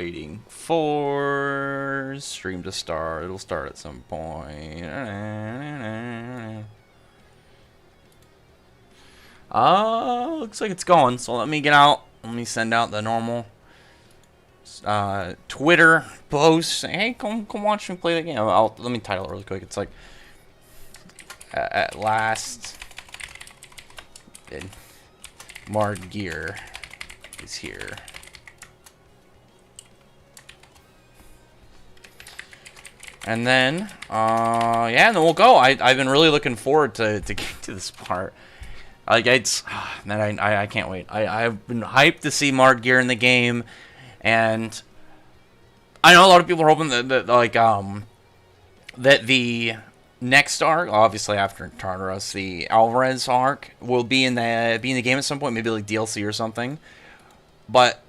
waiting for stream to start. It'll start at some point. Looks like it's going. So let me get out. Let me send out the normal Twitter post saying, hey, come watch me play the game. Let me title it really quick. It's like, at last, Margear is here. And then, yeah, and then we'll go. I've been really looking forward to getting to this part. Like, it's, man, I can't wait. I've been hyped to see Margear in the game, and I know a lot of people are hoping that the next arc, obviously after Tartarus, the Alvarez arc, will be in the game at some point, maybe like DLC or something. But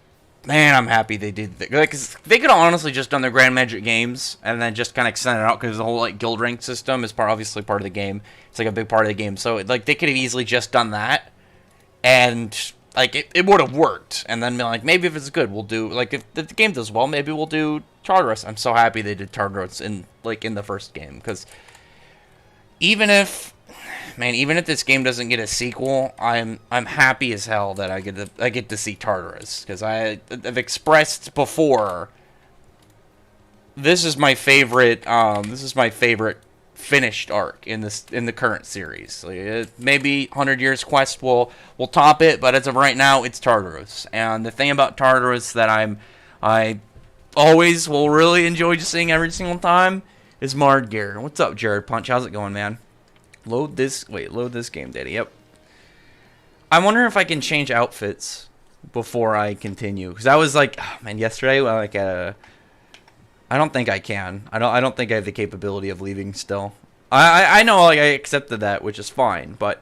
man, I'm happy they did that. Because they could have honestly just done their Grand Magic games and then just kind of extend it out, because the whole like guild rank system is obviously part of the game. It's like a big part of the game. So like they could have easily just done that, and like it would have worked. And then be like, maybe if it's good, we'll do like if the game does well, maybe we'll do Tartarus. I'm so happy they did Tartarus in the first game, because even if this game doesn't get a sequel, I'm happy as hell that I get to see Tartarus, because I've expressed before, this is my favorite finished arc in the current series. Like, maybe 100 Years Quest will top it, but as of right now, it's Tartarus. And the thing about Tartarus that I always will really enjoy just seeing every single time is Margear. What's up, Jared Punch? How's it going, man? Load this game, Daddy. Yep. I'm wondering if I can change outfits before I continue, because I was like, oh, man, yesterday, like, I don't think I can. I don't think I have the capability of leaving still. I know, like, I accepted that, which is fine, but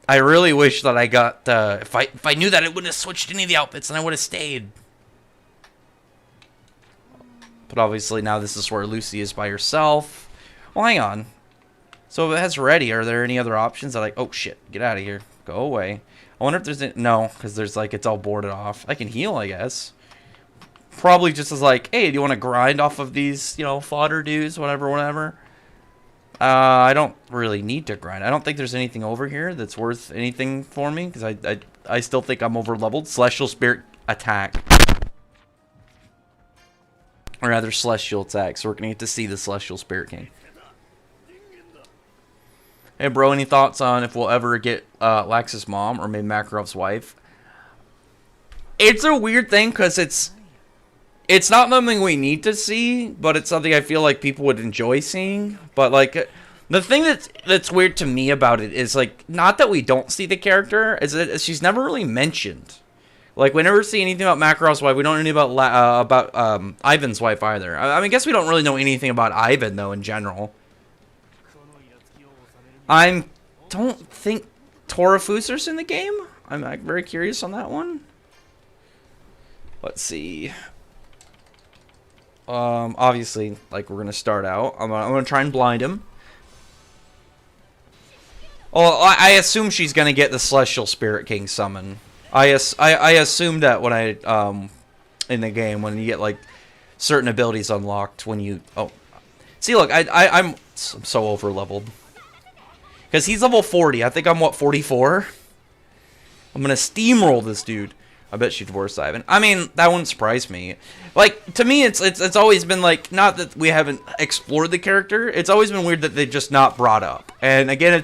I really wish that I got, if I knew that, it wouldn't have switched any of the outfits, and I would have stayed. But obviously now this is where Lucy is by herself. Well, hang on. So if it has ready, are there any other options that like, oh shit, get out of here, go away. I wonder if there's no, because there's like, it's all boarded off. I can heal, I guess. Probably just as like, hey, do you want to grind off of these, fodder dudes, whatever. I don't really need to grind. I don't think there's anything over here that's worth anything for me, because I still think I'm over leveled. Celestial Spirit attack. Or rather, Celestial attack. So we're going to get to see the Celestial Spirit King. Hey, bro, any thoughts on if we'll ever get Lax's mom or maybe Makarov's wife? It's a weird thing, because it's not something we need to see, but it's something I feel like people would enjoy seeing. But, like, the thing that's weird to me about it is, like, not that we don't see the character, is that she's never really mentioned. Like, we never see anything about Makarov's wife. We don't know anything about Ivan's wife either. I mean, I guess we don't really know anything about Ivan, though, in general. I don't think Torafusar's in the game. I'm very curious on that one. Let's see. Obviously, like, we're gonna start out. I'm gonna try and blind him. Oh, I assume she's gonna get the Celestial Spirit King summon. I assume that when in the game, when you get like certain abilities unlocked, when you see, look, I'm so over leveled. Because he's level 40. I think I'm, what, 44? I'm going to steamroll this dude. I bet she'd divorce Ivan. I mean, that wouldn't surprise me. Like, to me, it's always been, like, not that we haven't explored the character. It's always been weird that they've just not brought up. And, again,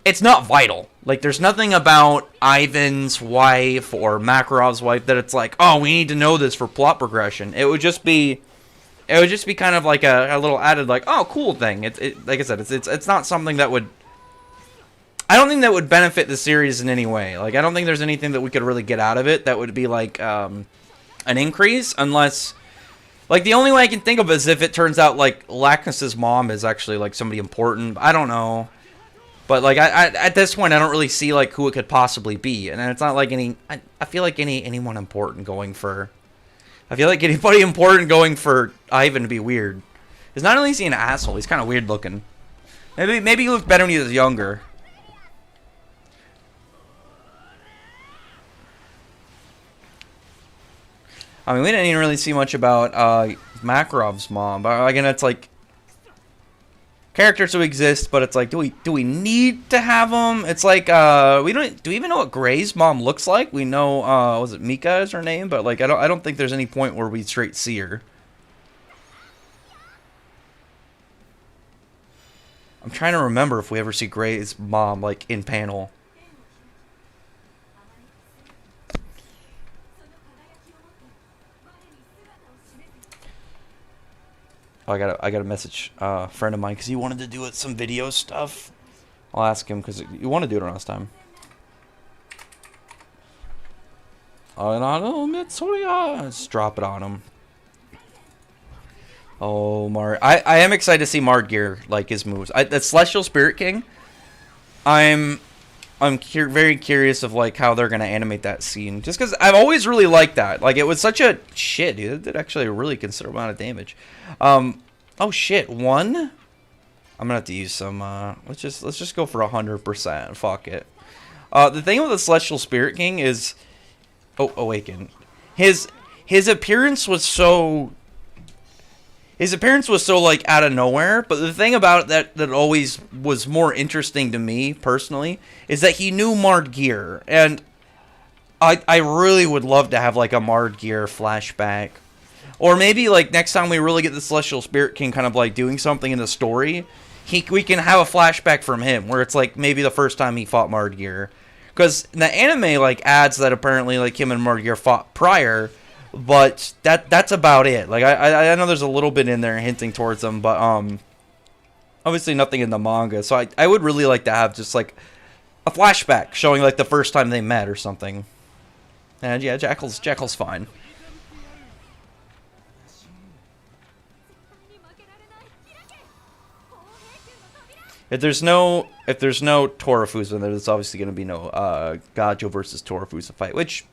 it's not vital. Like, there's nothing about Ivan's wife or Makarov's wife that it's like, oh, we need to know this for plot progression. It would just be kind of like a little added, like, oh, cool thing. Like I said, it's not something that would. I don't think that would benefit the series in any way. Like, I don't think there's anything that we could really get out of it that would be like an increase, unless, like, the only way I can think of is if it turns out like Lax's mom is actually like somebody important. I don't know, but like I at this point I don't really see like who it could possibly be, and it's not like I feel like anyone important going for. I feel like anybody important going for Ivan to be weird. Because not only is he an asshole, he's kind of weird looking. Maybe he looked better when he was younger. I mean, we didn't even really see much about Makarov's mom, but again, it's like characters who exist, but it's like, do we need to have them? It's like we don't. Do we even know what Gray's mom looks like? We know was it Mika is her name, but like I don't think there's any point where we straight see her. I'm trying to remember if we ever see Gray's mom like in panel. Oh, I got a message a friend of mine because he wanted to do it some video stuff. I'll ask him because you want to do it around this time. Let's drop it on him. Oh, I am excited to see Mardgeir, like his moves. That Celestial Spirit King. I'm very curious of like how they're gonna animate that scene. Just because I've always really liked that. Like it was such a shit, dude. It did actually a really considerable amount of damage. Oh shit, one. I'm gonna have to use some. Let's just go for 100%. Fuck it. The thing with the Celestial Spirit King is, Awaken. His appearance was so. His appearance was so, like, out of nowhere, but the thing about it that always was more interesting to me, personally, is that he knew Mardgeir, and I really would love to have, like, a Mardgeir flashback. Or maybe, like, next time we really get the Celestial Spirit King kind of, like, doing something in the story, we can have a flashback from him, where it's, like, maybe the first time he fought Mardgeir. Because the anime, like, adds that apparently, like, him and Mardgeir fought prior. But that's about it. Like I know there's a little bit in there hinting towards them, but obviously nothing in the manga. So I would really like to have just like a flashback showing like the first time they met or something. And yeah, Jackal's fine. If there's no Torafusa, then there's obviously going to be no Gajo versus Torafusa fight, which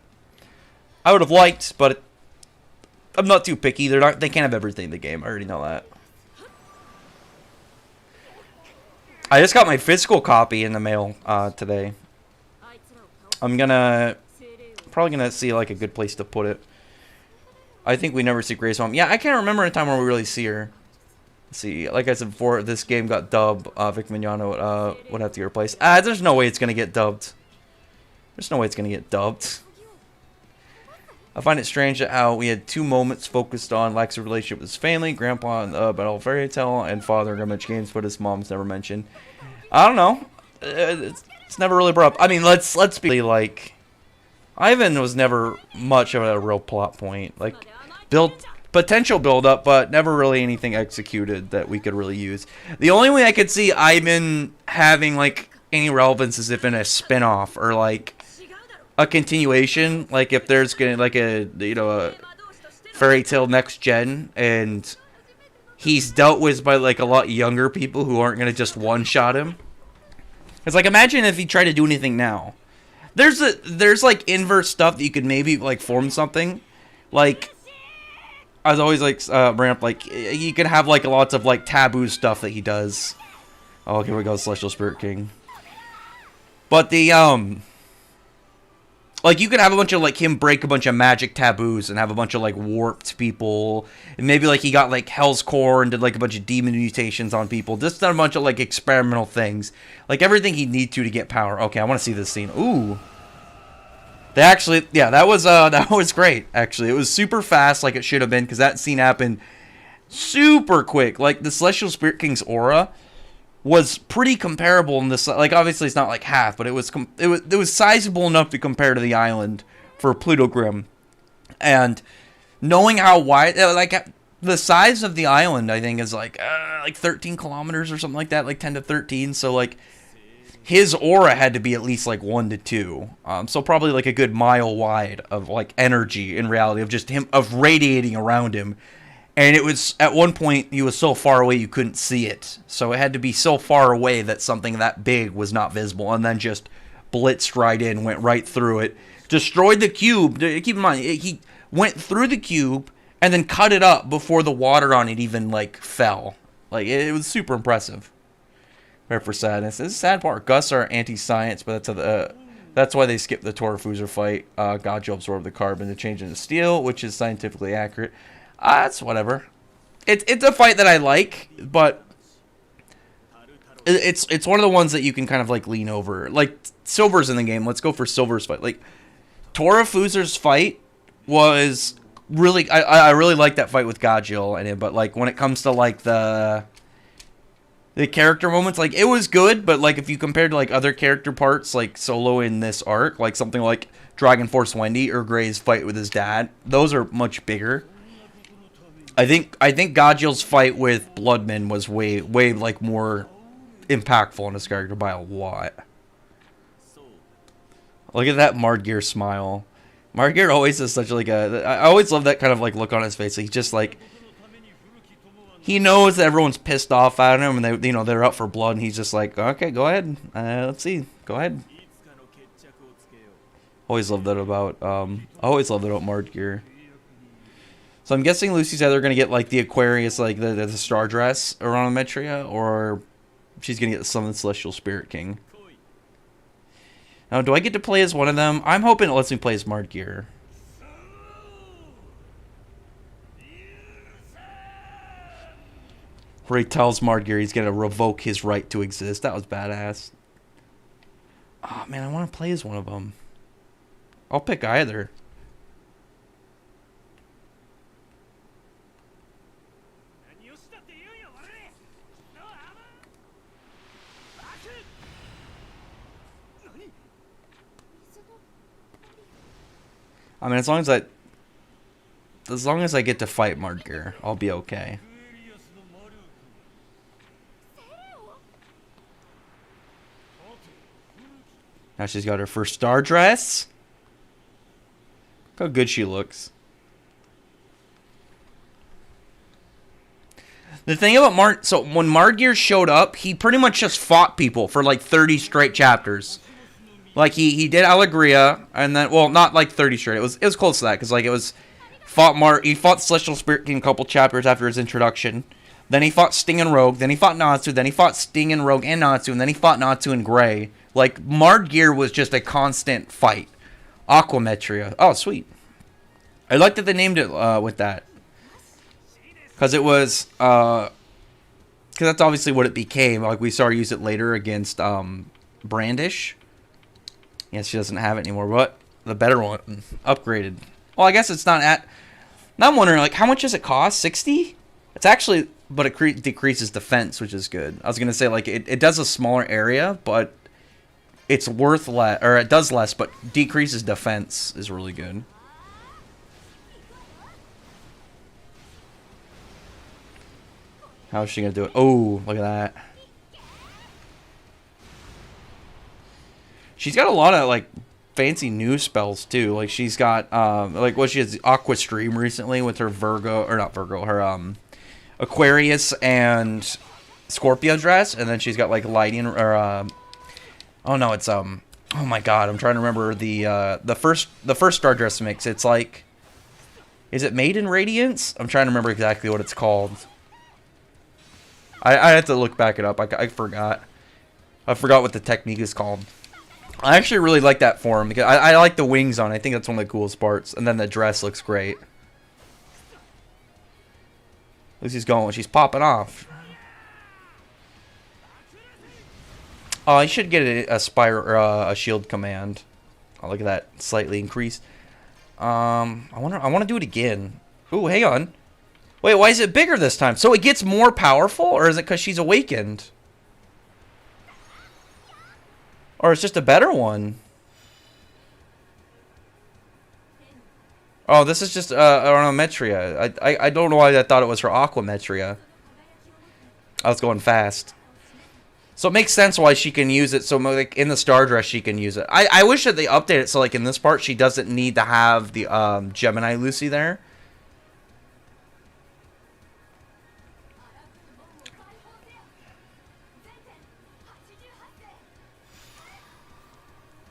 I would have liked, but I'm not too picky. They can't have everything in the game. I already know that. I just got my physical copy in the mail today. I'm probably gonna see like a good place to put it. I think we never see Gray's mom. Yeah, I can't remember a time where we really see her. Let's see, like I said before, this game got dubbed. Vic Mignogna would have to get replaced. There's no way it's gonna get dubbed. There's no way it's gonna get dubbed. I find it strange that how we had 2 moments focused on Lex's relationship with his family, Grandpa in Battle Fairy Tale, and Father in Grimmitch Games, but his mom's never mentioned. I don't know. It's never really brought up. I mean, let's be like, Ivan was never much of a real plot point. Like, potential build up, but never really anything executed that we could really use. The only way I could see Ivan having like any relevance is if in a spin-off or like a continuation, like if there's gonna like a a Fairy Tail Next Gen and he's dealt with by like a lot younger people who aren't gonna just one-shot him. It's like, imagine if he tried to do anything now. There's like inverse stuff that you could maybe like form something. Like I was always like ramp, like you could have like lots of like taboo stuff that he does. Oh, here we go, Celestial Spirit King. But the like, you could have a bunch of, like, him break a bunch of magic taboos and have a bunch of, like, warped people. And maybe, like, he got, like, Hell's Core and did, like, a bunch of demon mutations on people. Just done a bunch of, like, experimental things. Like, everything he'd need to get power. Okay, I want to see this scene. Ooh. They actually, yeah, that was great, actually. It was super fast, like it should have been, because that scene happened super quick. Like, the Celestial Spirit King's aura was pretty comparable in this. Like, obviously it's not like half, but it was sizable enough to compare to the island for Pluto Grim. And knowing how wide, like the size of the island, I think is like 13 kilometers or something like that, like 10 to 13. So like his aura had to be at least like 1 to 2. So probably like a good mile wide of like energy in reality of just him, of radiating around him. And it was, at one point, he was so far away you couldn't see it. So it had to be so far away that something that big was not visible. And then just blitzed right in, went right through it. Destroyed the cube. Keep in mind, he went through the cube and then cut it up before the water on it even, like, fell. Like, it was super impressive. Prepare for sadness. This is a sad part. Gus are anti-science, but that's That's why they skipped the Torafuser fight. Gajo absorbed the carbon to change into steel, which is scientifically accurate. That's whatever. It's a fight that I like, but it's one of the ones that you can kind of like lean over. Like Silver's in the game. Let's go for Silver's fight. Like Torafuser's fight was really I really like that fight with Gajo and it, but like when it comes to like the character moments, like it was good, but like if you compared to like other character parts like Solo in this arc, like something like Dragon Force Wendy or Gray's fight with his dad, those are much bigger. I think Gajo's fight with Bloodman was way like more impactful on his character by a lot. Look at that Margear smile. Margear always is such like I always love that kind of like look on his face. He's just like, he knows that everyone's pissed off at him and they're out for blood, and he's just like, okay, go ahead. Let's see. Go ahead. Always loved that about Margear. So I'm guessing Lucy's either gonna get like the Aquarius, like the Star Dress around Metria, or she's gonna get the Summon Celestial Spirit King. Now, do I get to play as one of them? I'm hoping it lets me play as Margear. Where he tells Margear he's gonna revoke his right to exist. That was badass. Oh man, I want to play as one of them. I'll pick either. I mean, as long as I get to fight Margear, I'll be okay. Now she's got her first Star Dress. Look how good she looks. The thing about so when Margear showed up, he pretty much just fought people for like 30 straight chapters. Like he did Alegria, and then, well, not like 30 straight. It was close to that, because like he fought Celestial Spirit King a couple chapters after his introduction. Then he fought Sting and Rogue. Then he fought Natsu. Then he fought Sting and Rogue and Natsu. And then he fought Natsu and Gray. Like Margear was just a constant fight. Aquametria. Oh, sweet. I like that they named it with that, because it was because that's obviously what it became. Like we saw her use it later against Brandish. Yes, she doesn't have it anymore, but the better one, upgraded. Well, I guess it's not at. Now I'm wondering, like, how much does it cost? 60? It's actually, but it decreases defense, which is good. I was gonna say, like, it does a smaller area, but it's worth less, or it does less, but decreases defense is really good. How is she gonna do it? Oh, look at that. She's got a lot of like fancy new spells too. Like she's got like she has Aqua Stream recently with her her Aquarius and Scorpio dress, and then she's got like lighting or oh no, it's oh my god, I'm trying to remember the first Star Dress mix. It's like, is it Maiden Radiance? I'm trying to remember exactly what it's called. I have to look back it up. I forgot. I forgot what the technique is called. I actually really like that form, because I like the wings on it. I think that's one of the coolest parts. And then the dress looks great. Lucy's going. She's popping off. Oh, I should get a spire or a shield command. Oh, look at that, slightly increased. I want to do it again. Ooh, hang on. Wait, why is it bigger this time? So it gets more powerful, or is it because she's awakened? Or it's just a better one. Oh, this is just Ornometria. I don't know why I thought it was her Aquametria. I was going fast. So it makes sense why she can use it. So like in the Star Dress, she can use it. I wish that they update it so like in this part, she doesn't need to have the Gemini Lucy there.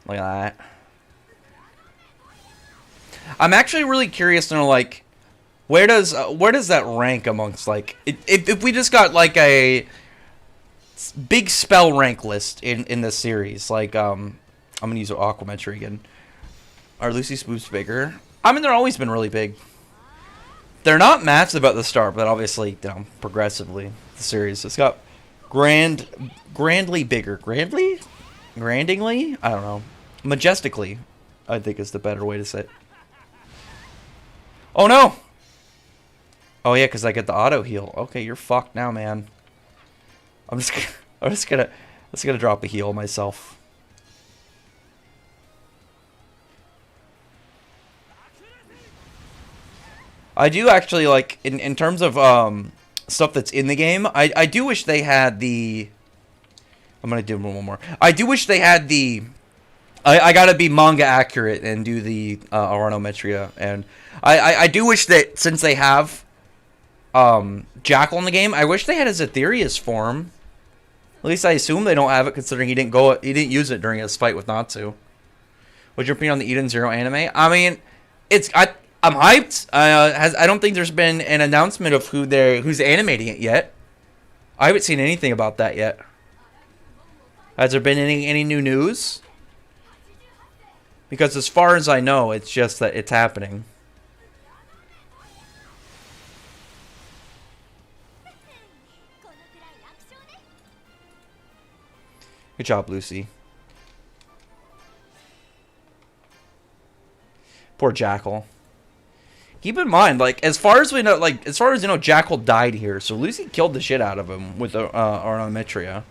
Look at that. I'm actually really curious to know, like, where does that rank amongst, like, if we just got like a big spell rank list in this series, like I'm gonna use Aquametry again. Are Lucy's boobs bigger? I mean, they're always been really big. They're not massive at the start, but obviously, you know, progressively, the series. It's got grandly bigger. Grandly? Grandingly? I don't know. Majestically, I think is the better way to say it. Oh, no! Oh, yeah, because I get the auto heal. Okay, you're fucked now, man. I'm just gonna drop a heal myself. I do actually like in terms of stuff that's in the game. I do wish they had the. I'm gonna do one more. I do wish they had the. I gotta be manga accurate and do the Oranometria, and I do wish that since they have Jackal in the game, I wish they had his Aetherius form. At least I assume they don't have it, considering he didn't use it during his fight with Natsu. What's your opinion on the Eden Zero anime? I mean, I'm hyped. I don't think there's been an announcement of who's animating it yet. I haven't seen anything about that yet. Has there been any new news? Because as far as I know, it's just that it's happening. Good job, Lucy. Poor Jackal. Keep in mind, like, as far as we know, Jackal died here, so Lucy killed the shit out of him with the Oranometria.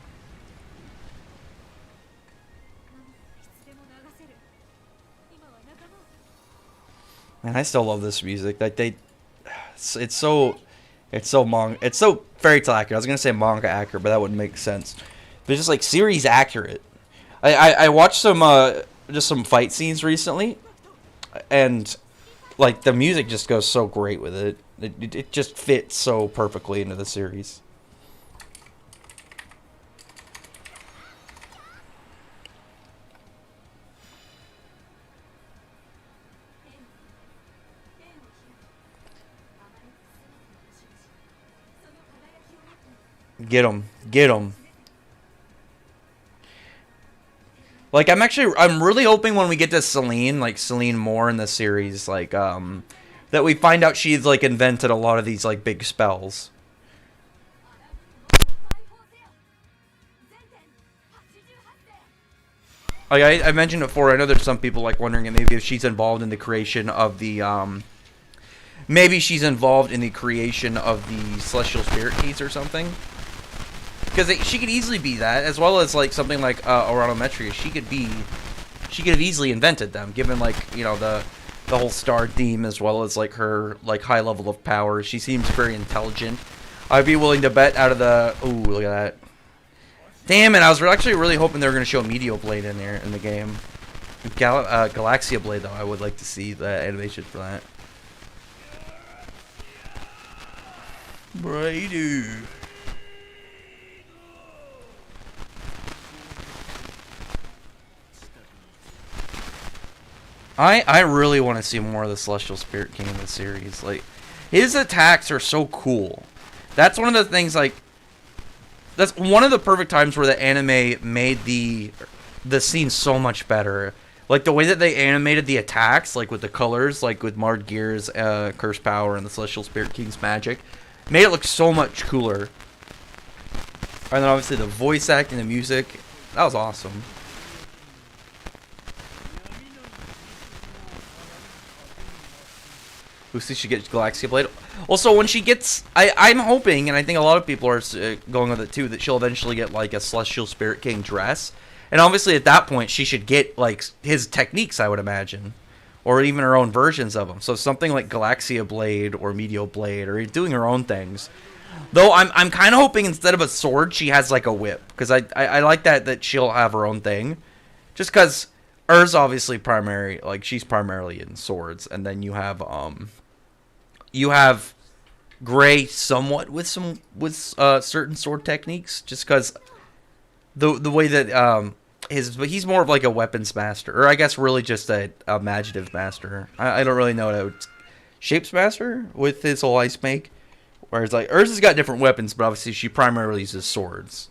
Man, I still love this music. Like it's so fairy tale accurate. I was gonna say manga accurate, but that wouldn't make sense. But it's just like series accurate. I watched just some fight scenes recently, and like the music just goes so great with it. It just fits so perfectly into the series. Get him. Get him. Like, I'm really hoping when we get to Celine more in the series, like, that we find out she's, like, invented a lot of these, like, big spells. Like, I mentioned before, I know there's some people, like, wondering maybe if she's involved in the creation of the, maybe she's involved in the creation of the Celestial Spirit Keys or something. Because she could easily be that, as well as like something like Oranometria. She could have easily invented them, given like, you know, the whole star theme, as well as like her like high level of power. She seems very intelligent. I'd be willing to bet out of the. Ooh, look at that! Damn it! I was actually really hoping they were going to show Meteor Blade in there in the game. Galaxia Blade, though, I would like to see the animation for that. Brady. I really want to see more of the Celestial Spirit King in the series. Like, his attacks are so cool. That's one of the things, like, that's one of the perfect times where the anime made the scene so much better. Like, the way that they animated the attacks, like, with the colors, like, with Mard Gear's Curse Power and the Celestial Spirit King's magic, made it look so much cooler. And then, obviously, the voice acting, the music, that was awesome. Lucy should get Galaxia Blade. Also, when she gets... I'm hoping, and I think a lot of people are going with it too, that she'll eventually get, like, a Celestial Spirit King dress. And obviously, at that point, she should get, like, his techniques, I would imagine. Or even her own versions of them. So something like Galaxia Blade or Meteor Blade, or doing her own things. Though, I'm kind of hoping instead of a sword, she has, like, a whip. Because I like that she'll have her own thing. Just because Ur's obviously primary... Like, she's primarily in swords. And then you have, Gray somewhat with certain sword techniques, just because the way that he's more of like a weapons master, or I guess really just a imaginative master. I don't really know what shapes master with his whole ice make, whereas like Urza's got different weapons, but obviously she primarily uses swords.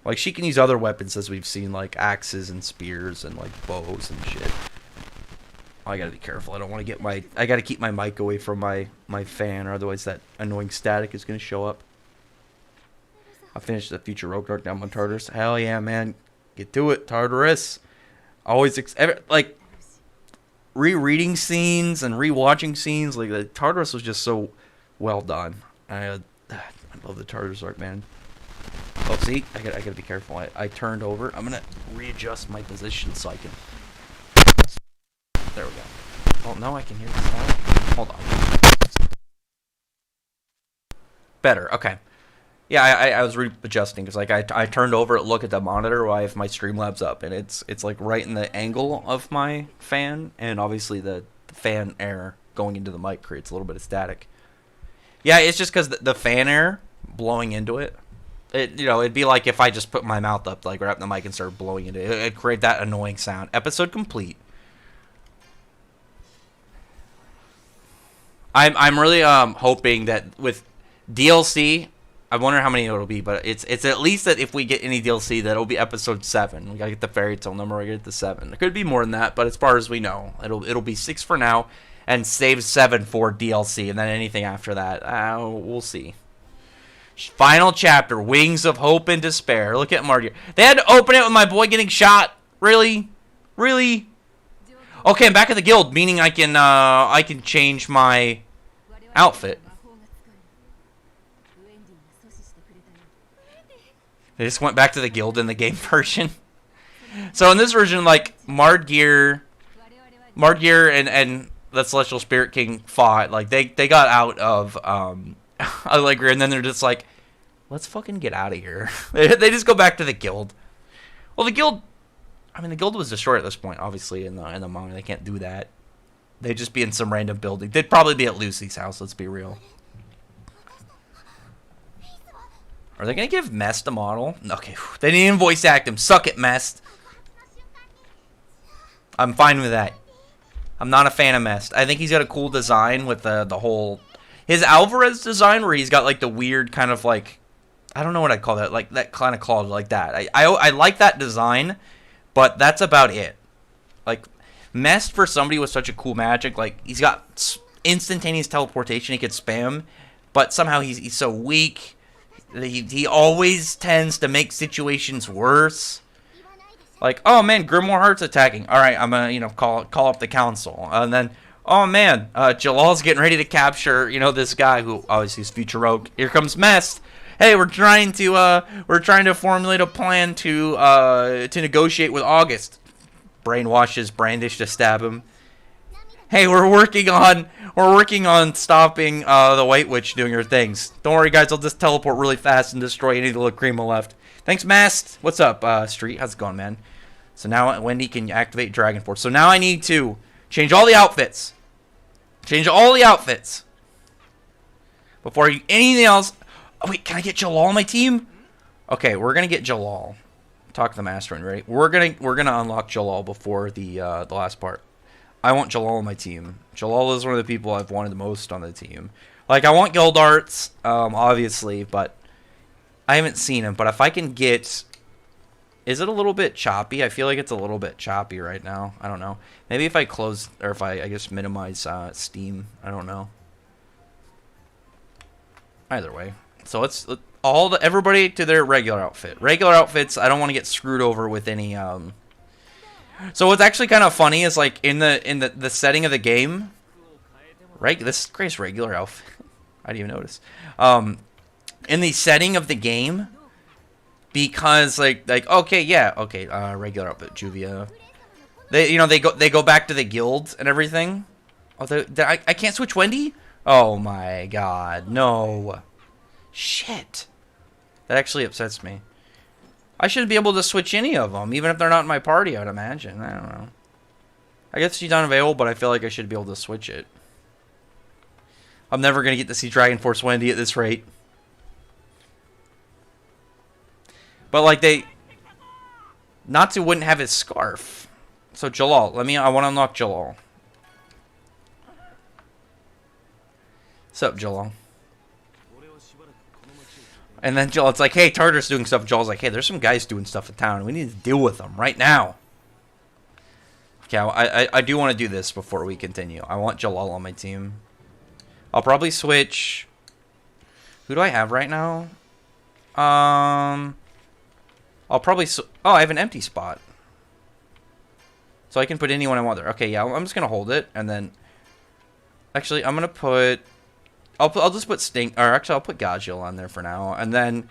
Like, she can use other weapons, as we've seen, like axes and spears and, like, bows and shit. I gotta be careful. I don't want to get my... I gotta keep my mic away from my fan, or otherwise that annoying static is gonna show up. I finished the Future Rogue Dark down on Tartarus. Hell yeah, man. Get to it, Tartarus. Always, like, rereading scenes and rewatching scenes. Like, the Tartarus was just so well done. I love the Tartarus arc, man. Oh, see? I gotta be careful. I turned over. I'm gonna readjust my position so I can... There we go. Oh, no, I can hear the sound. Hold on. Better, okay. Yeah, I was readjusting because, like, I turned over to look at the monitor while I have my Streamlabs up, and it's like right in the angle of my fan, and obviously the fan air going into the mic creates a little bit of static. Yeah, it's just because the fan air blowing into it, it'd be like if I just put my mouth up, like, right up the mic and started blowing into it. It'd create that annoying sound. Episode complete. I'm really hoping that with DLC, I wonder how many it'll be, but it's at least that if we get any DLC, that it'll be episode 7. We gotta get the fairy tale number. We gotta get the 7. It could be more than that, but as far as we know, it'll be 6 for now, and save 7 for DLC, and then anything after that, we'll see. Final chapter: Wings of Hope and Despair. Look at Martyr. They had to open it with my boy getting shot. Really, really. Okay, I'm back at the guild, meaning I can change my outfit. They just went back to the guild in the game version. So in this version, like, Mardgeir and the Celestial Spirit King fought. Like, they got out of Allegria, and then they're just like, let's fucking get out of here. They just go back to the guild. Well, the guild... I mean, the guild was destroyed at this point, obviously, in the manga. They can't do that. They'd just be in some random building. They'd probably be at Lucy's house, let's be real. Are they going to give Mest a model? Okay, they didn't even voice act him. Suck it, Mest. I'm fine with that. I'm not a fan of Mest. I think he's got a cool design with the whole... His Alvarez design, where he's got, like, the weird kind of, like... I don't know what I'd call that. Like, that kind of claw like that. I like that design... But that's about it. Like, Mest for somebody with such a cool magic, like, he's got instantaneous teleportation, he could spam, but somehow he's so weak. He always tends to make situations worse. Like, oh man, Grimoire Heart's attacking. Alright, I'm gonna, call up the council. And then, oh man, Jalal's getting ready to capture, this guy who obviously is Future Rogue. Here comes Mest. Hey, we're trying to formulate a plan to negotiate with August. Brainwashes Brandish to stab him. Hey, we're working on stopping the White Witch doing her things. Don't worry, guys. I'll just teleport really fast and destroy any little Lacrima left. Thanks, Mast. What's up, Street? How's it going, man? So now Wendy can activate Dragon Force. So now I need to change all the outfits. Change all the outfits before anything else. Oh, wait, can I get Jalal on my team? Okay, we're gonna get Jalal. Talk to the Master and ready. We're gonna unlock Jalal before the last part. I want Jalal on my team. Jalal is one of the people I've wanted the most on the team. Like, I want Guild Arts, obviously, but I haven't seen him. But if I can get... Is it a little bit choppy? I feel like it's a little bit choppy right now. I don't know. Maybe if I close, or if I guess minimize Steam. I don't know. Either way. So let's everybody to their regular outfit. Regular outfits. I don't want to get screwed over with any. So what's actually kind of funny is, like, in the setting of the game, right? This is Grace's regular outfit. I didn't even notice. In the setting of the game, because like okay, yeah, okay, regular outfit, Juvia. They go back to the guild and everything. Oh, I can't switch Wendy. Oh my god, no. Shit. That actually upsets me. I should be able to switch any of them, even if they're not in my party, I'd imagine. I don't know. I guess she's unavailable, but I feel like I should be able to switch it. I'm never going to get to see Dragon Force Wendy at this rate. But, like, Natsu wouldn't have his scarf. So, Jalal. I want to unlock Jalal. What's up, Jalal? And then Joel, it's like, hey, Tartarus doing stuff. Joel's like, hey, there's some guys doing stuff in town. We need to deal with them right now. Okay, I do want to do this before we continue. I want Jalal on my team. I'll probably switch. Who do I have right now? I'll probably... Oh, I have an empty spot. So I can put anyone I want there. Okay, yeah, I'm just going to hold it. And then... Actually, I'm going to put... I'll just put Stink... Or actually, I'll put Gajil on there for now. And then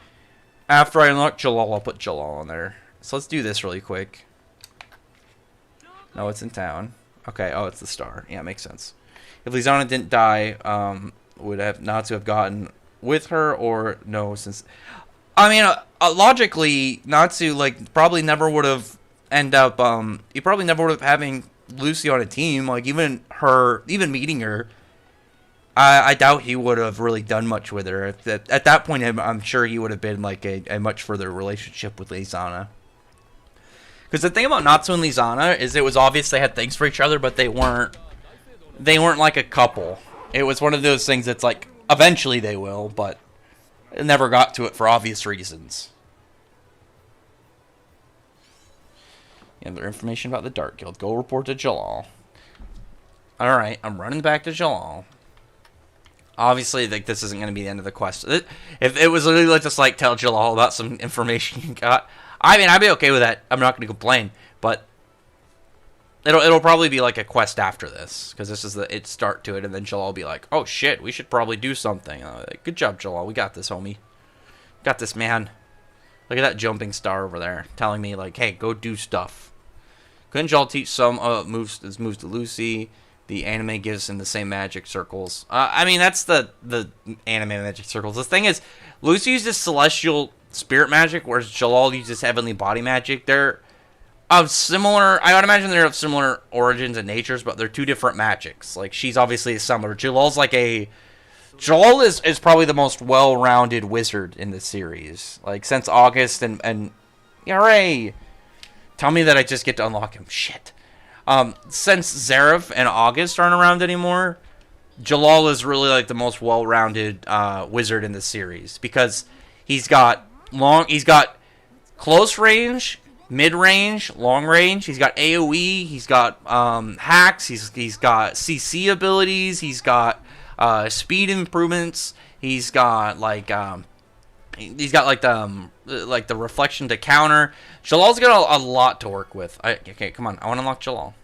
after I unlock Jalal, I'll put Jalal on there. So let's do this really quick. No, it's in town. Okay, oh, it's the star. Yeah, it makes sense. If Lizana didn't die, would have Natsu have gotten with her or no? Since I mean, logically, Natsu like probably never would have end up. He probably never would have having Lucy on a team. Like even meeting her, I doubt he would have really done much with her. At that point, I'm sure he would have been like a much further relationship with Lizana. Because the thing about Natsu and Lizana is it was obvious they had things for each other, but they weren't like a couple. It was one of those things that's like, eventually they will, but it never got to it for obvious reasons. And their information about the Dark Guild. Go report to Jalal. Alright, I'm running back to Jalal. Obviously, like, this isn't going to be the end of the quest. If it was literally like just like tell Jalal about some information you got, I mean, I'd be okay with that. I'm not going to complain, but it'll probably be like a quest after this, because this is the start to it, and then Jalal will be like, oh shit, we should probably do something. Like, good job, Jalal. We got this, homie. Got this, man. Look at that jumping star over there, telling me like, hey, go do stuff. Couldn't Jalal teach some moves to Lucy? The anime gives him the same magic circles. I mean, that's the anime magic circles. The thing is, Lucy uses celestial spirit magic, whereas Jalal uses heavenly body magic. They're of similar... I would imagine they're of similar origins and natures, but they're two different magics. Like, she's obviously similar. Jalal's like a... Jalal is probably the most well-rounded wizard in the series. Like, since August and hooray! Tell me that I just get to unlock him. Shit. Since Zareth and August aren't around anymore, Jalal is really like the most well-rounded wizard in the series, because he's got close range, mid range, long range. He's got AOE. He's got hacks. He's got CC abilities. He's got speed improvements. He's got like the reflection to counter. Jalal's got a lot to work with. Okay, come on. I want to unlock Jalal.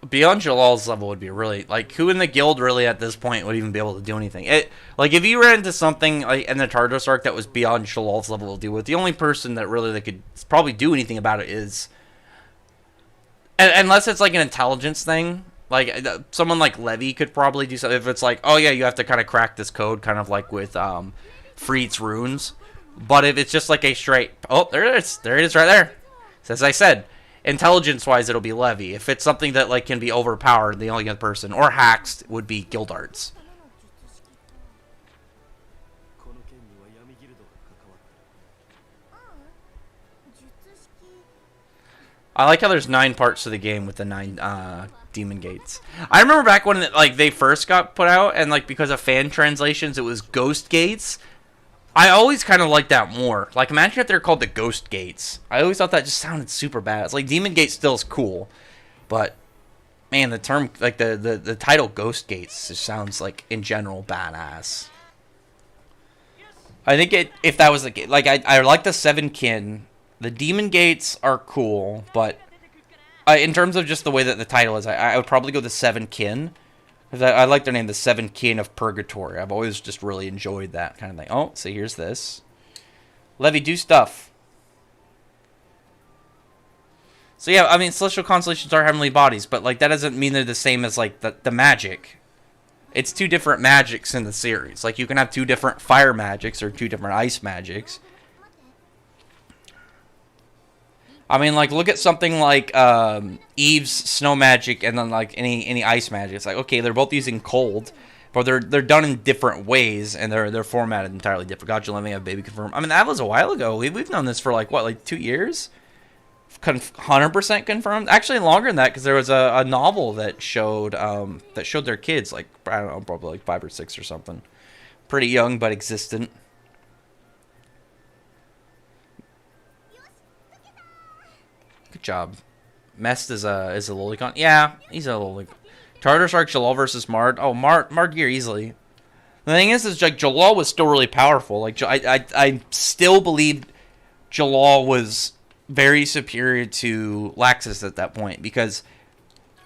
Beyond Jalal's level would be really, like, who in the guild really at this point would even be able to do anything? Like, if you ran into something like in the Tartarus arc that was beyond Jalal's level to deal with, the only person that really that could probably do anything about it is, unless it's like an intelligence thing, like someone like Levy could probably do something. If it's like, oh yeah, you have to kind of crack this code, kind of like with Freed's runes. But if it's just like a straight, oh, there it is right there. So as I said, intelligence-wise, it'll be Levy. If it's something that like can be overpowered, the only other person, or hacks, would be Guildarts. I like how there's 9 parts to the game with the 9 demon gates. I remember back when like they first got put out, and like because of fan translations, it was Ghost Gates. I always kind of liked that more. Like, imagine if they're called the Ghost Gates. I always thought that just sounded super bad. It's like Demon Gate still is cool, but man, the term, like the title Ghost Gates just sounds like in general badass. I think if that was the like I like the 7 kin. The Demon Gates are cool, but in terms of just the way that the title is, I would probably go the 7 kin. I like their name, the 7 Kin of Purgatory. I've always just really enjoyed that kind of thing. Oh, see, here's this. Levy, do stuff. So yeah, I mean, celestial constellations are heavenly bodies, but like that doesn't mean they're the same as like the magic. It's 2 different magics in the series. Like you can have 2 different fire magics or 2 different ice magics. I mean, like, look at something like Eve's snow magic and then like any ice magic. It's like, okay, they're both using cold, but they're done in different ways and they're formatted entirely different. God, you let me have baby confirmed. I mean, that was a while ago. We've known this for like what, like 2 years? 100% confirmed. Actually, longer than that, because there was a novel that showed their kids, like, I don't know, probably like 5 or 6 or something. Pretty young but existent. Good job. Mest is a lolicon. Yeah, he's a lolicon. Tartar Shark Jalal versus Mard. Oh, Mard Gear easily. The thing is like Jalal was still really powerful. Like I still believe Jalal was very superior to Laxus at that point, because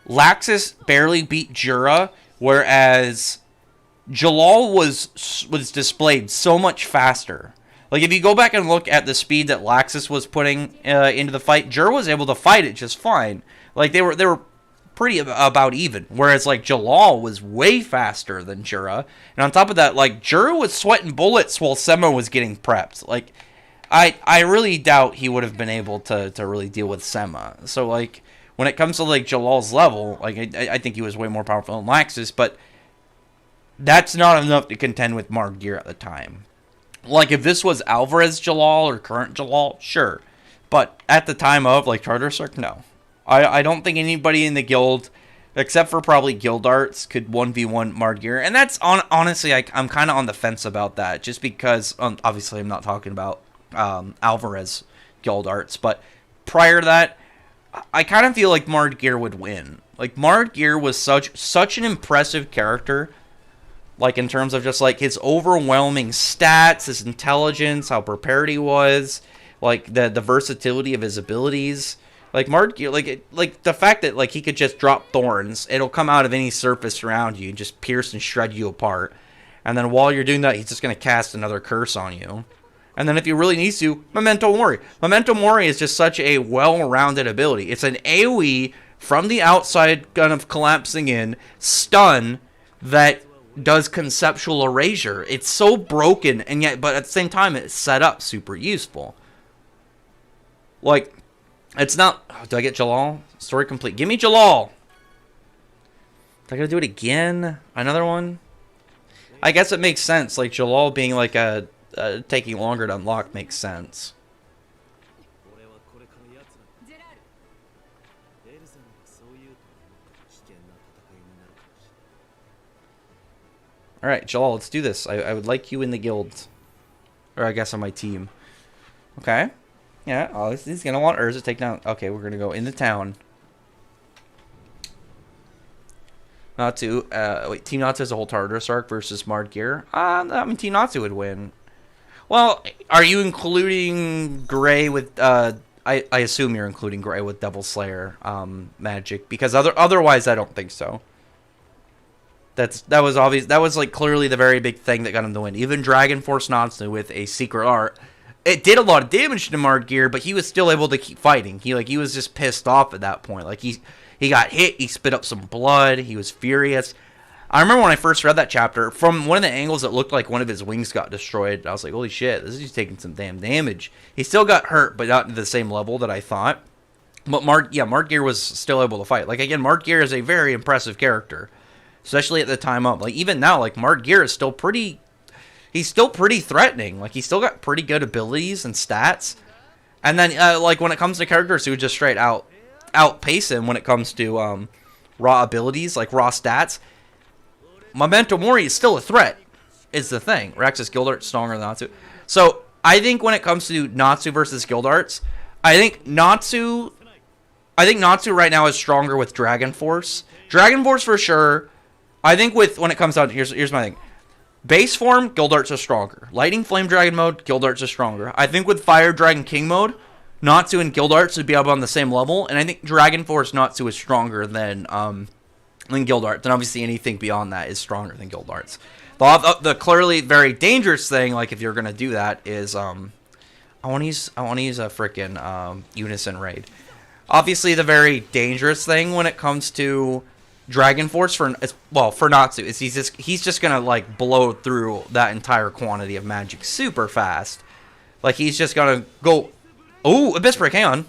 Laxus barely beat Jura, whereas Jalal was displayed so much faster. Like, if you go back and look at the speed that Laxus was putting into the fight, Jura was able to fight it just fine. Like, they were pretty about even, whereas like Jalal was way faster than Jura, and on top of that, like, Jura was sweating bullets while Sema was getting prepped. Like, I really doubt he would have been able to really deal with Sema. So, like, when it comes to, like, Jalal's level, like, I think he was way more powerful than Laxus, but that's not enough to contend with Mard Gear at the time. Like, if this was Alvarez Jalal or current Jalal, sure. But at the time of, like, Tartar Shark, no. I don't think anybody in the guild, except for probably Guild Arts, could 1v1 Mard Gear. And that's, honestly, I'm kind of on the fence about that, just because, obviously, I'm not talking about Alvarez Guild Arts, but prior to that, I kind of feel like Mard Gear would win. Like, Mard Gear was such an impressive character, like, in terms of just like his overwhelming stats, his intelligence, how prepared he was, like the versatility of his abilities. Like, Mard Gear, like the fact that like he could just drop thorns, it'll come out of any surface around you and just pierce and shred you apart. And then while you're doing that, he's just gonna cast another curse on you. And then if he really needs to, Memento Mori. Memento Mori is just such a well-rounded ability. It's an AoE from the outside, kind of collapsing in, stun, that does conceptual erasure. It's so broken, and yet, but at the same time, it's set up super useful. Like, it's not... Oh, do I get Jalal? Story complete. Give me Jalal! Do I gotta do it again? Another one? I guess it makes sense. Like, Jalal being like a... taking longer to unlock makes sense. Alright, Jalal, let's do this. I would like you in the guild. Or I guess on my team. Okay. Yeah, oh, he's gonna want Urza to take down... Okay, we're gonna go into town. Natsu, wait, Team Natsu has a whole Tartar Shark versus Mard Gear. I mean, Team Natsu would win. Well, are you including Gray with, I assume you're including Gray with Devil Slayer, magic, because otherwise I don't think so. That was obvious. That was like clearly the very big thing that got him to win. Even Dragon Force Natsu with a secret art, it did a lot of damage to Mard Gear, but he was still able to keep fighting. He was just pissed off at that point. Like he got hit, he spit up some blood, he was furious. I remember when I first read that chapter, from one of the angles, it looked like one of his wings got destroyed. I was like, holy shit, this is just taking some damn damage. He still got hurt, but not to the same level that I thought. But Mard Gear was still able to fight. Like, again, Mard Gear is a very impressive character, especially at the time up. Like, even now, like, Mard Gear is still pretty... He's still pretty threatening. Like, he's still got pretty good abilities and stats. And then, like, when it comes to characters who just straight outpace him when it comes to raw abilities, like raw stats, Memento Mori is still a threat, is the thing. Raxus Guild Arts stronger than Natsu. So, I think when it comes to Natsu versus Guild Arts, I think Natsu right now is stronger with Dragon Force. Dragon Force for sure. I think when it comes down to, here's my thing. Base form, Guild Arts are stronger. Lightning Flame Dragon mode, Guild Arts are stronger. I think with Fire Dragon King mode, Natsu and Guild Arts would be up on the same level, and I think Dragon Force Natsu is stronger than Guild Arts. And obviously anything beyond that is stronger than Guild Arts. The clearly very dangerous thing, like if you're gonna do that, is I want to use a freaking Unison Raid. Obviously, the very dangerous thing when it comes to Dragon Force for Natsu is he's just gonna like blow through that entire quantity of magic super fast. Like he's just gonna go. Oh, Abyss Break, hang on.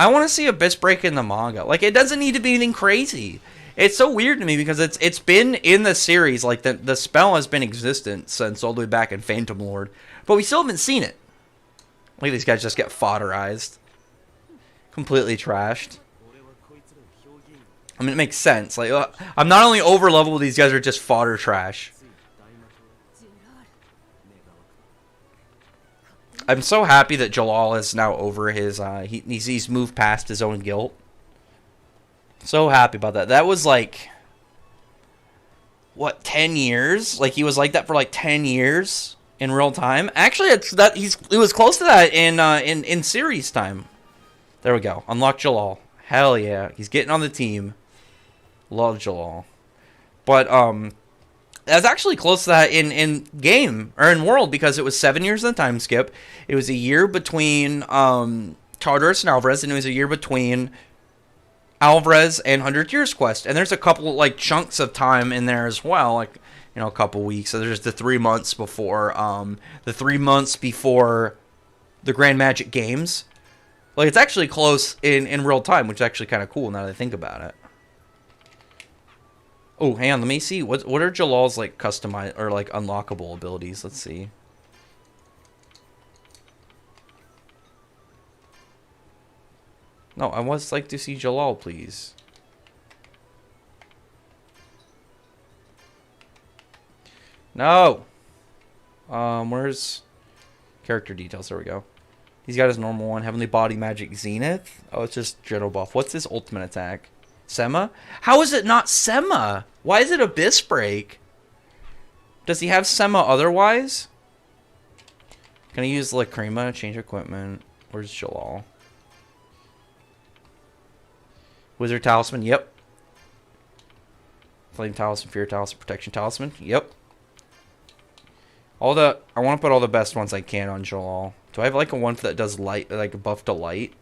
I want to see Abyss Break in the manga. Like, it doesn't need to be anything crazy. It's so weird to me because it's been in the series, like the spell has been existent since all the way back in Phantom Lord, but we still haven't seen it. Look at these guys just get fodderized. Completely trashed. I mean, it makes sense. Like, I'm not only over leveled, these guys are just fodder trash. I'm so happy that Jalal is now over his, he's moved past his own guilt. So happy about that. That was like, what, 10 years? Like, he was like that for like 10 years in real time. Actually, it was close to that in series time. There we go. Unlock Jalal. Hell yeah. He's getting on the team. Love Jalal. But, that's actually close to that in game, or in world, because it was 7 years in the time skip. It was a year between, Tartarus and Alvarez, and it was a year between Alvarez and 100 Years Quest. And there's a couple, like, chunks of time in there as well, like, you know, a couple weeks. So there's the 3 months before, the Grand Magic Games. Like, it's actually close in real time, which is actually kind of cool now that I think about it. Oh, hang on, let me see. What are Jalal's, like, customized, or, like, unlockable abilities? Let's see. No, I would like to see Jalal, please. No! Where's character details? There we go. He's got his normal one. Heavenly Body Magic Zenith. Oh, it's just general buff. What's his ultimate attack? Sema? How is it not Sema? Why is it Abyss Break? Does he have Sema otherwise? Can I use Lacrima? Change equipment. Where's Jalal? Wizard Talisman? Yep. Flame Talisman, Fear Talisman, Protection Talisman? Yep. I want to put all the best ones I can on Jalal. Do I have like a one that does light, like a buff to light?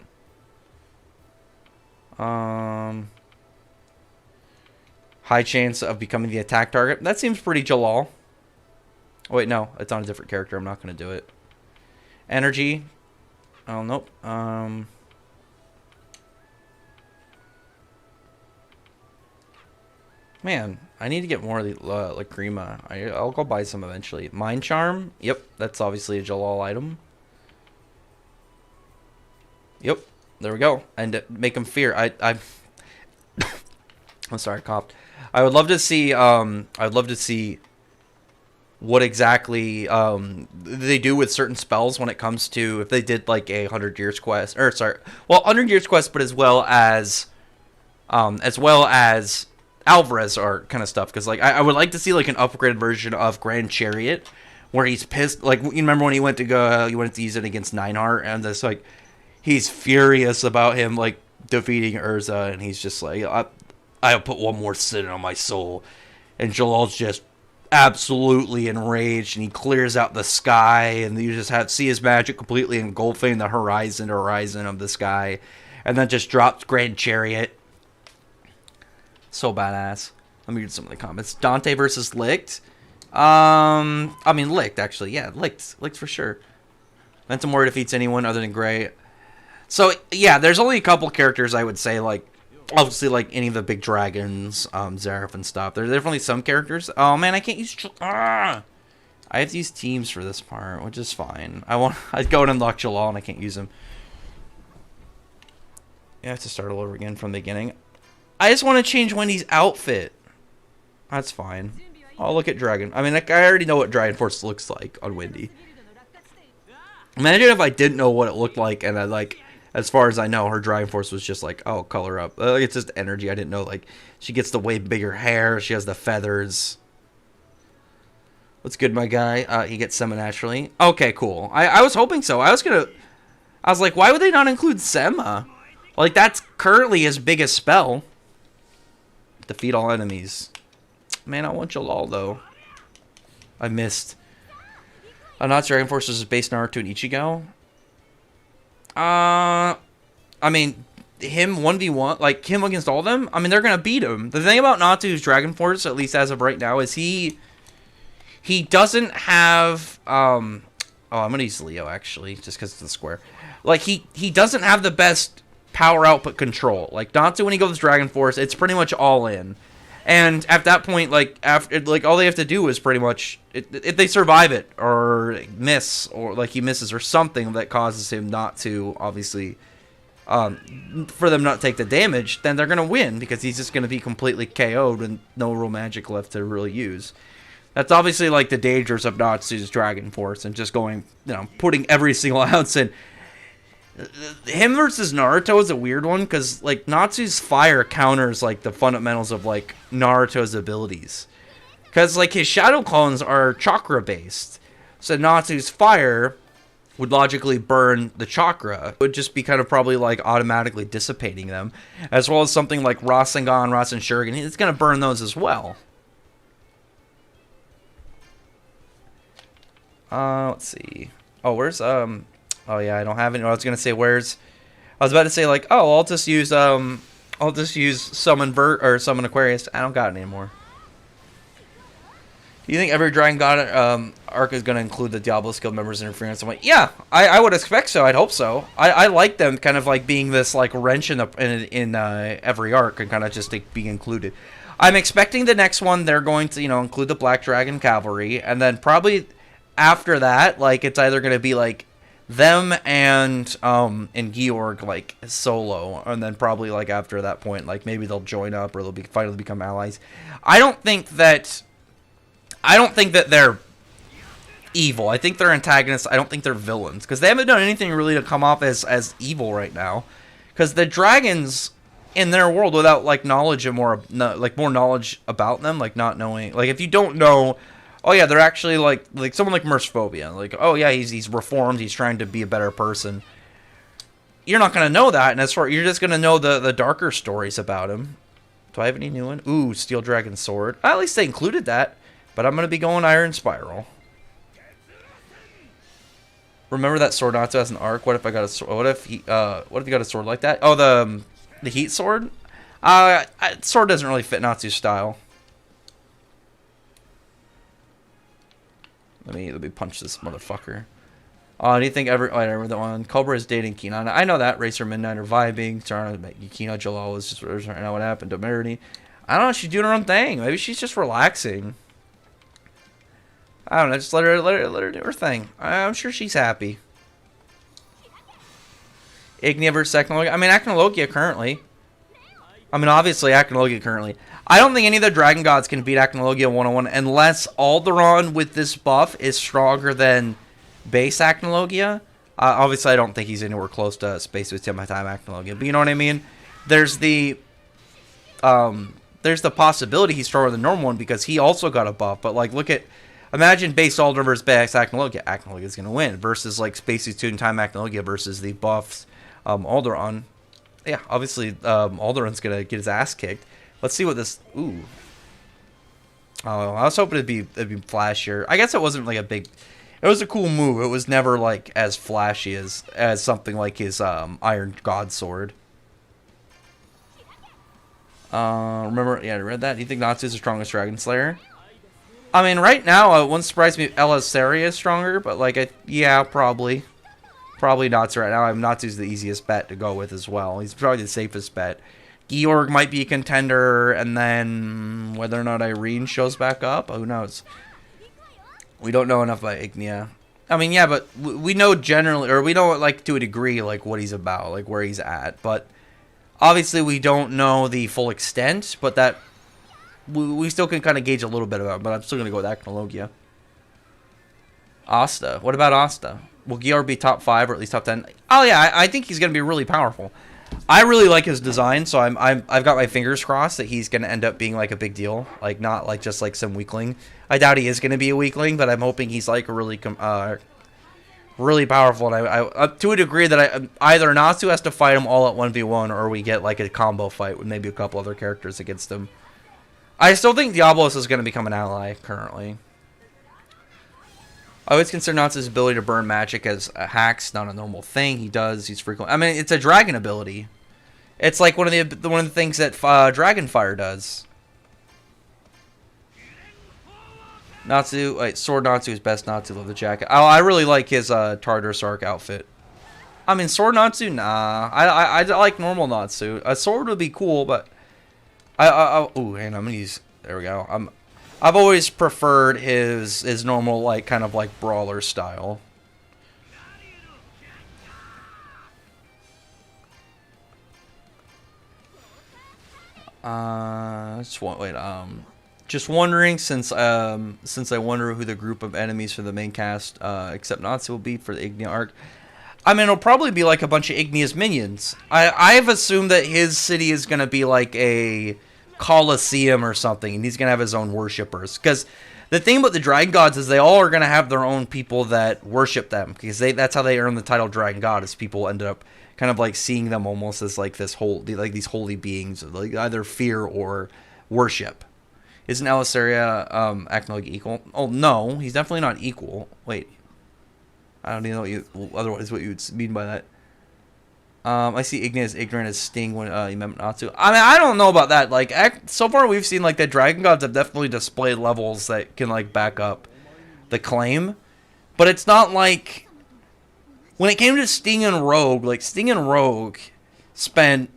High chance of becoming the attack target. That seems pretty Jalal. Oh, wait, no. It's on a different character. I'm not going to do it. Energy. Oh, nope. Man, I need to get more of the Lacrima. I'll go buy some eventually. Mind Charm. Yep, that's obviously a Jalal item. Yep, there we go. And make him fear. I'm sorry, I coughed. I would love to see. I'd love to see what exactly they do with certain spells when it comes to if they did like a 100 Years Quest, or sorry, well, 100 Years Quest, but as well as Alvarez art kind of stuff, because like I would like to see like an upgraded version of Grand Chariot where he's pissed. Like, you remember when he went to use it against Nineheart, and it's like he's furious about him like defeating Urza, and he's just like, I'll put one more sin on my soul, and Jalal's just absolutely enraged, and he clears out the sky, and you just see his magic completely engulfing the horizon of the sky, and then just drops Grand Chariot. So badass. Let me read some of the comments. Dante versus Licht. I mean, Licht, actually. Yeah, Licht for sure. Ventimore defeats anyone other than Gray. So, yeah, there's only a couple characters I would say, like, obviously, like, any of the big dragons, Zeref and stuff. There's definitely some characters. Oh, man, I can't use... I have to use teams for this part, which is fine. I'd go and unlock Jalal, and I can't use him. You have to start all over again from the beginning. I just want to change Wendy's outfit. That's fine. I'll look at Dragon. I mean, like, I already know what Dragon Force looks like on Wendy. Imagine if I didn't know what it looked like, and I, like, as far as I know, her Dragon Force was just like, oh, color up. It's just energy. I didn't know, like, she gets the way bigger hair. She has the feathers. What's good, my guy? He gets Sema naturally. Okay, cool. I was hoping so. I was like, why would they not include Sema? Like, that's currently his biggest spell. Defeat all enemies. Man, I want Jalal, though. I missed. Not Dragon Force is based Naruto and Ichigo. I mean, him 1v1, like, him against all of them, I mean, they're gonna beat him. The thing about Natsu's Dragon Force, at least as of right now, is he doesn't have, oh, I'm gonna use Leo, actually, just because it's the square. Like, he doesn't have the best power output control. Like Natsu, when he goes Dragon Force, it's pretty much all in. And at that point, like after, like all they have to do is pretty much if they survive it or miss, or like he misses or something that causes him not to obviously for them not to take the damage, then they're gonna win because he's just gonna be completely KO'd and no real magic left to really use. That's obviously like the dangers of Natsu's Dragon Force and just going, putting every single ounce in. Him versus Naruto is a weird one because like Natsu's fire counters like the fundamentals of like Naruto's abilities, because like his shadow clones are chakra based, so Natsu's fire would logically burn the chakra. It would just be kind of probably like automatically dissipating them, as well as something like Rasengan, Rasen Shuriken. It's gonna burn those as well. Let's see. Oh, where's Oh yeah, I don't have any. I was gonna say where's. I was about to say like, oh, I'll just use summon Vert or summon Aquarius. I don't got it anymore. Do you think every Dragon God arc is gonna include the Diablo Guild members interference? I'm like, yeah, I would expect so. I'd hope so. I like them kind of like being this like wrench in every arc and kind of just like, being included. I'm expecting the next one they're going to include the Black Dragon Cavalry, and then probably after that like it's either gonna be like them and Georg like solo, and then probably like after that point like maybe they'll join up or they'll finally become allies. I don't think that they're evil. I think they're antagonists. I don't think they're villains because they haven't done anything really to come off as evil right now, because the dragons in their world, without like knowledge and more knowledge about them, like not knowing, like if you don't know, oh yeah, they're actually like someone like Mercephobia. Like, oh yeah, he's reformed. He's trying to be a better person. You're not gonna know that, and you're just gonna know the darker stories about him. Do I have any new one? Ooh, Steel Dragon Sword. At least they included that. But I'm gonna be going Iron Spiral. Remember that sword Natsu has an arc. What if I got a sword? What if he got a sword like that? Oh, the Heat Sword. Sword doesn't really fit Natsu's style. Let me punch this motherfucker. Do you think I remember that one? Cobra is dating Kina. I know that. Racer Midnight are vibing. Kina Jalal is just right now. What happened to Merity? I don't know. She's doing her own thing. Maybe she's just relaxing. I don't know. Just let her do her thing. I'm sure she's happy. Ignia versus Acnologia. I mean, Acnologia currently. I mean, obviously Acnologia currently. I don't think any of the Dragon Gods can beat Acnologia 1-on-1 unless Alderaan with this buff is stronger than base Acnologia. Obviously, I don't think he's anywhere close to Space with Time Acnologia, but you know what I mean? There's the possibility he's stronger than the normal one because he also got a buff. But like, imagine base Alderaan versus base Acnologia. Acnologia is gonna win versus like Space with Time Acnologia versus the buffs Alderaan. Yeah, obviously Alderaan's gonna get his ass kicked. Let's see what this. Ooh. Oh, I was hoping it'd be flashier. I guess it wasn't like a big. It was a cool move. It was never like as flashy as something like his Iron God Sword. Remember? Yeah, I read that. Do you think Natsu is the strongest Dragon Slayer? I mean, right now, it wouldn't surprise me if Elasteria is stronger, but like, yeah, probably Natsu right now. Natsu's the easiest bet to go with as well. He's probably the safest bet. Georg might be a contender, and then whether or not Irene shows back up, who knows? We don't know enough about Ignia. I mean, yeah, but we know generally, or we know like to a degree, like what he's about, like where he's at. But obviously, we don't know the full extent. But that we still can kind of gauge a little bit about. But I'm still gonna go with Acnologia. Asta. What about Asta? Will Georg be top 5 or at least top 10? Oh yeah, I think he's gonna be really powerful. I really like his design, so I've got my fingers crossed that he's gonna end up being like a big deal, like not like just like some weakling. I doubt he is gonna be a weakling, but I'm hoping he's like really powerful. And I to a degree that either Natsu has to fight him all at 1v1, or we get like a combo fight with maybe a couple other characters against him. I still think Diablos is gonna become an ally currently. I always consider Natsu's ability to burn magic as a hacks, not a normal thing. He does. He's frequent. I mean, it's a dragon ability. It's like one of the things that Dragonfire does. Natsu, Sword Natsu is best. Natsu, love the jacket. Oh, I really like his Tartar Sark outfit. I mean, sword Natsu, nah. I like normal Natsu. A sword would be cool, but ooh, and I'm gonna use. There we go. I've always preferred his normal, like, kind of like brawler style. Just wondering, since I wonder who the group of enemies for the main cast, except Natsu, will be for the Ignia arc. I mean, it'll probably be like a bunch of Ignia's minions. I've assumed that his city is gonna be like a Colosseum or something, and he's gonna have his own worshippers. Because the thing about the Dragon Gods is they all are gonna have their own people that worship them, because that's how they earn the title Dragon God. Is people ended up kind of like seeing them almost as like these holy beings, like either fear or worship. Isn't Alisaria acting like equal? Oh no, he's definitely not equal. Wait, I don't even know what you otherwise what you would mean by that. I see Ignia as ignorant as Sting when you meant Natsu. I mean, I don't know about that. Like, so far we've seen like the Dragon Gods have definitely displayed levels that can like back up the claim, but it's not like when it came to Sting and Rogue. Like, Sting and Rogue spent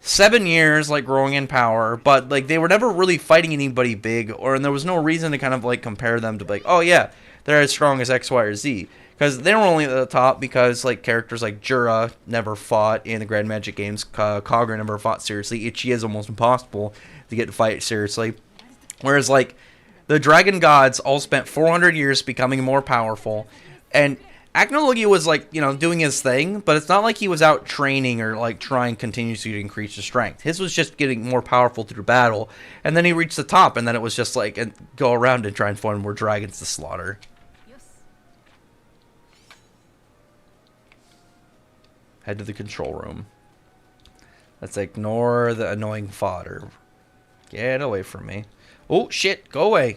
7 years like growing in power, but like they were never really fighting anybody big, and there was no reason to kind of like compare them to like, oh yeah, they're as strong as X, Y, or Z. Because they were only at the top because like characters like Jura never fought in the Grand Magic games. Kagura never fought seriously. Ichi is almost impossible to get to fight seriously. Whereas like the Dragon Gods all spent 400 years becoming more powerful, and Acno Logia was like, you know, doing his thing, but it's not like he was out training or like trying continuously to increase his strength. His was just getting more powerful through battle, and then he reached the top, and then it was just like go around and try and find more dragons to slaughter. Head to the control room. Let's ignore the annoying fodder. Get away from me. Oh, shit. Go away.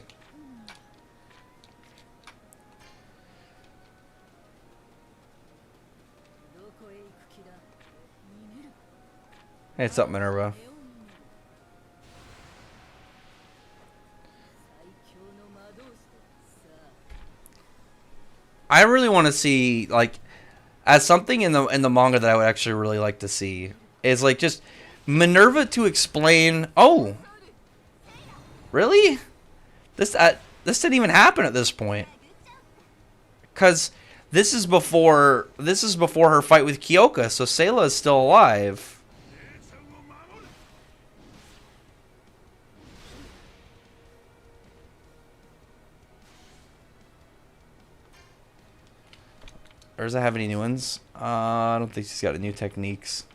Hey, what's up, Minerva? I really want to see, like, as something in the manga that I would actually really like to see is like just Minerva to explain. Oh, really? This didn't even happen at this point. Cause this is before her fight with Kyoka, so Sayla is still alive. Or does it have any new ones? I don't think she's got any new techniques.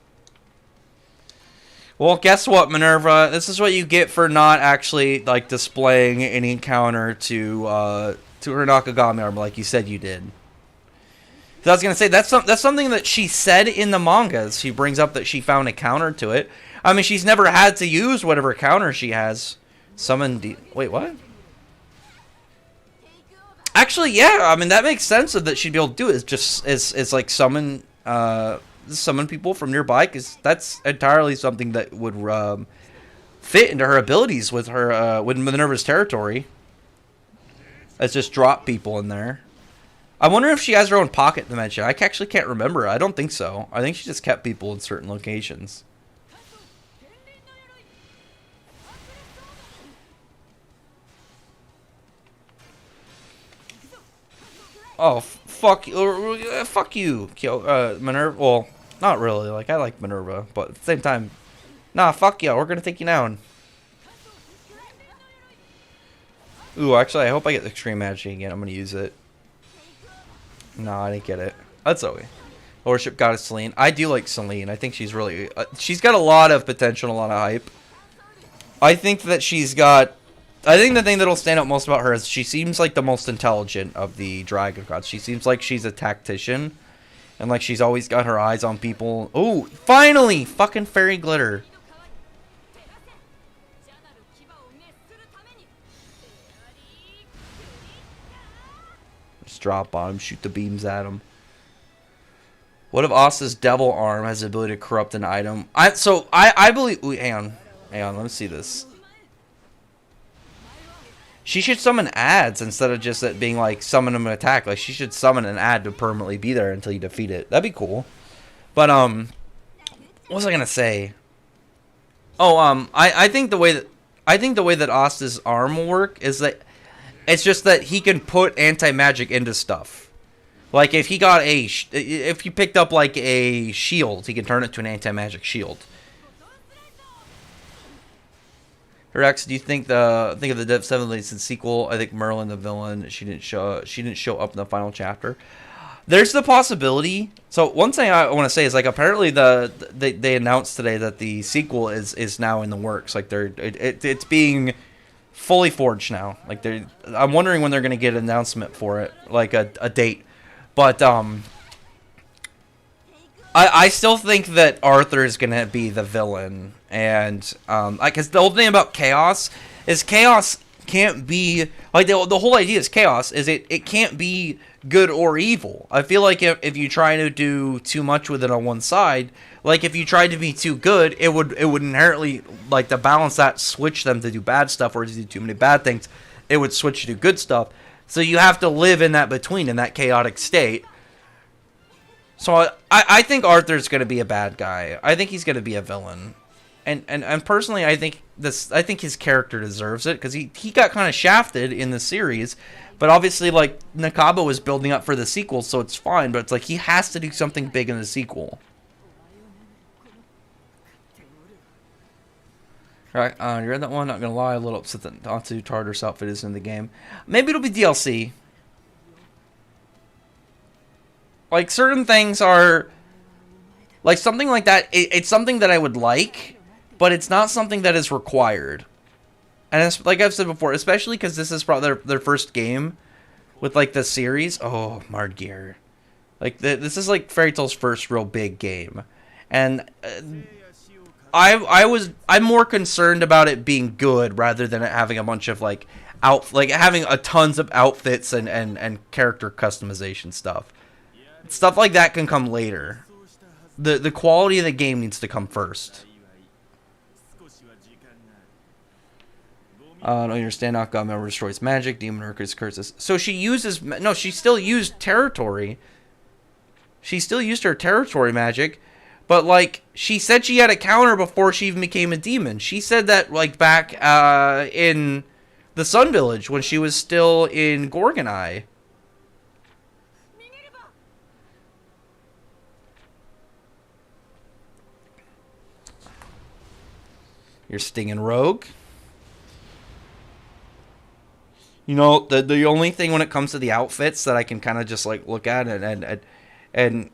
Well, guess what, Minerva? This is what you get for not actually like displaying any counter to her Nakagami armor like you said you did. So I was gonna say that's something that she said in the mangas. She brings up that she found a counter to it. I mean, she's never had to use whatever counter she has. Wait, what? Actually, yeah. I mean, that makes sense that she'd be able to do it. It's just is like summon people from nearby, because that's entirely something that would fit into her abilities with her with Minerva's territory. Let's just drop people in there. I wonder if she has her own pocket dimension. I actually can't remember. I don't think so. I think she just kept people in certain locations. Oh, fuck you, Minerva. Well, not really. Like, I like Minerva, but at the same time, nah, fuck you. We're gonna take you down. Ooh, actually, I hope I get the extreme magic again. I'm gonna use it. No, I didn't get it. That's okay. Worship Goddess Selene. I do like Selene. I think she's really... she's got a lot of potential, a lot of hype. I think that she's got... I think the thing that'll stand out most about her is she seems like the most intelligent of the Dragon Gods. She seems like she's a tactician. And like she's always got her eyes on people. Ooh, finally! Fucking fairy glitter. Just drop on him, shoot the beams at him. What if Asa's devil arm has the ability to corrupt an item? I believe... Ooh, hang on, let me see this. She should summon ads instead of just it being like summon them and attack. Like, she should summon an ad to permanently be there until you defeat it. That'd be cool. But what was I gonna say? Oh, I think the way that Asta's arm will work is that it's just that he can put anti-magic into stuff. Like if he got if he picked up like a shield, he can turn it to an anti-magic shield. Rex, do you think of the Dev 7 Legion sequel? I think Merlin the villain. She didn't show up in the final chapter. There's the possibility. So one thing I want to say is like apparently they announced today that the sequel is now in the works. Like it's being fully forged now. Like I'm wondering when they're gonna get an announcement for it, like a date. But I still think that Arthur is gonna be the villain, and because the whole thing about Chaos is Chaos can't be like the whole idea is Chaos is it can't be good or evil. I feel like if you try to do too much with it on one side, like if you tried to be too good, it would inherently like to balance that switch them to do bad stuff or to do too many bad things. It would switch to good stuff. So you have to live in that between, in that chaotic state. So I think Arthur's going to be a bad guy. I think he's going to be a villain. And personally, I think his character deserves it because he got kind of shafted in the series, but obviously like Nakaba was building up for the sequel, so it's fine. But it's like he has to do something big in the sequel. Right, you read that one? Not gonna lie, a little upset that Natsu Tartarus outfit is in the game. Maybe it'll be DLC. Like certain things are, like something like that. It's something that I would like, but it's not something that is required. And it's, like I've said before, especially because this is probably their first game with like the series. Oh, Mardgear. Like this is like Fairy Tail's first real big game, and I'm more concerned about it being good rather than it having a bunch of like having a tons of outfits and character customization stuff. Stuff like that can come later. The quality of the game needs to come first. No, your standoff god member destroys magic. Demon Urka's curses. So she uses no. She still used territory. She still used her territory magic, but like she said, she had a counter before she even became a demon. She said that like back in the Sun Village when she was still in Gorgonai. You're stinging rogue. You know, the only thing when it comes to the outfits that I can kind of just like look at and again,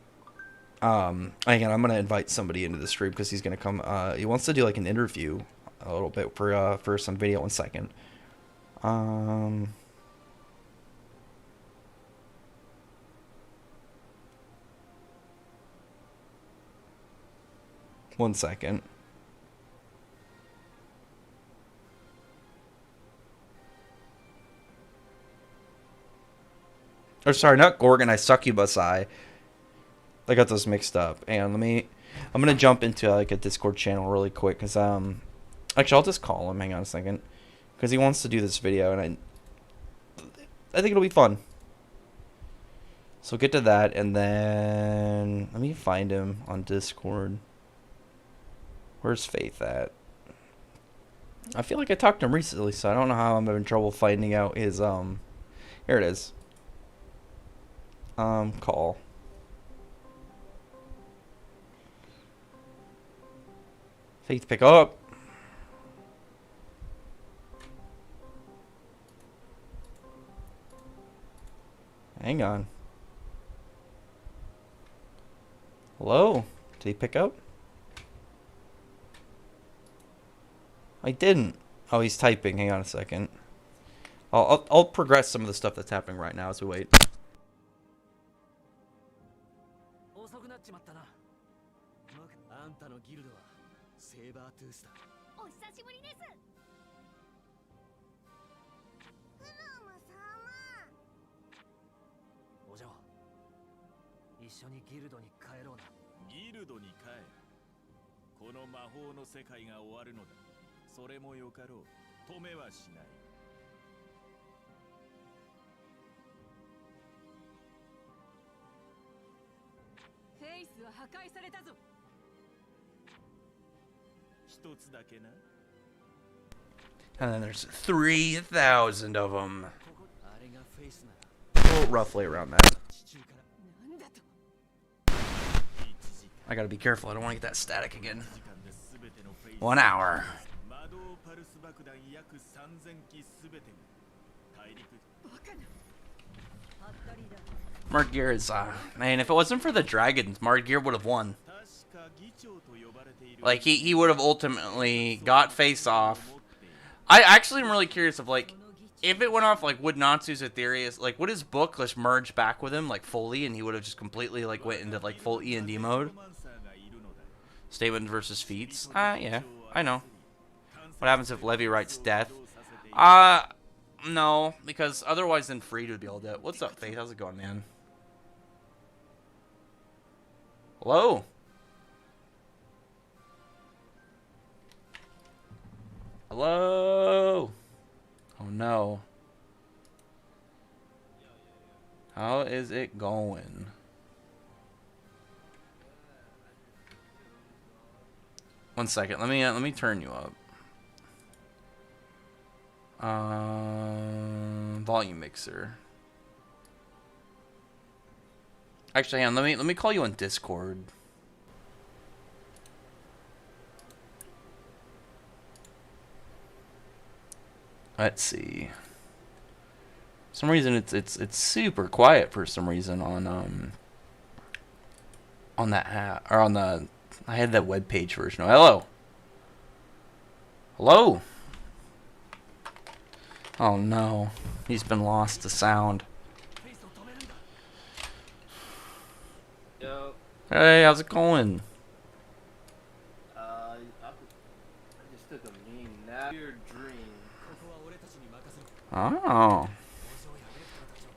I'm gonna invite somebody into the stream because he's gonna come. He wants to do like an interview a little bit for some video. 1 second. 1 second. Or sorry, not Gorgon, Succubus-Eye. I got those mixed up. And I'm gonna jump into like a Discord channel really quick because actually I'll just call him. Hang on a second, because he wants to do this video and I think it'll be fun. So get to that and then let me find him on Discord. Where's Faith at? I feel like I talked to him recently, so I don't know how I'm having trouble finding out his here it is. Call. Faith, pick up. Hang on. Hello? Did he pick up? I didn't. Oh, he's typing. Hang on a second. I'll progress some of the stuff that's happening right now as we wait. And then there's 3,000 of them. Well, roughly around that. I gotta be careful, I don't want to get that static again. 1 hour. Mardgear is, man, if it wasn't for the dragons, Mardgear would have won. Like, he would have ultimately got face off. I actually am really curious of, like, if it went off, like, would Natsu's Aetherius, like, would his book just merge back with him, like, fully, and he would have just completely, like, went into, like, full E&D mode? Statement versus feats? Yeah, I know. What happens if Levi writes death? No, because otherwise then Freed would be able to do it. What's up, Faith? How's it going, man? Hello? Hello? Oh no. How is it going? One second. Let me turn you up. Volume mixer. Actually, hang on, let me call you on Discord. Let's see. For some reason it's super quiet for some reason on that hat or on the I had that web page version. Oh, hello. Hello. Oh no. He's been lost to sound. Yo. Hey, how's it going? I just took a mean nap. Your dream. Oh.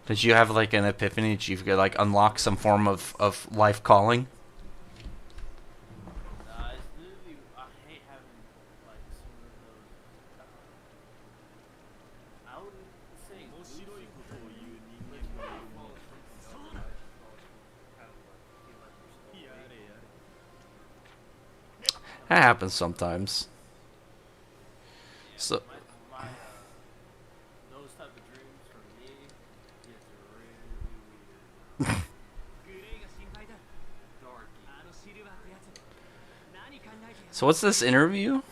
Did you have like an epiphany? Did you like unlock some form of life calling? It's literally, I hate having like some of those. I wouldn't say That happens sometimes. So. Those type of dreams for me, it's really weird. So what's this interview?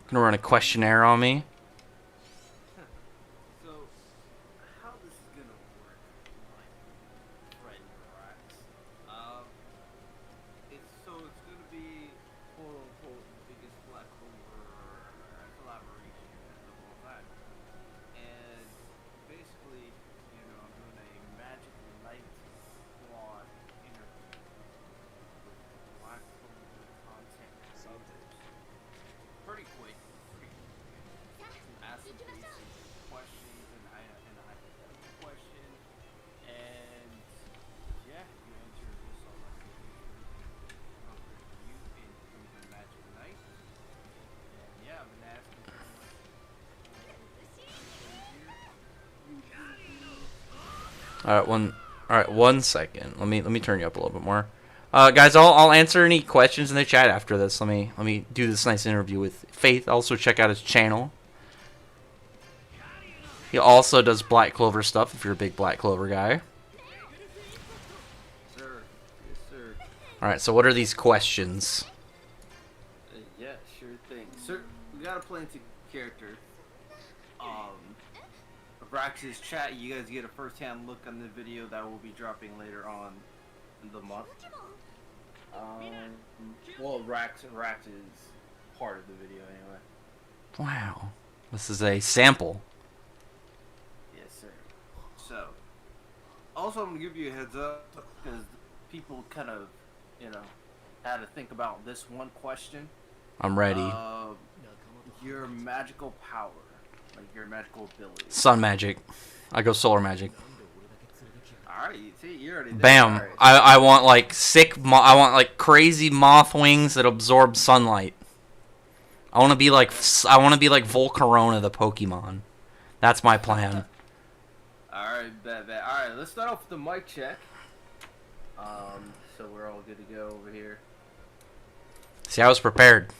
Gonna run a questionnaire on me. So, how this is gonna work, like, Fred and Rax, it's gonna be, quote unquote, the biggest Black Clover collaboration of all time. And basically, I'm doing a Magic Light Squad interview with Black Clover content creators. Pretty quick. Ask some basic questions and a hypothetical question, and yeah, you answer this all right. You in the Magic Night, and yeah, I've been asking All right, 1 second. Let me turn you up a little bit more. Guys, I'll answer any questions in the chat after this. Let me do this nice interview with Faith. Also check out his channel. He also does Black Clover stuff if you're a big Black Clover guy. Sir. Yes, sir. All right, so what are these questions? Yeah, sure thing. Sir, we got a plenty character. Rax's chat, you guys get a first-hand look on the video that will be dropping later on in the month. Well, Rax is part of the video anyway. Wow, this is a sample. Yes, sir. So, also I'm gonna give you a heads up because people kind of, had to think about this one question. I'm ready. Your magical power, like your magical ability. Sun magic. I go solar magic. Alright, see, you already did. Bam. Right. I want like I want like crazy moth wings that absorb sunlight. I want to be like Volcarona the Pokemon. That's my plan. Alright, bet. Alright, let's start off with the mic check. So we're all good to go over here. See, I was prepared.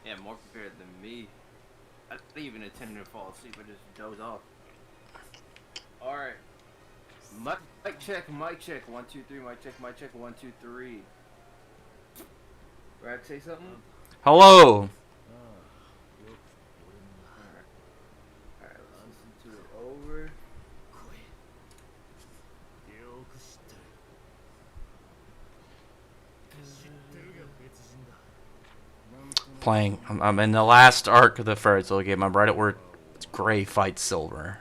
Yeah, more prepared than me. I didn't even intend to fall asleep, I just doze off. Alright. Mic check, mic check. 1, 2, 3, mic check, 1, 2, 3. Brad, say something? Hello. Alright, let's listen to it over. Playing. I'm in the last arc of the Fairy Tail game. I'm right at where Gray fights Silver.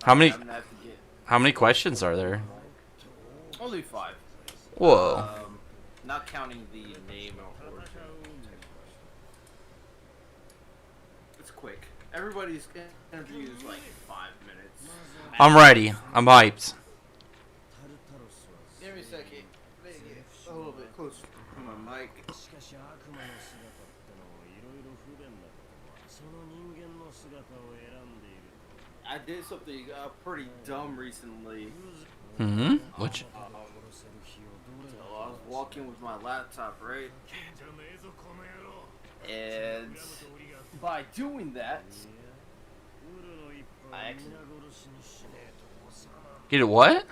How many questions are there? Only 5. Whoa. Not counting the name or origin. It's quick. Everybody's interview is like 5 minutes. I'm ready. I'm hyped. Give me a second. Let me get a little bit closer to my mic. I did something pretty dumb recently. Hmm? Which? So I was walking with my laptop, right? And by doing that, I actually... You did what?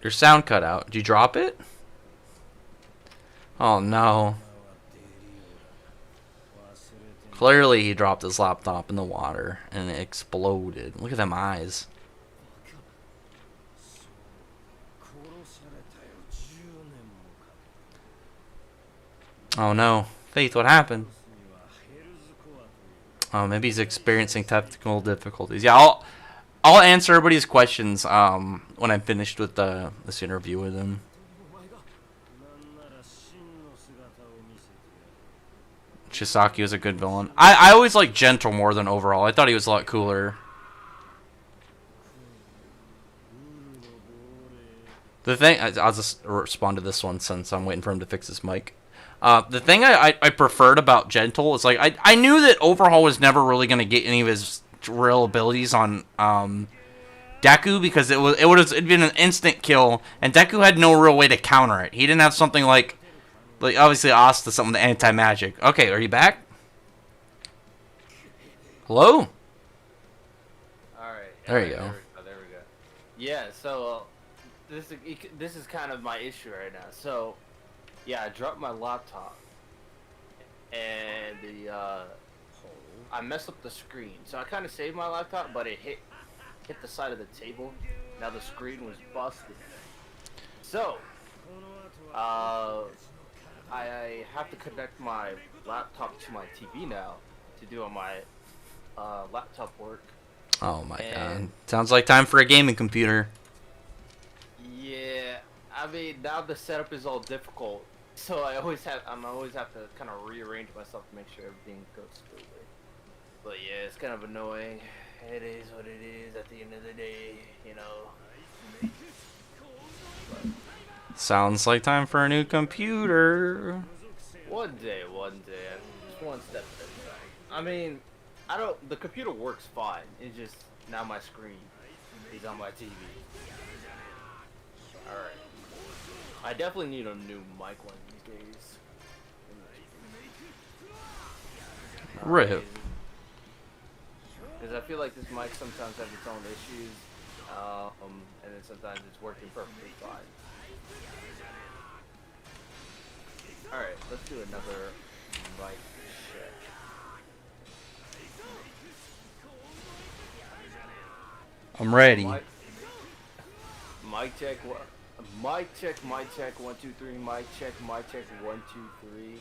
Your sound cut out. Did you drop it? Oh no. Clearly he dropped his laptop in the water and it exploded. Look at them eyes. Oh no. Faith, what happened? Oh, maybe he's experiencing technical difficulties. Yeah, I'll answer everybody's questions when I'm finished with this interview with him. Chisaki was a good villain. I always liked Gentle more than Overhaul. I thought he was a lot cooler. The thing, I'll just respond to this one since I'm waiting for him to fix his mic. The thing I preferred about Gentle is like I knew that Overhaul was never really going to get any of his real abilities on Deku because it'd been an instant kill and Deku had no real way to counter it. He didn't have something like obviously Asta something with anti-magic. Okay, are you back? Hello? Alright. There you go. There we go. Yeah, so this is kind of my issue right now. So, yeah, I dropped my laptop and I messed up the screen. So I kind of saved my laptop, but it hit the side of the table. Now the screen was busted. So, I have to connect my laptop to my TV now to do all my laptop work. Oh my god. Sounds like time for a gaming computer. Yeah, I mean now the setup is all difficult, so I always have to kind of rearrange myself to make sure everything goes smoothly. But yeah, it's kind of annoying. It is what it is at the end of the day, you know. Sounds like time for a new computer. One day, just one step at a time. I mean, the computer works fine. It's just now my screen is on my TV. Alright. I definitely need a new mic one these days. Rip. Because I feel like this mic sometimes has its own issues, and then sometimes it's working perfectly fine. Alright, let's do another mic check. I'm ready. Mic check, mic check, 1, 2, 3, mic check, 1, 2, 3.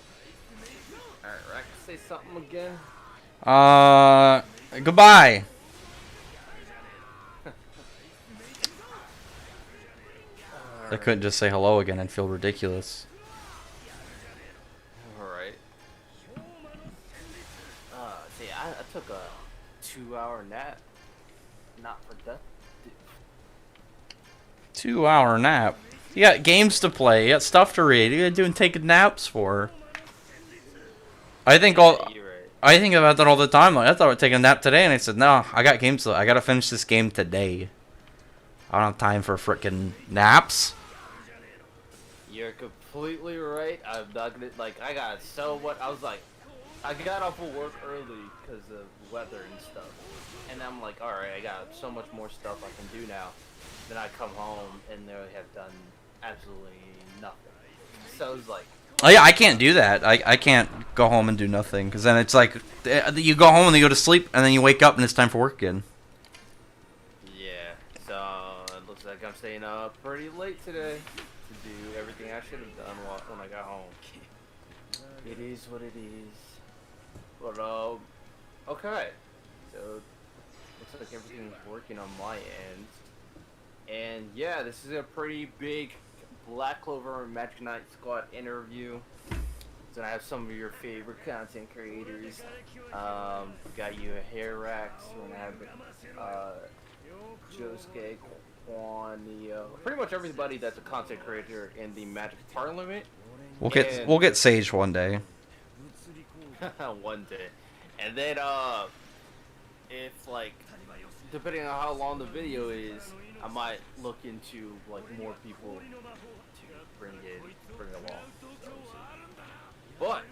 Alright, Rex, say something again. Goodbye. I couldn't just say hello again and feel ridiculous. Alright. nap. Not productive. 2-hour nap. You got games to play. You got stuff to read. You got doing taking naps for. I think all. You're right. I think about that all the time. Like, I thought I would take a nap today, and I said, no, I got games to. I gotta finish this game today. I don't have time for frickin' naps. You're completely right. I'm not gonna like. I got so what I was like. I got off of work early because of weather and stuff, and I'm like, all right, I got so much more stuff I can do now. Then I come home and they have done absolutely nothing. So it's like, Oh yeah, I can't do that. I can't go home and do nothing because then it's like you go home and you go to sleep and then you wake up and it's time for work again. yeah. So it looks like I'm staying up pretty late today to do everything I should have done when I got home. It is what it is. But okay. So looks like everything's working on my end. And yeah, this is a pretty big Black Clover and Magic Knight Squad interview. So I have some of your favorite content creators. Got you a Hairax, we're gonna have Josuke, Kwanio, pretty much everybody that's a content creator in the Magic Parliament. We'll get Sage one day. One day. And then if like depending on how long the video is, I might look into like more people to bring along. So we'll see. But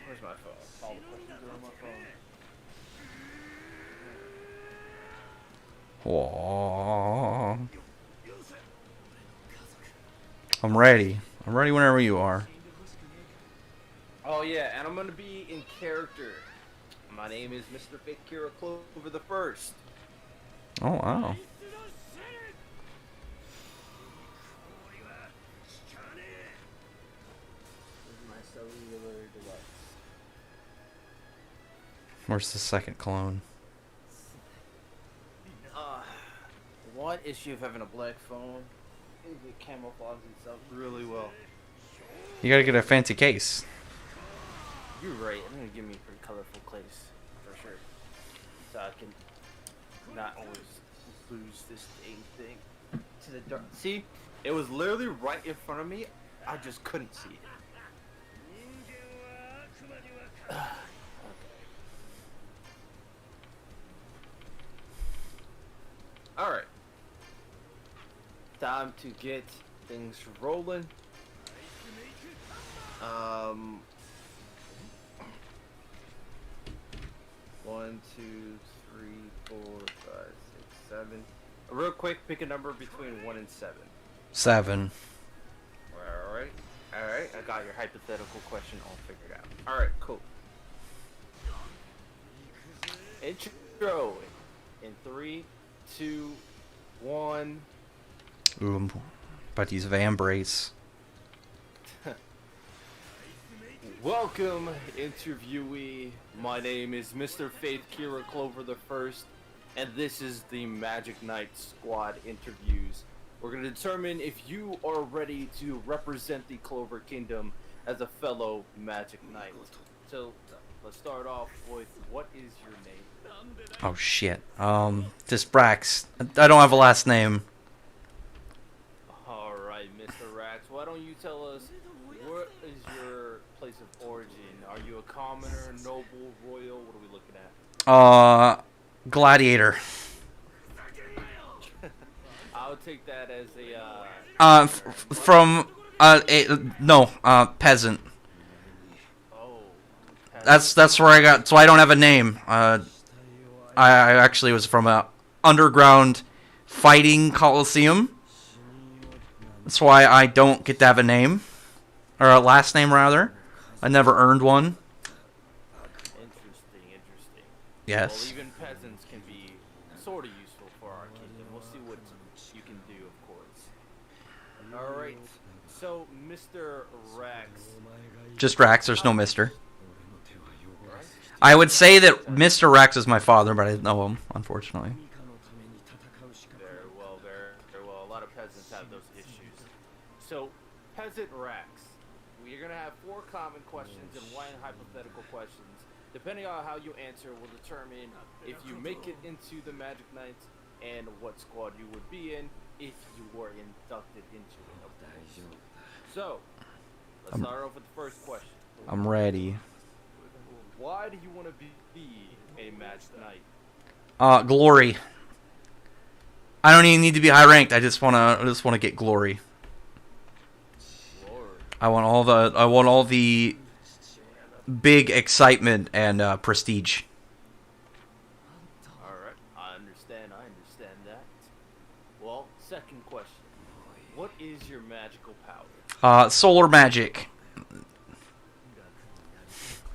where's my phone? All the questions are on my phone. Whoa. I'm ready. I'm ready whenever you are. Oh yeah, and I'm gonna be in character. My name is Mr. Fake Kira Clover the First. Oh wow. My cellular device. Where's the second clone? One issue of having a black phone is it camouflages itself really well. You gotta get a fancy case. You're right. I'm gonna give me a pretty colorful case for sure, so I can not always lose this dang thing to the dark. See, it was literally right in front of me. I just couldn't see it. All right. Time to get things rolling. 1, 2, 3, 4, 5, 6, 7. Real quick, pick a number between 1 and 7. 7. Alright. Alright, I got your hypothetical question all figured out. Alright, cool. Intro in 3, 2, 1. Ooh, I'm about to use Vambrace. Welcome, interviewee. My name is Mr. Faith Kira Clover the First, and this is the Magic Knight Squad interviews. We're going to determine if you are ready to represent the Clover Kingdom as a fellow Magic Knight. So, let's start off with, what is your name? Oh shit. Just Brax. I don't have a last name. Alright, Mr. Rax, why don't you tell us, what is your place of origin? Are you a commoner, noble, royal? What are we looking at? Gladiator. I would take that as a, peasant. Oh. That's where I got. So I don't have a name. I actually was from a underground fighting coliseum. That's why I don't get to have a name, or a last name rather. I never earned one. Interesting. Yes. Well, even peasants can be sort of useful for our kingdom. We'll see what you can do, of course. Alright, so Mr. Rax. Just Rax. There's no Mister. I would say that Mr. Rax is my father, but I didn't know him, unfortunately. Very well. A lot of peasants have those issues. So, Peasant Rax. We're going to have 4 common questions and 1 hypothetical questions. Depending on how you answer will determine if you make it into the Magic Knights and what squad you would be in if you were inducted into it, of course. So, let's start off with the first question. I'm ready. Why do you want to be a Magic Knight? Glory. I don't even need to be high ranked. I just wanna get glory. Lord. I want all the big excitement and prestige. Alright, I understand that. Well, second question. What is your magical power? Solar magic.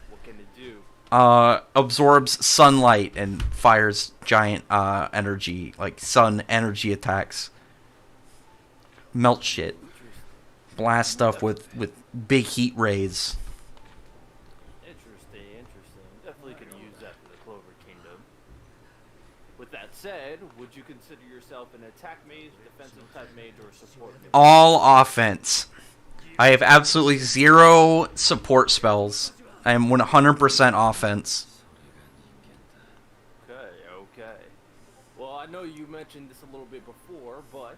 What can it do? Absorbs sunlight and fires giant energy, like sun energy attacks. Melt shit. Blast stuff with big heat rays. Interesting. Definitely could use that for the Clover Kingdom. With that said, would you consider yourself an attack mage, defensive type mage, or support mage? All offense. I have absolutely 0 support spells. I am 100% offense. Okay. Well, I know you mentioned this a little bit before, but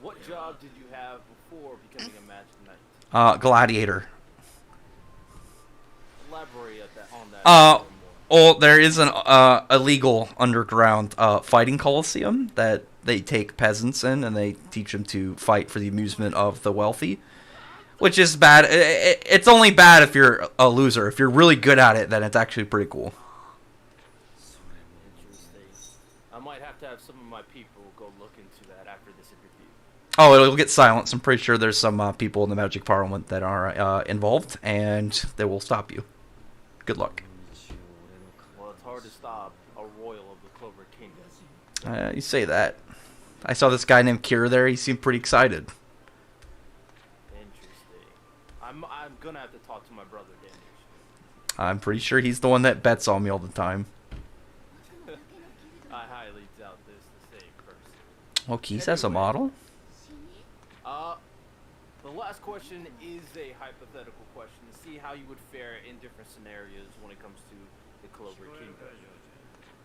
what job did you have before becoming a Magic Knight? Gladiator. Elaborate on that a little more. Well, there is an illegal underground fighting coliseum that they take peasants in and they teach them to fight for the amusement of the wealthy, which is bad. It's only bad if you're a loser. If you're really good at it, then it's actually pretty cool. Interesting. I might have to have some of my people go look into that after this interview. Oh, it'll get silenced. I'm pretty sure there's some people in the Magic Parliament that are involved, and they will stop you. Good luck. Well, it's hard to stop a royal of the Clover Kingdom. You say that. I saw this guy named Kira there. He seemed pretty excited. Interesting. I'm gonna have to talk to my brother, Danish. I'm pretty sure he's the one that bets on me all the time. I highly doubt this the same person. Oh, Keys has a model? The last question is a hypothetical question to see how you would fare in different scenarios when it comes to the Clover Kingdom.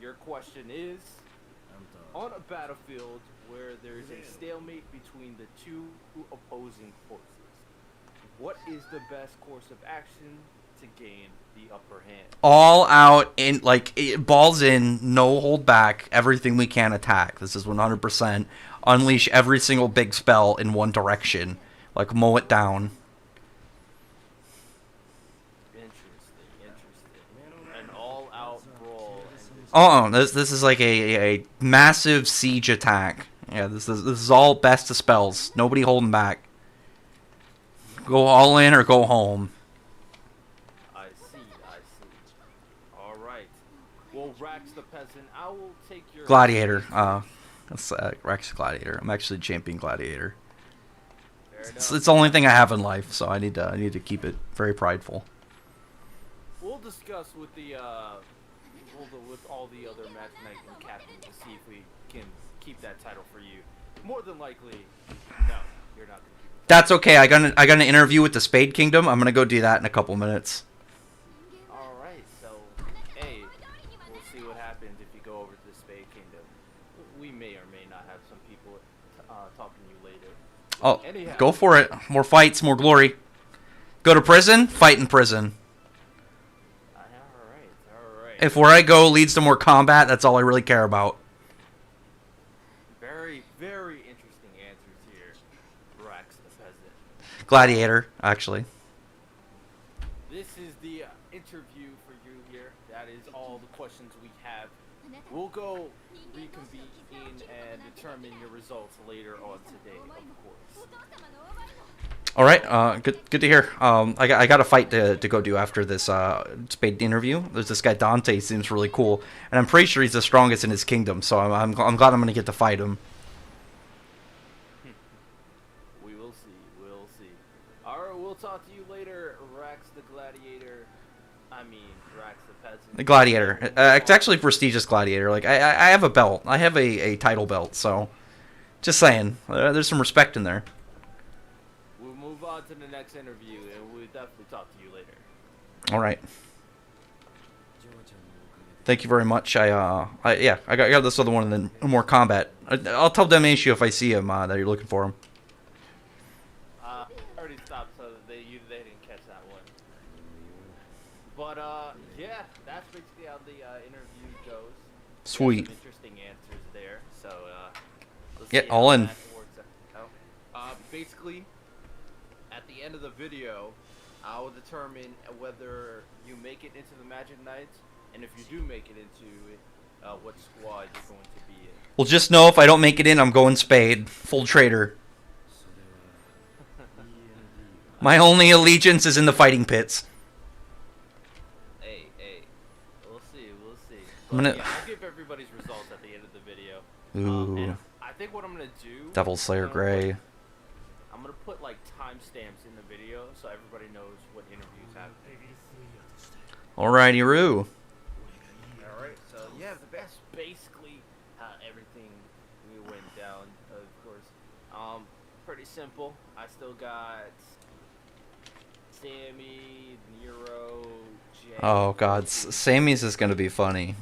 Your question is, on a battlefield where there is a stalemate between the two opposing forces, what is the best course of action to gain the upper hand? All out, in balls in, no hold back, everything we can attack. This is 100%. Unleash every single big spell in one direction. Like, mow it down. Interesting. An all-out brawl. This is like a massive siege attack. Yeah, this is all best of spells. Nobody holding back. Go all in or go home. I see. Alright. Well, Rax the Peasant, I will take your... Gladiator. That's Rex Gladiator. I'm actually champion Gladiator. It's the only thing I have in life, so I need to keep it very prideful. We'll discuss with with all the other Magic Knight and captains to see if we can keep that title for you. More than likely, no, you're not gonna keep it. That's okay. I got an interview with the Spade Kingdom. I'm gonna go do that in a couple minutes. All right, so hey, we'll see what happens if you go over to the Spade Kingdom. We may or may not have some people talking to you later. Oh, Anyhow. Go for it. More fights, more glory. Go to prison, fight in prison. Alright. If where I go leads to more combat, that's all I really care about. Very, very interesting answers here, Rax the Peasant. Gladiator, actually. This is the interview for you here. That is all the questions we have. We'll go reconvene and determine your results later on today, of course. All right, good to hear. I got a fight to go do after this Spade interview. There's this guy Dante, seems really cool, and I'm pretty sure he's the strongest in his kingdom. So I'm glad I'm gonna get to fight him. We will see. All right, we'll talk to you later, Rax the Gladiator. Rax the Peasant. The Gladiator. It's actually prestigious Gladiator. Like I have a belt. I have a title belt. So, just saying, there's some respect in there. We'll move on to the next interview, and we'll definitely talk to you later. All right. Thank you very much. Yeah, I got this other one and then more combat. I'll tell Damnatio if I see him that you're looking for him. I already stopped, so they didn't catch that one. But yeah, that's basically how the interview goes. Sweet. Some interesting answers there. So let's Yeah, see all how in. that works out. Basically, at the end of the video, I will determine whether you make it into the Magic Knights, and if you do make it into it, what squad you're going to be in. Well, just know if I don't make it in, I'm going Spade. Full traitor. My only allegiance is in the fighting pits. Hey, we'll see. I'm But, gonna- yeah, I'll give everybody's results at the end of the video. Ooh. And I think what I'm gonna do. Devil Slayer Gray. I'm gonna put like timestamps in the video so everybody knows what interviews happen. Alrighty, Roo. Alright, so yeah, that's basically how everything we went down, of course. Pretty simple. I still got Sammy, Nero, Jay. Oh God, Sammy's is gonna be funny.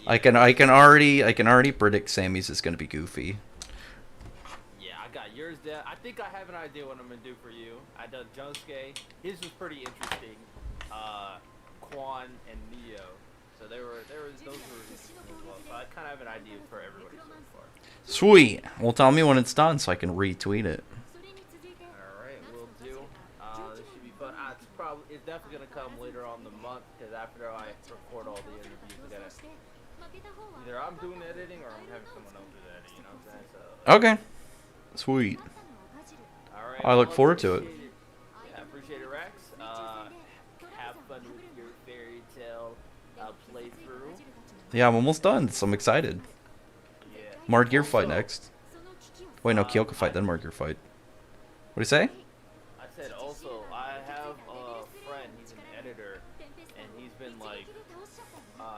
Yeah, I can already predict Sammy's is gonna be goofy. yeah, I got yours down. I think I have an idea what I'm gonna do for you. I done Josuke. His was pretty interesting. Quan and Neo. So those were interesting as well. So I kind of have an idea for everybody so far. Sweet. Well, tell me when it's done so I can retweet it. Alright, will do. This should be fun. It's definitely gonna come later on the month because after I record all the interviews, I gotta either I'm doing editing or I'm having someone else do the editing. You know what I'm saying? So. Okay. Sweet. All right. I look forward to it. Appreciate Yeah, appreciate it, Rex. Have fun with your fairy tale playthrough. Yeah, I'm almost done, so I'm excited. Yeah. Margear fight Also, next. Wait, no, Kyoka fight, then Margear fight. What do you say? I said also, I have a friend, he's an editor, and he's been like,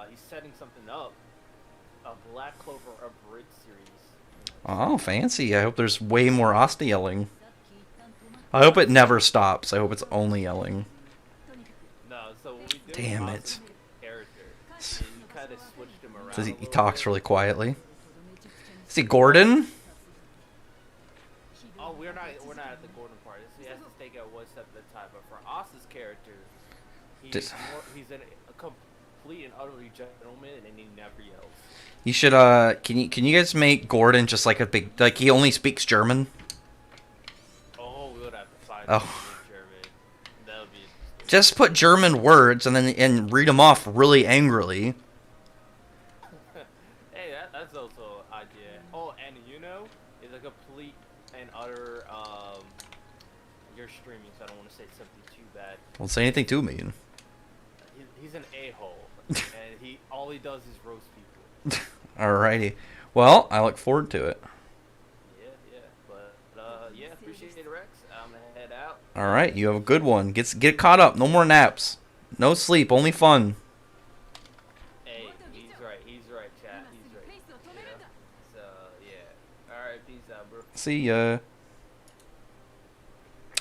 he's setting something up, a Black Clover Abridged series. Oh, fancy. I hope there's way more Asta yelling. I hope it never stops. I hope it's only yelling. No, so what we did Damn was it. Austin's character, and we kind of switched him around. Says he a little talks bit. really quietly. Is he Gordon? Oh, we're not at the Gordon part. He has to take it one step at a time. But for Asta's character, Just- he's a complete and utterly gentleman, and he never yells. You should, can you guys make Gordon just like a big, like he only speaks German? Oh, we would have to find Oh. something in German. That would be interesting. Just put German words and read them off really angrily. Hey, that's also an idea. Oh, and is a complete and utter, you're streaming, so I don't want to say something too bad. Don't say anything too mean. He's an a-hole, and all he does is roast people. Alrighty. Well, I look forward to it. Yeah, but, yeah, appreciate it, Rex. I'm gonna head out. Alright, you have a good one. Get caught up. No more naps. No sleep, only fun. Hey, he's right, chat, he's right. You know? So, yeah. Alright, peace out, bro. See ya.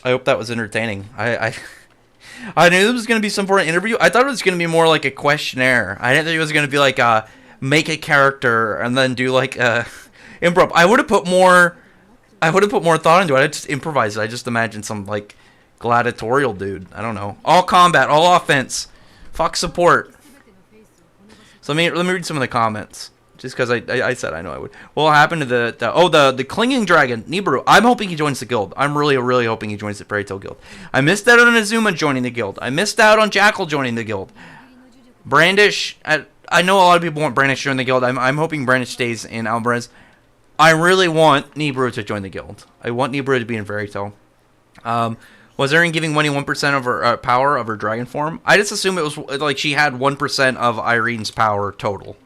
I hope that was entertaining. I knew there was going to be some sort of interview. I thought it was going to be more like a questionnaire. I didn't think it was going to be like make a character and then do like improv. I would have put more thought into it. I just improvised it. I just imagined some like gladiatorial dude. I don't know. All combat, all offense. Fuck support. So let me read some of the comments. Just because I said I know I would. What happened to the clinging dragon, Nibiru? I'm hoping he joins the guild. I'm really hoping he joins the Fairy Tail Guild. I missed out on Azuma joining the guild. I missed out on Jackal joining the guild. Brandish, I know a lot of people want Brandish to join the guild. I'm hoping Brandish stays in Alvarez. I really want Nibiru to join the guild. I want Nibiru to be in Fairy Tail. Was Erin giving Wendy 1% of her power of her dragon form? I just assume it was like she had 1% of Irene's power total.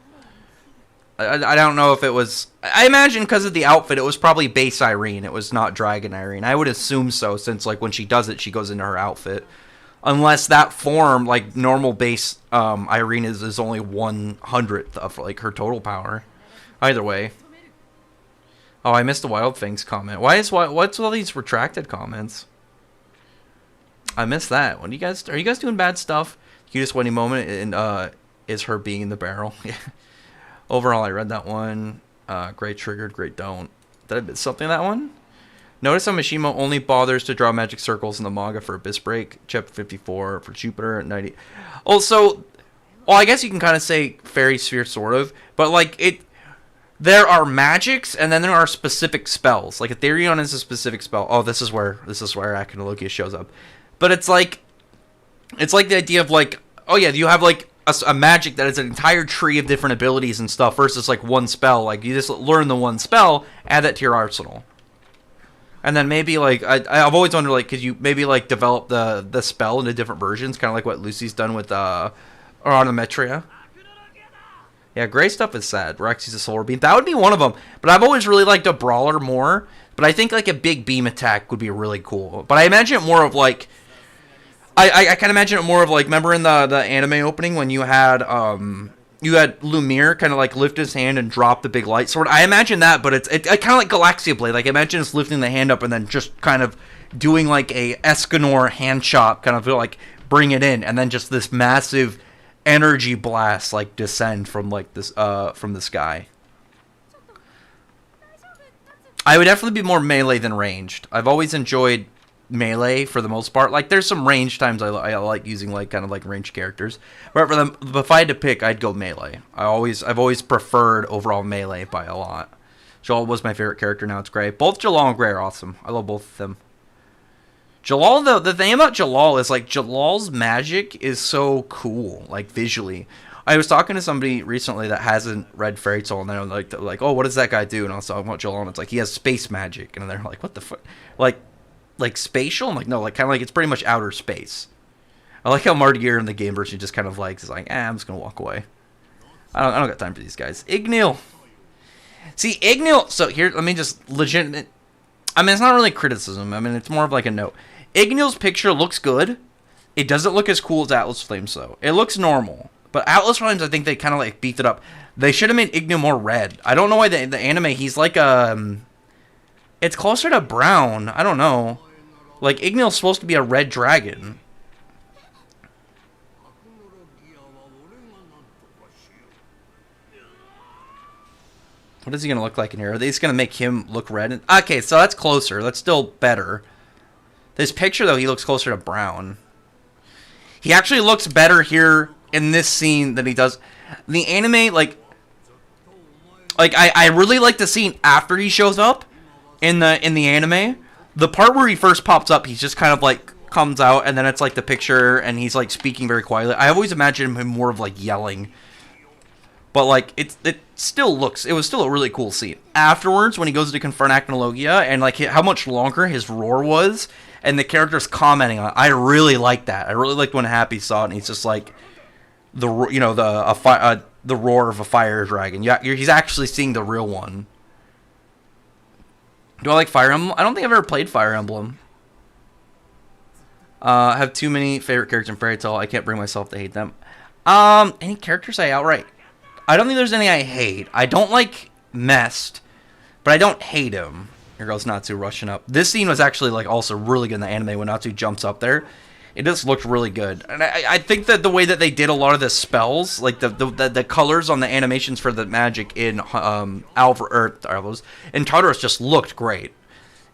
I don't know if it was... I imagine because of the outfit, it was probably base Irene. It was not Dragon Irene. I would assume so, since like when she does it, she goes into her outfit. Unless that form, like normal base Irene is only 1/100th of like her total power. Either way. Oh, I missed the Wild Things comment. What's all these retracted comments? I missed that. Are you guys doing bad stuff? Cutest wedding moment in is her being in the barrel. Overall, I read that one. Great triggered, great don't. Did I miss something in that one? Notice how Mishima only bothers to draw magic circles in the manga for Abyss Break. Chapter 54 for Jupiter at 90. Also, well, I guess you can kind of say Fairy Sphere, sort of. But, like, there are magics, and then there are specific spells. Like, Ethereon is a specific spell. Oh, this is where Akinologia shows up. But it's like the idea of, like, oh yeah, you have, like, a magic that is an entire tree of different abilities and stuff versus, like, one spell. Like, you just learn the one spell, add that to your arsenal. And then maybe, like, I've always wondered, like, could you maybe, like, develop the spell into different versions, kind of like what Lucy's done with Ornithmetria. Yeah, gray stuff is sad. Rexy's a solar beam. That would be one of them. But I've always really liked a brawler more. But I think, like, a big beam attack would be really cool. But I imagine it more of, like, I kind of imagine it more of, like, remember in the anime opening when you had Lumiere kind of, like, lift his hand and drop the big light sword. I imagine that, but it's kind of like Galaxia Blade. Like, imagine it's lifting the hand up and then just kind of doing, like, a Escanor hand chop, kind of, like, bring it in. And then just this massive energy blast, like, descend from, like, this, from the sky. I would definitely be more melee than ranged. I've always enjoyed melee for the most part. Like, there's some range times I like using, like, kind of like ranged characters. But for them, if I had to pick, I'd go melee. I've always preferred overall melee by a lot. Jalal was my favorite character. Now it's Gray. Both Jalal and Gray are awesome. I love both of them. Jalal, though, the thing about Jalal is, like, Jalal's magic is so cool, like, visually. I was talking to somebody recently that hasn't read Fairy Tail, and they're like, oh, what does that guy do? And I was talking about Jalal, and it's like, he has space magic. And they're like, what the fuck? Like spatial? I'm like, no, like, kind of like, it's pretty much outer space. I like how Mardier in the game version just kind of, like, is like, I'm just gonna walk away. I don't got time for these guys. Igneel. See, Igneel, so here, let me just legit, I mean, it's not really criticism. I mean, it's more of like a note. Igneel's picture looks good. It doesn't look as cool as Atlas Flames, though. It looks normal. But Atlas Flames, I think they kind of, like, beefed it up. They should have made Igneel more red. I don't know why the anime, he's like, it's closer to brown. I don't know. Like, Igneel's supposed to be a red dragon. What is he going to look like in here? Are they just going to make him look red? Okay, so that's closer. That's still better. This picture, though, he looks closer to brown. He actually looks better here in this scene than he does. The anime, like I really like the scene after he shows up in the anime. The part where he first pops up, he's just kind of, like, comes out, and then it's, like, the picture, and he's, like, speaking very quietly. I always imagine him more of, like, yelling. But, like, it was still a really cool scene. Afterwards, when he goes to confront Akinologia, and, like, how much longer his roar was, and the character's commenting on it, I really like that. I really liked when Happy saw it, and he's just like, the roar of a fire dragon. Yeah, he's actually seeing the real one. Do I like Fire Emblem? I don't think I've ever played Fire Emblem. I have too many favorite characters in Fairy Tail. I can't bring myself to hate them. Any characters I outright... I don't think there's any I hate. I don't like Mest, but I don't hate him. Here goes Natsu rushing up. This scene was actually, like, also really good in the anime when Natsu jumps up there. It just looked really good. And I think that the way that they did a lot of the spells, like the colors on the animations for the magic in in Tartarus just looked great.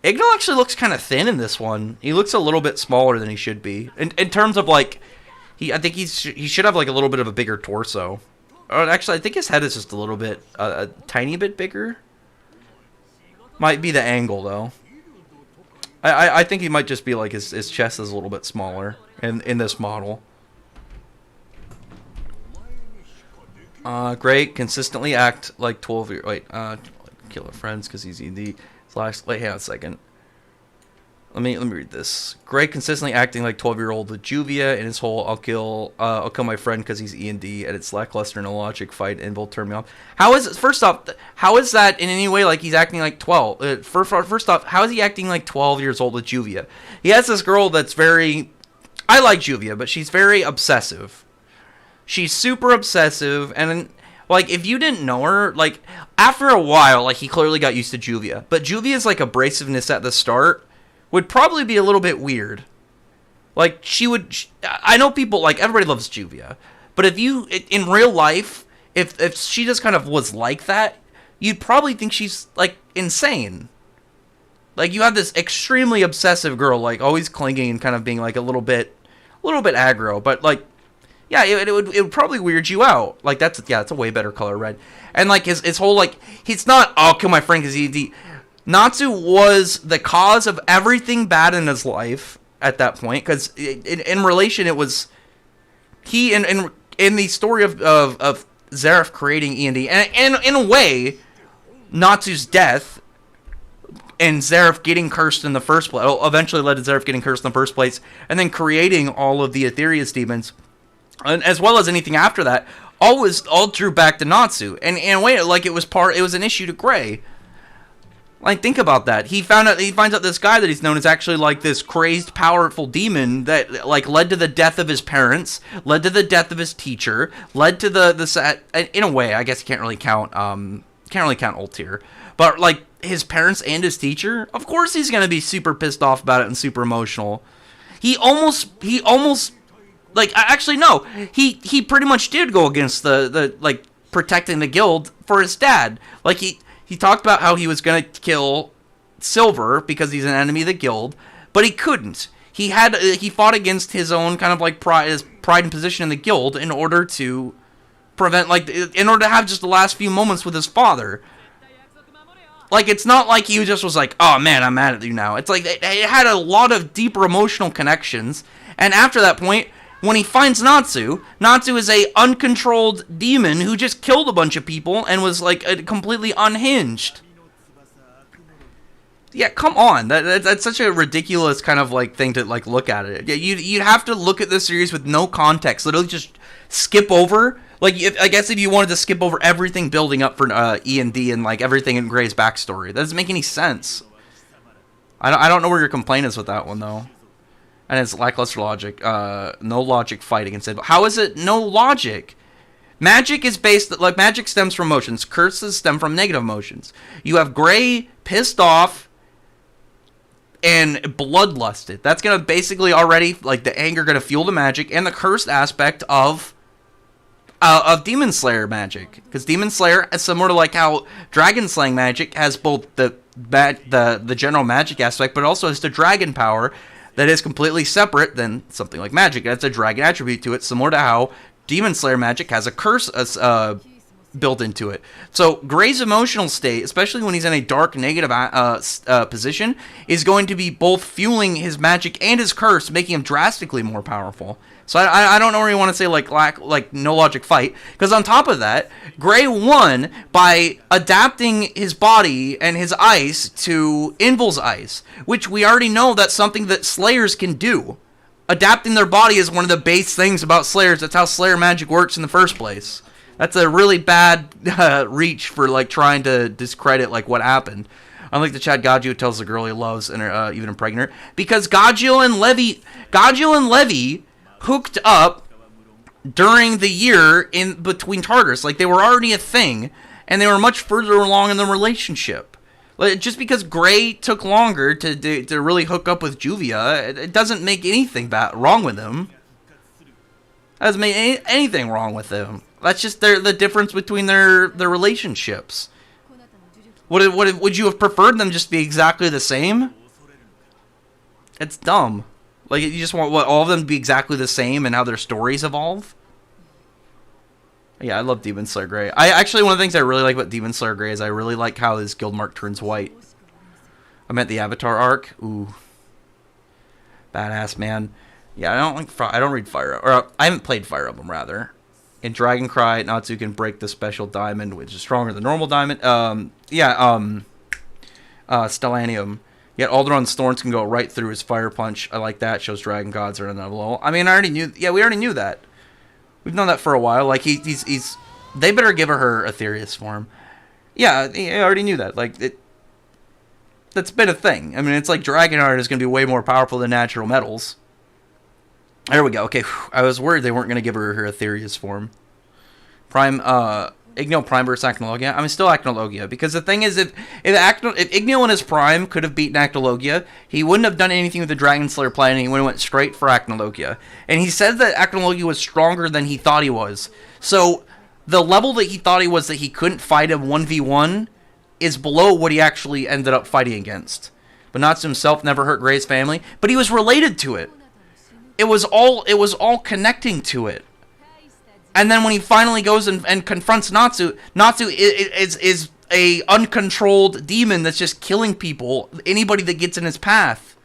Igneel actually looks kind of thin in this one. He looks a little bit smaller than he should be. In terms of, like, I think he should have, like, a little bit of a bigger torso. Actually, I think his head is just a little bit, a tiny bit bigger. Might be the angle, though. I think he might just be, like, his chest is a little bit smaller in this model. Great. Consistently act like 12 year... Wait, kill our friends because he's ED. Wait, hang on a second. Let me read this. Greg consistently acting like 12-year-old with Juvia in his whole I'll kill my friend because he's E&D and it's lackluster in a logic fight and will turn me off. First off, how is that in any way like he's acting like 12? First off, how is he acting like 12 years old with Juvia? He has this girl that's very... I like Juvia, but she's very obsessive. She's super obsessive, and like if you didn't know her, like after a while, like he clearly got used to Juvia. But Juvia's like abrasiveness at the start would probably be a little bit weird. Like, I know people, like, everybody loves Juvia. But if you, in real life, if she just kind of was like that, you'd probably think she's, like, insane. Like, you have this extremely obsessive girl, like, always clinging and kind of being, like, a little bit aggro. But, like, yeah, it would probably weird you out. Like, it's a way better color, red. And, like, his whole, like, he's not, oh, I'll kill my friend because he Natsu was the cause of everything bad in his life at that point. Because in relation, it was he, in the story of Zeref creating E&D, and in a way, Natsu's death and Zeref getting cursed in the first place, eventually led to Zeref getting cursed in the first place, and then creating all of the Aetherius demons, and as well as anything after that, all drew back to Natsu. And in a way, like, it was an issue to Gray. Like, think about that. He finds out this guy that he's known is actually, like, this crazed, powerful demon that, like, led to the death of his parents, led to the death of his teacher, led to the in a way, I guess you can't really count Ultir, but, like, his parents and his teacher, of course he's gonna be super pissed off about it and super emotional. He almost, like, actually, no, he pretty much did go against the like, protecting the guild for his dad. Like, he talked about how he was going to kill Silver because he's an enemy of the guild, but he couldn't. He fought against his own kind of, like, pride and position in the guild in order to prevent, like, in order to have just the last few moments with his father. Like, it's not like he just was like, oh man, I'm mad at you now. It's like, it had a lot of deeper emotional connections, and after that point, when he finds Natsu is a uncontrolled demon who just killed a bunch of people and was, like, completely unhinged. Yeah, come on. That's such a ridiculous kind of, like, thing to, like, look at it. Yeah, you'd have to look at this series with no context. Literally just skip over. Like, I guess if you wanted to skip over everything building up for E&D and, like, everything in Gray's backstory. That doesn't make any sense. I don't know where your complaint is with that one, though. And it's lackluster logic. No logic fight against it. How is it no logic? Magic is based... Like, magic stems from emotions. Curses stem from negative emotions. You have Gray pissed off and bloodlusted. That's going to basically already... Like, the anger going to fuel the magic and the cursed aspect of Demon Slayer magic. Because Demon Slayer is similar to, like, how Dragon Slaying magic has both the general magic aspect, but also has the dragon power that is completely separate than something like magic. That's a dragon attribute to it, similar to how Demon Slayer magic has a curse built into it. So Gray's emotional state, especially when he's in a dark, negative position, is going to be both fueling his magic and his curse, making him drastically more powerful. So I don't know where you want to say, like no logic fight, because on top of that, Gray won by adapting his body and his ice to Inval's ice, which we already know that's something that Slayers can do. Adapting their body is one of the base things about Slayers. That's how Slayer magic works in the first place. That's a really bad reach for, like, trying to discredit, like, what happened. Unlike the Chad Gagio tells the girl he loves and even impregnate her, because Gagio and Levy hooked up during the year in between Tartarus. Like, they were already a thing, and they were much further along in the relationship. Like, just because Gray took longer to really hook up with Juvia, it doesn't make anything wrong with them. That doesn't make anything wrong with them. That's just the difference between their relationships. Would you have preferred them just be exactly the same? It's dumb. Like, you just want all of them to be exactly the same and how their stories evolve? Yeah, I love Demon Slayer Gray. One of the things I really like about Demon Slayer Gray is I really like how his guild mark turns white. I meant the Avatar arc. Ooh. Badass, man. Yeah, I don't read Fire... Or, I haven't played Fire Emblem, rather. In Dragon Cry, Natsu can break the special diamond, which is stronger than normal diamond. Stellanium. Yet Alderon's thorns can go right through his fire punch. I like that. Shows dragon gods are in another level. I mean, I already knew... Yeah, we already knew that. We've known that for a while. Like, he's... They better give her Aetherius form. Yeah, I already knew that. Like, that's been a thing. I mean, it's like Dragonheart is going to be way more powerful than natural metals. There we go. Okay, I was worried they weren't going to give her Aetherius form. Prime, Igneo Prime versus Acnologia, I'm still Acnologia. Because the thing is, if Igneo in his prime could have beaten Acnologia, he wouldn't have done anything with the Dragon Slayer plan, and he would have went straight for Acnologia. And he said that Acnologia was stronger than he thought he was. So, the level that he thought he was that he couldn't fight him 1v1 is below what he actually ended up fighting against. But Natsu himself never hurt Gray's family, but he was related to it. It was all connecting to it. And then when he finally goes and confronts Natsu, Natsu is a uncontrolled demon that's just killing people, anybody that gets in his path.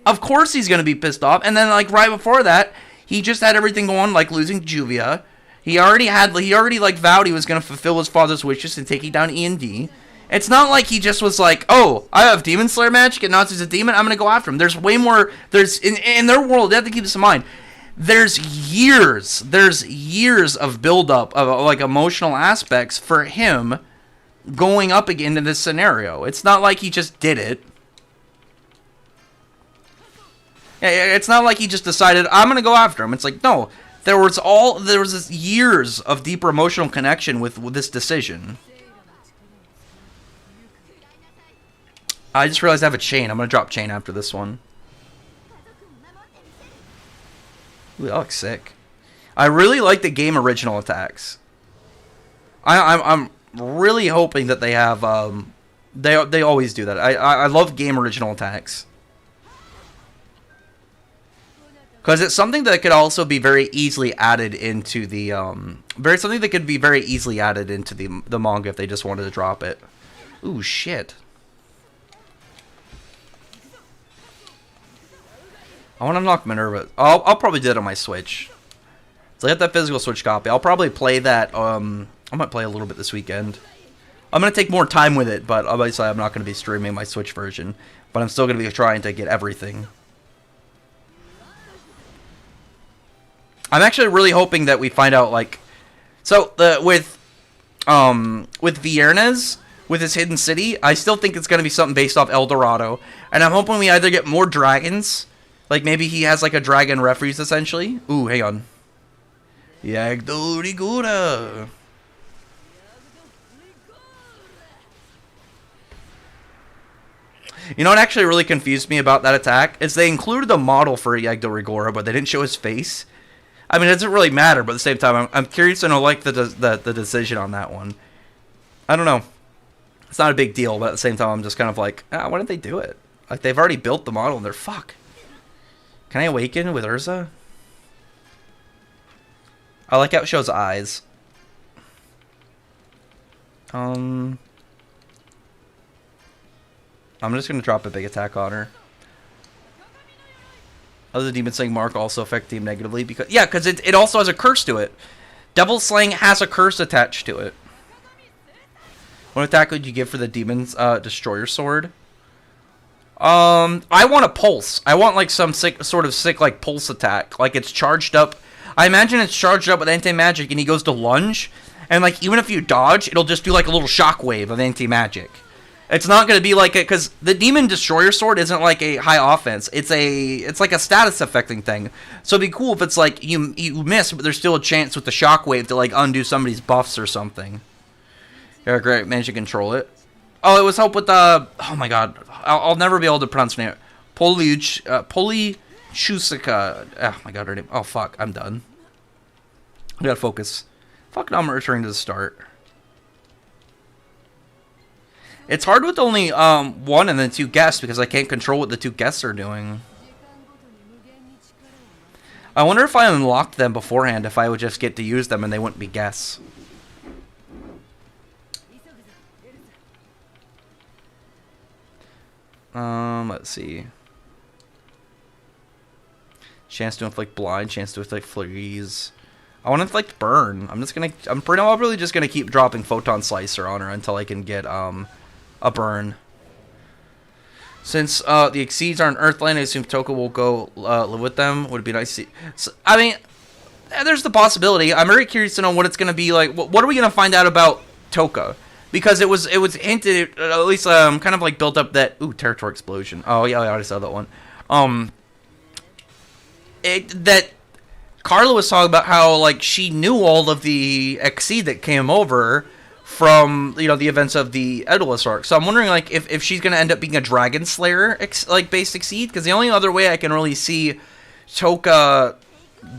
Of course he's going to be pissed off. And then, like, right before that, he just had everything go on, like losing Juvia. He already like vowed he was going to fulfill his father's wishes and taking down E&D. It's not like he just was like, oh, I have Demon Slayer magic and Natsu's a demon, I'm going to go after him. There's way more, in their world, you have to keep this in mind. There's years of buildup of like emotional aspects for him going up again in this scenario. It's not like he just did it. It's not like he just decided I'm gonna go after him. It's like, no, there was this years of deeper emotional connection with this decision. I just realized I have a chain. I'm gonna drop chain after this one. Ooh, that looks sick. I really like the game original attacks. I'm really hoping that they have they always do that. I love game original attacks. Because it's something that could also be very easily added into the something that could be very easily added into the manga if they just wanted to drop it. Ooh, shit. I want to unlock Minerva. I'll probably do it on my Switch. So I got that physical Switch copy. I'll probably play that. I might play a little bit this weekend. I'm going to take more time with it, but obviously I'm not going to be streaming my Switch version. But I'm still going to be trying to get everything. I'm actually really hoping that we find out, like... So, with Viernes, with his Hidden City, I still think it's going to be something based off El Dorado. And I'm hoping we either get more dragons... Like, maybe he has, like, a dragon referees, essentially. Ooh, hang on. Yagdo Rigura. You know what actually really confused me about that attack? Is they included the model for Yagdo Rigura, but they didn't show his face. I mean, it doesn't really matter, but at the same time, I'm curious to know, like, the decision on that one. I don't know. It's not a big deal, but at the same time, I'm just kind of like, why didn't they do it? Like, they've already built the model, and they're fuck. Can I awaken with Urza? I like how it shows eyes. I'm just gonna drop a big attack on her. Does the Demon Slaying mark also affect Team negatively? Because it also has a curse to it. Devil Slaying has a curse attached to it. What attack would you give for the Demon's Destroyer Sword? I want a pulse. I want like some sort of sick like pulse attack. Like it's charged up. I imagine it's charged up with anti-magic and he goes to lunge. And like even if you dodge, it'll just do like a little shockwave of anti-magic. It's not going to be like it, because the Demon Destroyer Sword isn't like a high offense. It's like a status affecting thing. So it'd be cool if it's like you miss, but there's still a chance with the shockwave to like undo somebody's buffs or something. Yeah, great. Managed to control it. Oh, it was help with the... Oh my god. I'll never be able to pronounce her name. Polychusika. Oh my god, her name. Oh fuck, I'm done. I gotta focus. Fuck, now I'm returning to the start. It's hard with only one and then two guests because I can't control what the two guests are doing. I wonder if I unlocked them beforehand, if I would just get to use them and they wouldn't be guests. Let's see. Chance to inflict blind, chance to inflict freeze. I want to inflict burn. I'm probably just gonna keep dropping photon slicer on her until I can get a burn. Since the Exceeds are an Earthland, I assume Toka will go live with them. Would it be nice to see? So, I mean, there's the possibility. I'm very curious to know what it's gonna be like. What are we gonna find out about Toka? Because it was hinted, at least kind of like built up that territory explosion. Oh yeah, I already saw that one. That Carla was talking about how like she knew all of the Exceed that came over from the events of the Edalus arc. So I'm wondering like if she's gonna end up being a Dragon Slayer like based Exceed, because the only other way I can really see Toka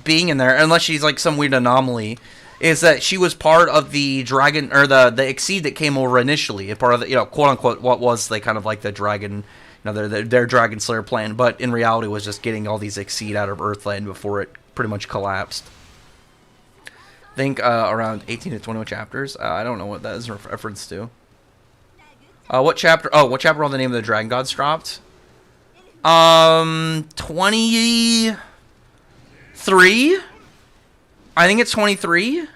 being in there, unless she's like some weird anomaly, is that she was part of the Dragon or the Exceed that came over initially, and part of the quote unquote what was they kind of like the Dragon. Their Dragon Slayer plan, but in reality was just getting all these Exceed out of Earthland before it pretty much collapsed. I think around 18 to 21 chapters. I don't know what that is reference to. What chapter? Oh, what chapter all the name of the Dragon Gods dropped? 23? I think it's 23.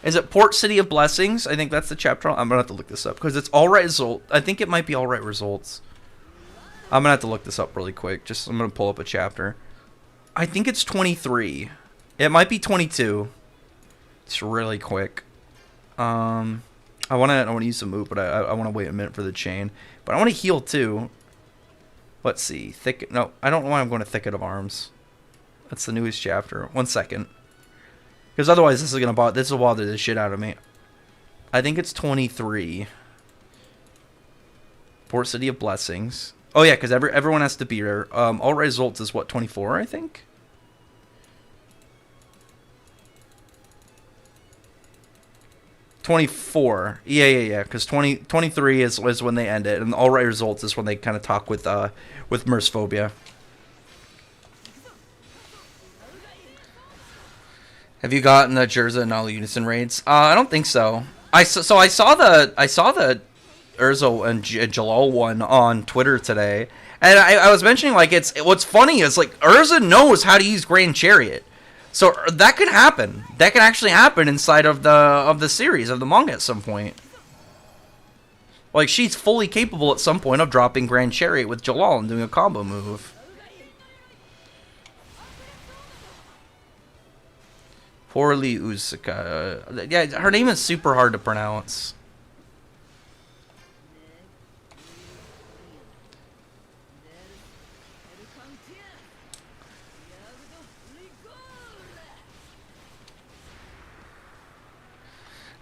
Is it Port City of Blessings? I think that's the chapter. I'm gonna have to look this up because it's All Right Result. I think it might be All Right Results. I'm gonna have to look this up really quick. I'm gonna pull up a chapter. I think it's 23. It might be 22. It's really quick. I wanna use the move, but I wanna wait a minute for the chain. But I wanna heal too. Let's see. No, I don't know why I'm going to Thicket of Arms. That's the newest chapter. 1 second. Because otherwise this will bother the shit out of me. I think it's 23. Port City of Blessings. Oh yeah, because everyone has to be there. All Results is what, 24, I think? '24. Yeah. Because 23 is when they end it, and All Right Results is when they kind of talk with Mercephobia. Have you gotten the Jerza and all Unison raids? I don't think so. I saw the Urza and Jalal one on Twitter today, and I was mentioning like what's funny is like Urza knows how to use Grand Chariot, so that could happen. That can actually happen inside of the series of the manga at some point. Like she's fully capable at some point of dropping Grand Chariot with Jalal and doing a combo move. Poorly Uzuka. Yeah, her name is super hard to pronounce.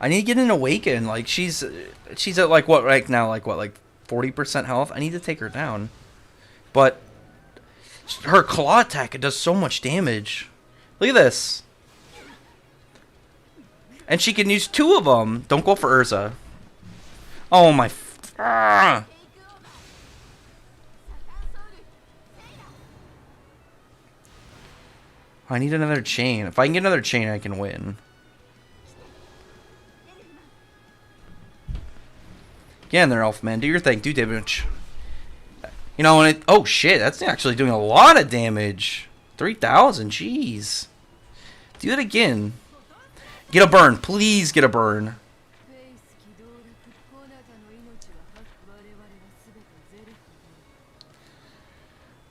I need to get an Awaken. Like she's at like what right now? Like what? Like 40% health. I need to take her down. But her claw attack, it does so much damage. Look at this. And she can use 2 of them. Don't go for Urza. Oh my. I need another chain. If I can get another chain, I can win. Get in there, Elfman. Do your thing. Do damage. You know, and oh shit, that's actually doing a lot of damage. 3,000, jeez. Do it again. Get a burn. Please get a burn.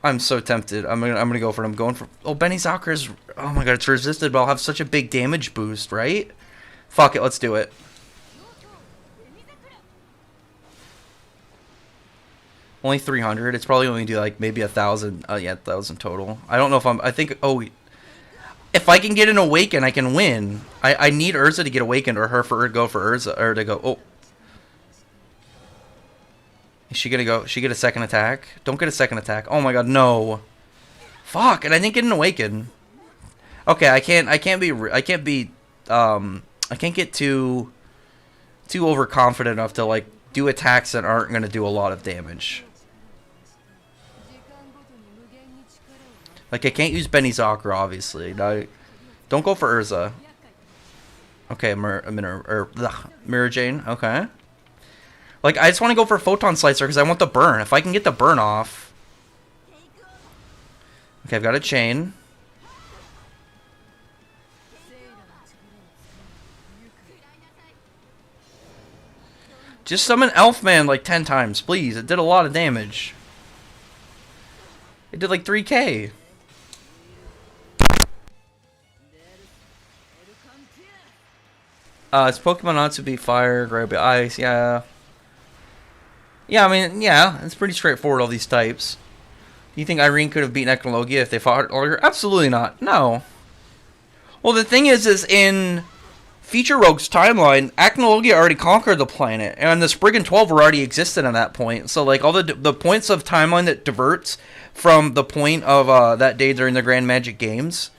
I'm so tempted. I'm gonna go for it. I'm going for. Oh, Benny Zakura's. Oh my god, it's resisted, but I'll have such a big damage boost, right? Fuck it, let's do it. Only 300. It's probably only do like maybe 1,000. Yeah, 1,000 total. I don't know if I'm. I think. Oh, if I can get an Awaken, I can win. I need Urza to get Awakened, or her for go for Urza, or to go. Oh. Is she gonna go? She get a second attack? Don't get a second attack. Oh my god, no. Fuck, and I didn't get an Awaken. Okay, I can't get too overconfident enough to like do attacks that aren't gonna do a lot of damage. Like I can't use Benny Zakura, obviously. No, don't go for Urza. Okay, Mirror Jane. Okay. Like, I just want to go for Photon Slicer because I want the burn. If I can get the burn off. Okay, I've got a chain. Just summon Elfman like 10 times, please. It did a lot of damage. It did like 3k. It's Pokemon Natsubi Fire, Gravity Ice, yeah. Yeah, I mean, yeah, it's pretty straightforward, all these types. Do you think Irene could have beaten Ecologia if they fought earlier? Absolutely not. No. Well, the thing is in Feature Rogue's timeline, Acnologia already conquered the planet, and the Spriggan 12 were already existed at that point. So, like, all the points of timeline that diverts from the point of that day during the Grand Magic Games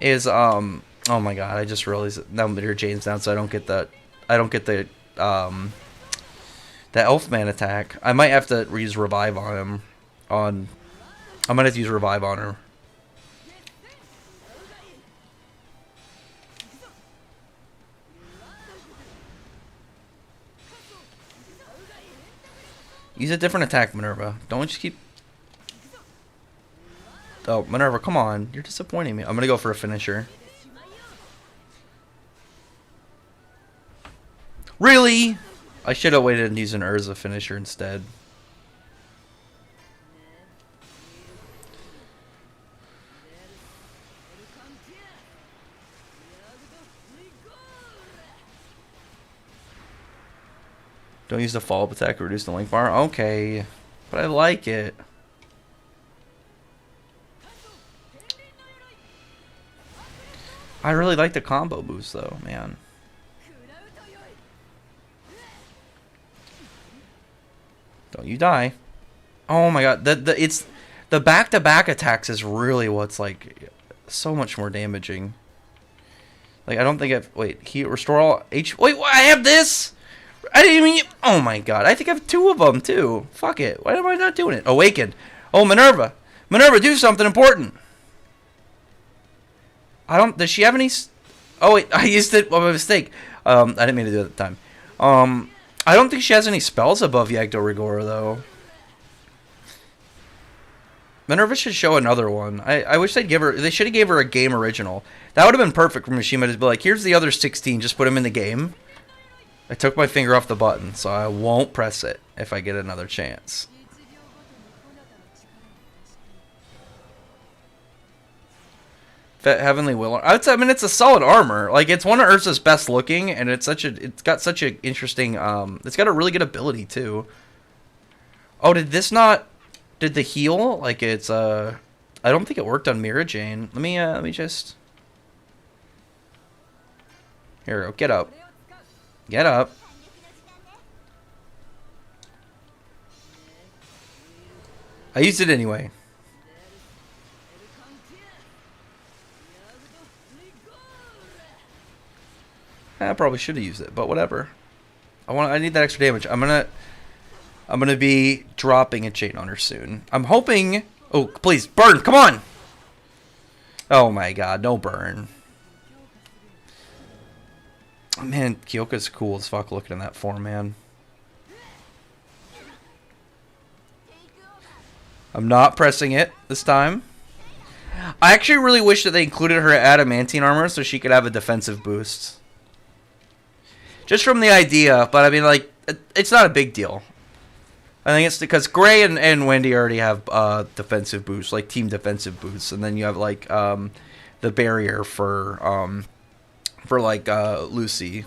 is, oh my god, I just realized that now Mira Jane's down, so I don't get the, the Elfman attack. I might have to use Revive on him. I might have to use Revive on her. Use a different attack, Minerva. Don't just keep... Oh, Minerva, come on. You're disappointing me. I'm gonna go for a finisher. Really? I should have waited and used an Urza finisher instead. Don't use the follow-up attack to reduce the link bar? Okay. But I like it. I really like the combo boost though, man. Don't you die. Oh my god. It's the back-to-back attacks is really what's like so much more damaging. Like I don't think I've restore all H wait, I have this? I didn't even... Oh my god. I think I have two of them, too. Fuck it. Why am I not doing it? Awaken. Oh, Minerva. Minerva, do something important. I don't... Does she have any... Oh, wait. I used it by mistake. I didn't mean to do it at the time. I don't think she has any spells above Yagdo Rigora, though. Minerva should show another one. I wish they'd give her... They should have gave her a game original. That would have been perfect for Mishima to be like, here's the other 16. Just put them in the game. I took my finger off the button, so I won't press it if I get another chance. Heavenly Will. I mean, it's a solid armor. Like, it's one of Ursa's best looking, and it's got such an interesting, it's got a really good ability, too. Oh, did the heal? Like, it's, I don't think it worked on Mira Jane. Let me just... Here we go. Get up. Get up. I used it anyway. I probably should have used it, but whatever. I need that extra damage. I'm gonna be dropping a chain on her soon. I'm hoping. Oh, please burn! Come on! Oh my god, no burn. Man, Kyoka's cool as fuck looking in that form, man. I'm not pressing it this time. I actually really wish that they included her adamantine armor so she could have a defensive boost. Just from the idea, but I mean, like, it's not a big deal. I think it's because Gray and Wendy already have defensive boosts, like team defensive boosts, and then you have like the barrier for like Lucy.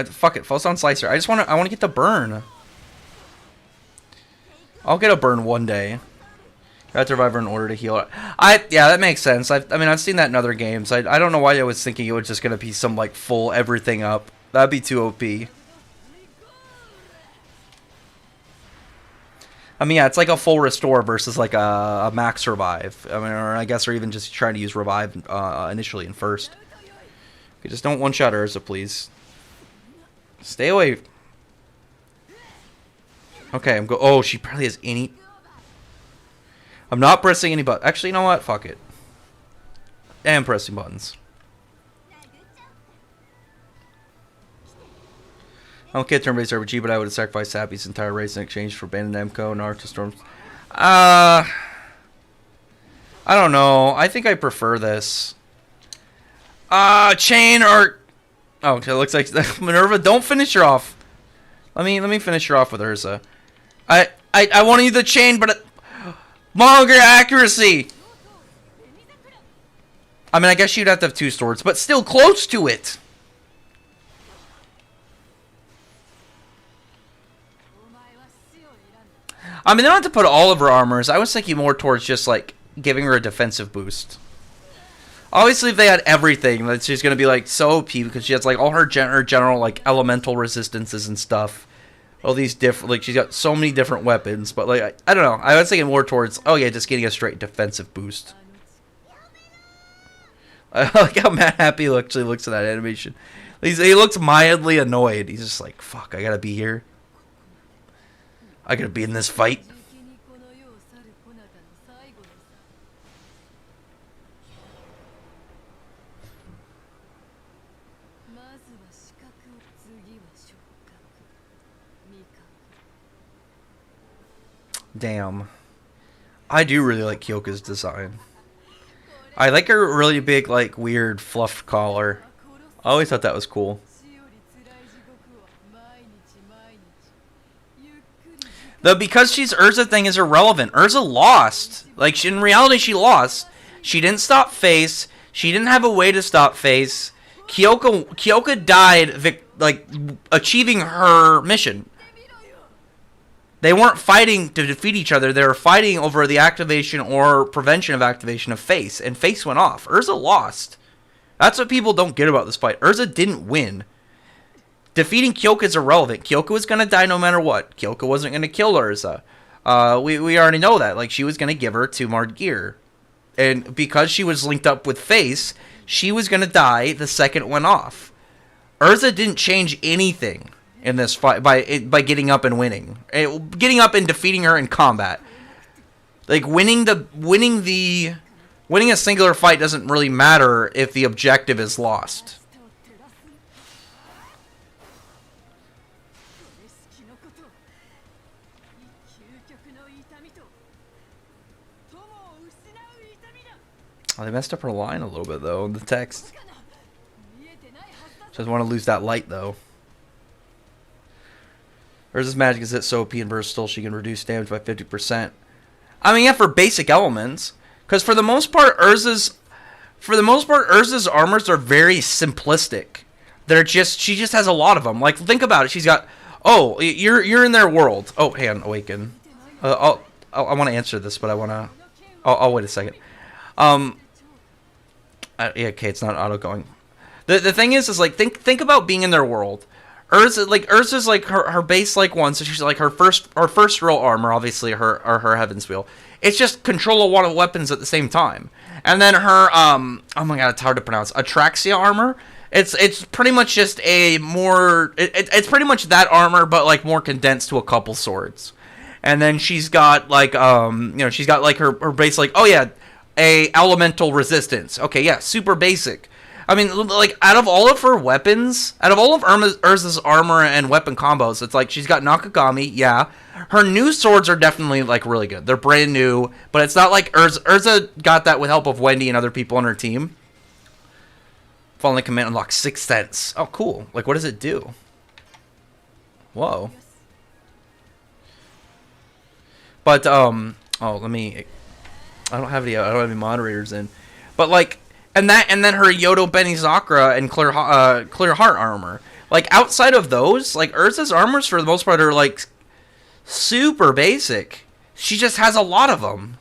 Fuck it, Photon Slicer. I want to get the burn. I'll get a burn one day. I have to revive her in order to heal it. Yeah, that makes sense. I mean, I've seen that in other games. I don't know why I was thinking it was just gonna be some like full everything up. That'd be too OP. I mean, yeah, it's like a full restore versus like a max revive. I mean, or I guess, or even just trying to use revive initially and first. Okay, just don't one-shot Ursa, please. Stay away. Okay, oh, she probably has any... I'm not pressing any buttons. Actually, you know what? Fuck it. I am pressing buttons. I don't get turn-based RPG, but I would have sacrificed Sappy's entire race in exchange for Bandit Namco, Naruto Storms. I don't know. I think I prefer this. Chain or... Oh, okay, it looks like Minerva. Don't finish her off. Let me finish her off with Ursa. I want to use the chain, but longer accuracy. I mean, I guess you'd have to have two swords, but still close to it. I mean, they don't have to put all of her armors. I was thinking more towards just, like, giving her a defensive boost. Obviously, if they had everything, then she's going to be, like, so OP because she has, like, all her general, like, elemental resistances and stuff. All these different, like, she's got so many different weapons. But, like, I don't know. I was thinking more towards, oh, yeah, just getting a straight defensive boost. I like how Matt Happy actually looks at that animation. He looks mildly annoyed. He's just like, fuck, I gotta be here. I gotta be in this fight. Damn. I do really like Kyoka's design. I like her really big, like, weird fluffed collar. I always thought that was cool. Though because she's Urza thing is irrelevant. Urza lost. Like, in reality, she lost. She didn't stop Face. She didn't have a way to stop Face. Kyoka died, like, achieving her mission. They weren't fighting to defeat each other. They were fighting over the activation or prevention of activation of Face. And Face went off. Urza lost. That's what people don't get about this fight. Urza didn't win. Defeating Kyoka is irrelevant. Kyoka was going to die no matter what. Kyoka wasn't going to kill Urza. We already know that. Like, she was going to give her Tumard Gear. And because she was linked up with Face, she was going to die the second it went off. Urza didn't change anything in this fight by getting up and winning. Getting up and defeating her in combat. Like, winning a singular fight doesn't really matter if the objective is lost. Oh, they messed up her line a little bit, though, in the text. Just want to lose that light, though. Urza's magic is so OP and versatile, she can reduce damage by 50%. I mean, yeah, for basic elements. Because for the most part, Urza's armors are very simplistic. She just has a lot of them. Like, think about it. She's got, oh, you're in their world. Oh, hand awaken. I want to answer this, but I'll wait a second. Yeah, okay, it's not auto going. The thing is like, think about being in their world. Urza's like her base like one, so she's like her first real armor, obviously her Heaven's Wheel. It's just control a lot of weapons at the same time. And then her oh my god, it's hard to pronounce. Atraxia armor. It's pretty much just it's pretty much that armor, but like more condensed to a couple swords. And then she's got like she's got like her base, like, oh yeah, a elemental resistance. Okay, yeah, super basic. I mean, like, out of all of her weapons, out of all of Urza's armor and weapon combos, it's like she's got Nakagami, yeah. Her new swords are definitely, like, really good. They're brand new, but it's not like Urza got that with help of Wendy and other people on her team. Falling command unlocks Sixth Sense. Oh, cool. Like, what does it do? Whoa. But, oh, let me... I don't have any moderators in. But, like... And then her Yodo Benizakura and Clear Heart armor. Like, outside of those, like, Urza's armors for the most part are, like, super basic. She just has a lot of them.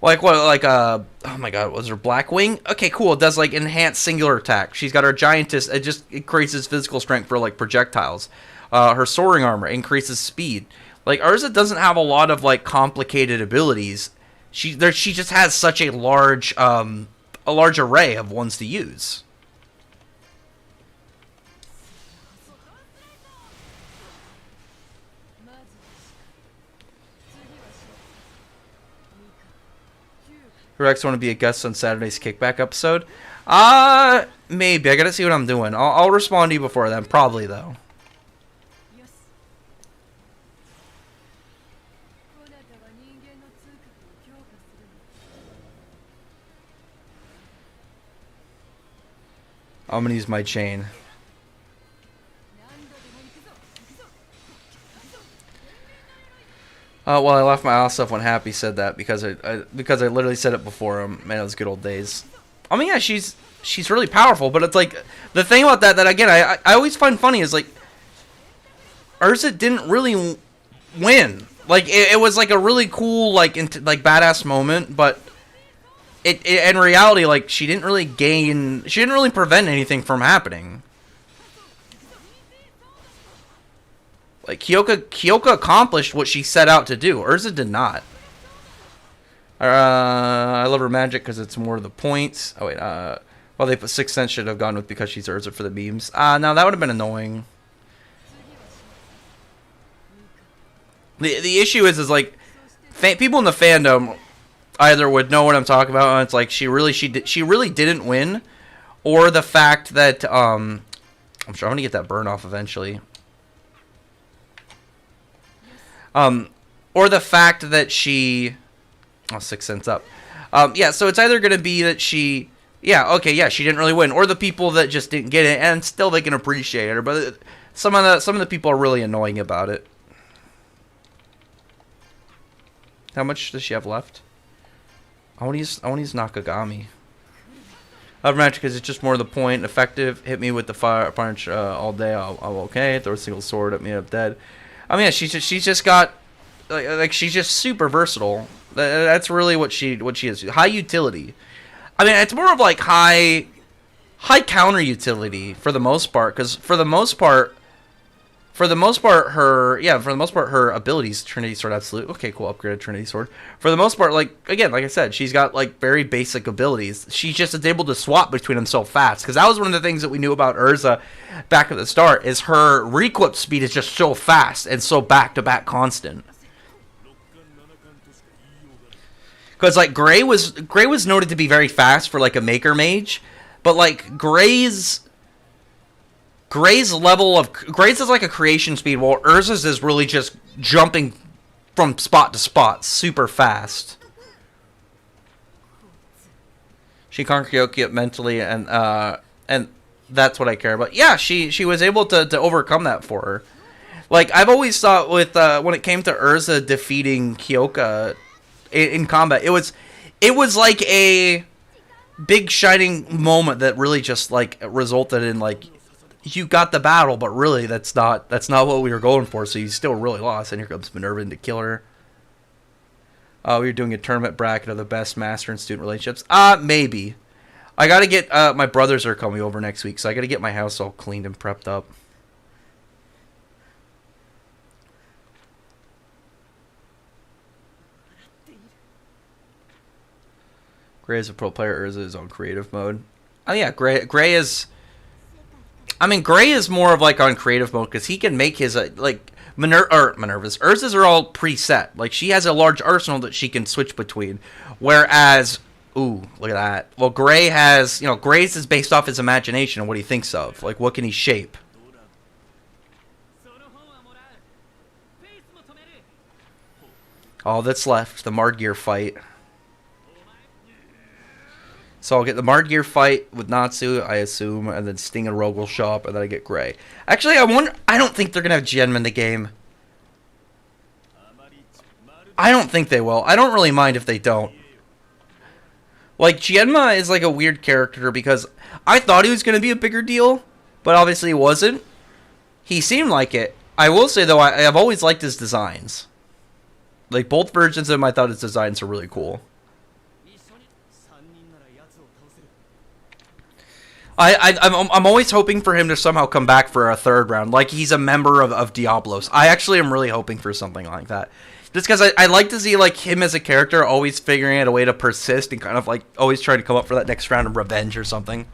Like, what, like, oh my god, was her Blackwing? Okay, cool, it does, like, enhanced singular attack. She's got her Giantess, it just increases physical strength for, like, projectiles. Her Soaring armor increases speed. Like, Urza doesn't have a lot of, like, complicated abilities. She just has such a large array of ones to use. Rex want to be a guest on Saturday's Kickback episode? Maybe. I gotta see what I'm doing. I'll respond to you before then. Probably, though. I'm gonna use my chain. Well, I laughed my ass off when Happy said that because I literally said it before him. Man, it was good old days. I mean, yeah, she's really powerful, but it's like the thing about that again I always find funny is like Urza didn't really win. Like it was like a really cool like like badass moment, but it in reality like she didn't really prevent anything from happening. Like Kyoka accomplished what she set out to do. Urza did not. I love her magic because it's more of the points. Oh wait, well they put Sixth Sense should have gone with because she's Urza for the beams. No, that would have been annoying. The issue is like people in the fandom either would know what I'm talking about, and it's like she really didn't win, or the fact that I'm sure I'm gonna get that burn off eventually. Or the fact that she, Sixth Sense up. Yeah, so it's either gonna be that she, she didn't really win, or the people that just didn't get it, and still they can appreciate her. But some of the people are really annoying about it. How much does she have left? I want to use Nakagami. Other magic is it's just more the point. Effective. Hit me with the fire punch all day. I'm okay. Throw a single sword at me. I'm dead. I mean, yeah, she's just got like she's just super versatile. That's really what she is. High utility. I mean, it's more of like high counter utility for the most part. Because for the most part, her abilities, Trinity Sword Absolute. Okay, cool, upgraded Trinity Sword. For the most part, like I said, she's got like very basic abilities. She just is able to swap between them so fast. Because that was one of the things that we knew about Urza back at the start, is her requip speed is just so fast and so back-to-back constant. Because like Gray was noted to be very fast for like a Maker Mage, but like Gray's is like a creation speed, while Urza's is really just jumping from spot to spot super fast. She conquered Kyoka mentally, and that's what I care about. Yeah, she was able to overcome that for her. Like I've always thought with when it came to Urza defeating Kyoka in combat, it was like a big shining moment that really just like resulted in like, you got the battle, but really that's not what we were going for, so you still really lost. And here comes Minerva to kill her. We were doing a tournament bracket of the best master and student relationships. Maybe. I gotta get my brothers are coming over next week, so I gotta get my house all cleaned and prepped up. Gray is a pro player. Urza is on creative mode. Oh yeah, Gray is. I mean, Gray is more of like on creative mode because he can make his like Minerva's. Urza's are all preset. Like she has a large arsenal that she can switch between. Whereas, ooh, look at that. Well, Gray has, Gray's is based off his imagination and what he thinks of. Like, what can he shape? All that's left, the Mardgear fight. So I'll get the Mardgear fight with Natsu, I assume, and then Sting and Rogue will show up, and then I get Gray. Actually, I don't think they're going to have Genma in the game. I don't think they will. I don't really mind if they don't. Like, Genma is like a weird character because I thought he was going to be a bigger deal, but obviously he wasn't. He seemed like it. I will say, though, I've always liked his designs. Like, both versions of him, I thought his designs were really cool. I'm always hoping for him to somehow come back for a third round, like he's a member of Diablos. I actually am really hoping for something like that, just because I like to see like him as a character always figuring out a way to persist and kind of like always trying to come up for that next round of revenge or something.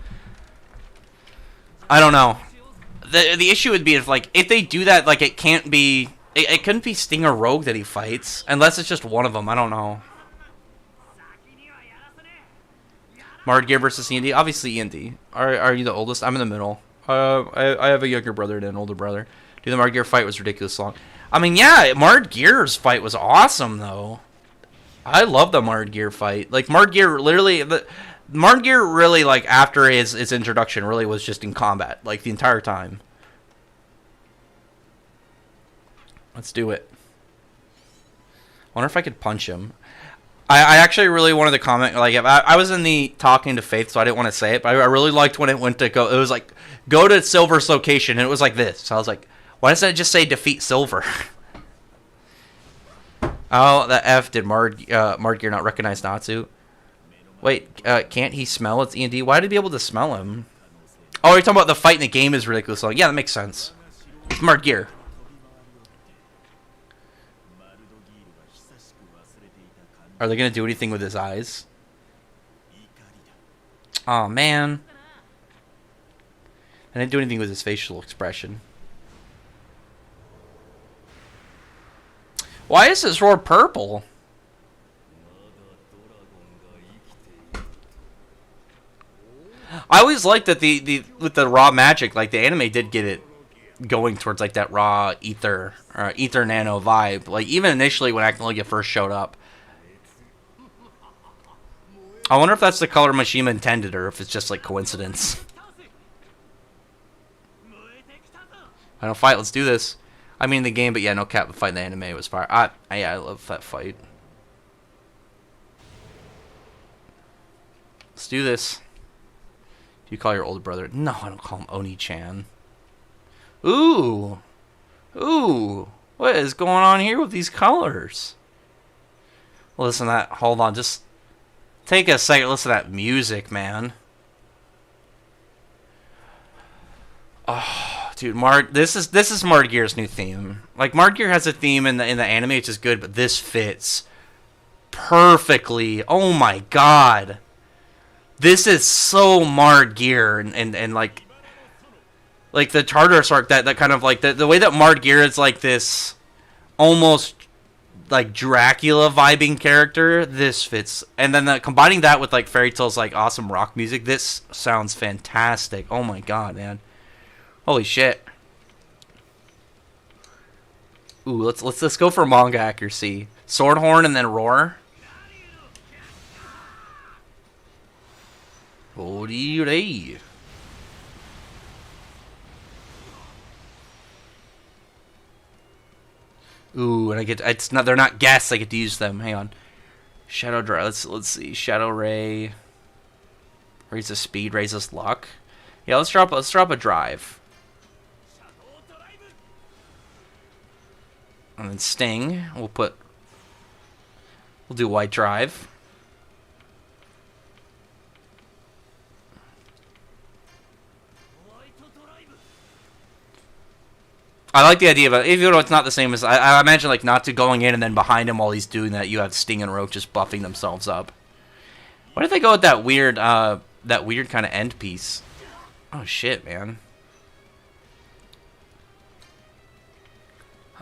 I don't know. The issue would be if they do that, like it couldn't be Sting or Rogue that he fights unless it's just one of them. I don't know. Mardgear versus E&D. Obviously E&D. Are you the oldest? I'm in the middle. I have a younger brother and an older brother. Dude, the Mardgear fight was ridiculous long. I mean, yeah, Mardgear's fight was awesome, though. I love the Mardgear fight. Like, Mardgear really, like, after his introduction, really was just in combat, like, the entire time. Let's do it. I wonder if I could punch him. I actually really wanted to comment, like, if I was in the talking to Faith, so I didn't want to say it, but I really liked when it went to go, it was like, go to Silver's location, and it was like this. So I was like, why doesn't it just say defeat Silver? Oh, the F did Mardgear not recognize Natsu? Wait, can't he smell its E&D? Why did he be able to smell him? Oh, you're talking about the fight in the game is ridiculous. So, yeah, that makes sense. It's Mardgear. Are they going to do anything with his eyes? Oh man. I didn't do anything with his facial expression. Why is his roar purple? I always liked that the with the raw magic, like the anime did get it going towards like that raw ether or ether nano vibe. Like even initially when Acnologia first showed up. I wonder if that's the color Mishima intended or if it's just like coincidence. I don't fight, let's do this. I mean the game, but yeah, no cap, the fight in the anime was fire. Yeah, I love that fight. Let's do this. Do you call your older brother? No, I don't call him Oni-chan. Ooh. Ooh. What is going on here with these colors? Listen to that. Hold on, just take a second. Listen to that music, man. Oh, dude, this is Mardgear's new theme. Like Mardgear has a theme in the anime, which is good, but this fits perfectly. Oh my god, this is so Mardgear, and like the Tartarus arc, that kind of like the way that Mardgear is like this almost like Dracula vibing character. This fits, and then combining that with like Fairy Tail's like awesome rock music. This sounds fantastic. Oh my god, man. Holy shit. Ooh, let's go for manga accuracy. Swordhorn and then roar. Odie. Ooh, and they're not guests, I get to use them. Hang on. Shadow Dry. Let's see. Shadow Ray. Raises speed, raises luck. Yeah, let's drop a drive. And then Sting, we'll do White Drive. I like the idea of it, even though it's not the same as I imagine like Natsu going in and then behind him while he's doing that, you have Sting and Rogue just buffing themselves up. Why did they go with that weird kind of end piece? Oh shit, man.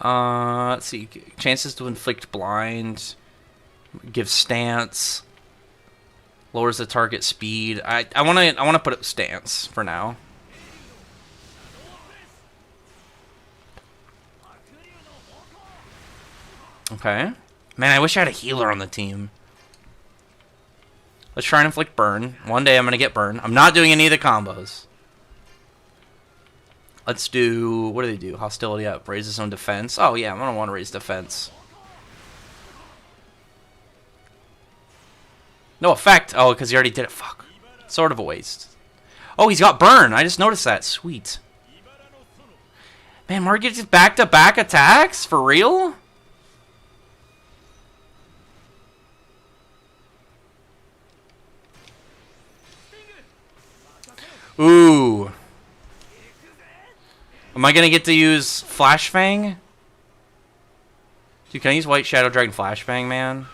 Let's see. Chances to inflict blind. Give stance. Lowers the target speed. I wanna put up stance for now. Okay. Man, I wish I had a healer on the team. Let's try and inflict burn. One day I'm gonna get burn. I'm not doing any of the combos. Let's do... What do they do? Hostility up. Raise his own defense. Oh, yeah. I'm going to want to raise defense. No effect. Oh, because he already did it. Fuck. Sort of a waste. Oh, he's got burn. I just noticed that. Sweet. Man, Margit just back-to-back attacks? For real? Ooh. Am I gonna get to use Flash Fang? Dude, can I use White Shadow Dragon Flash Fang, man?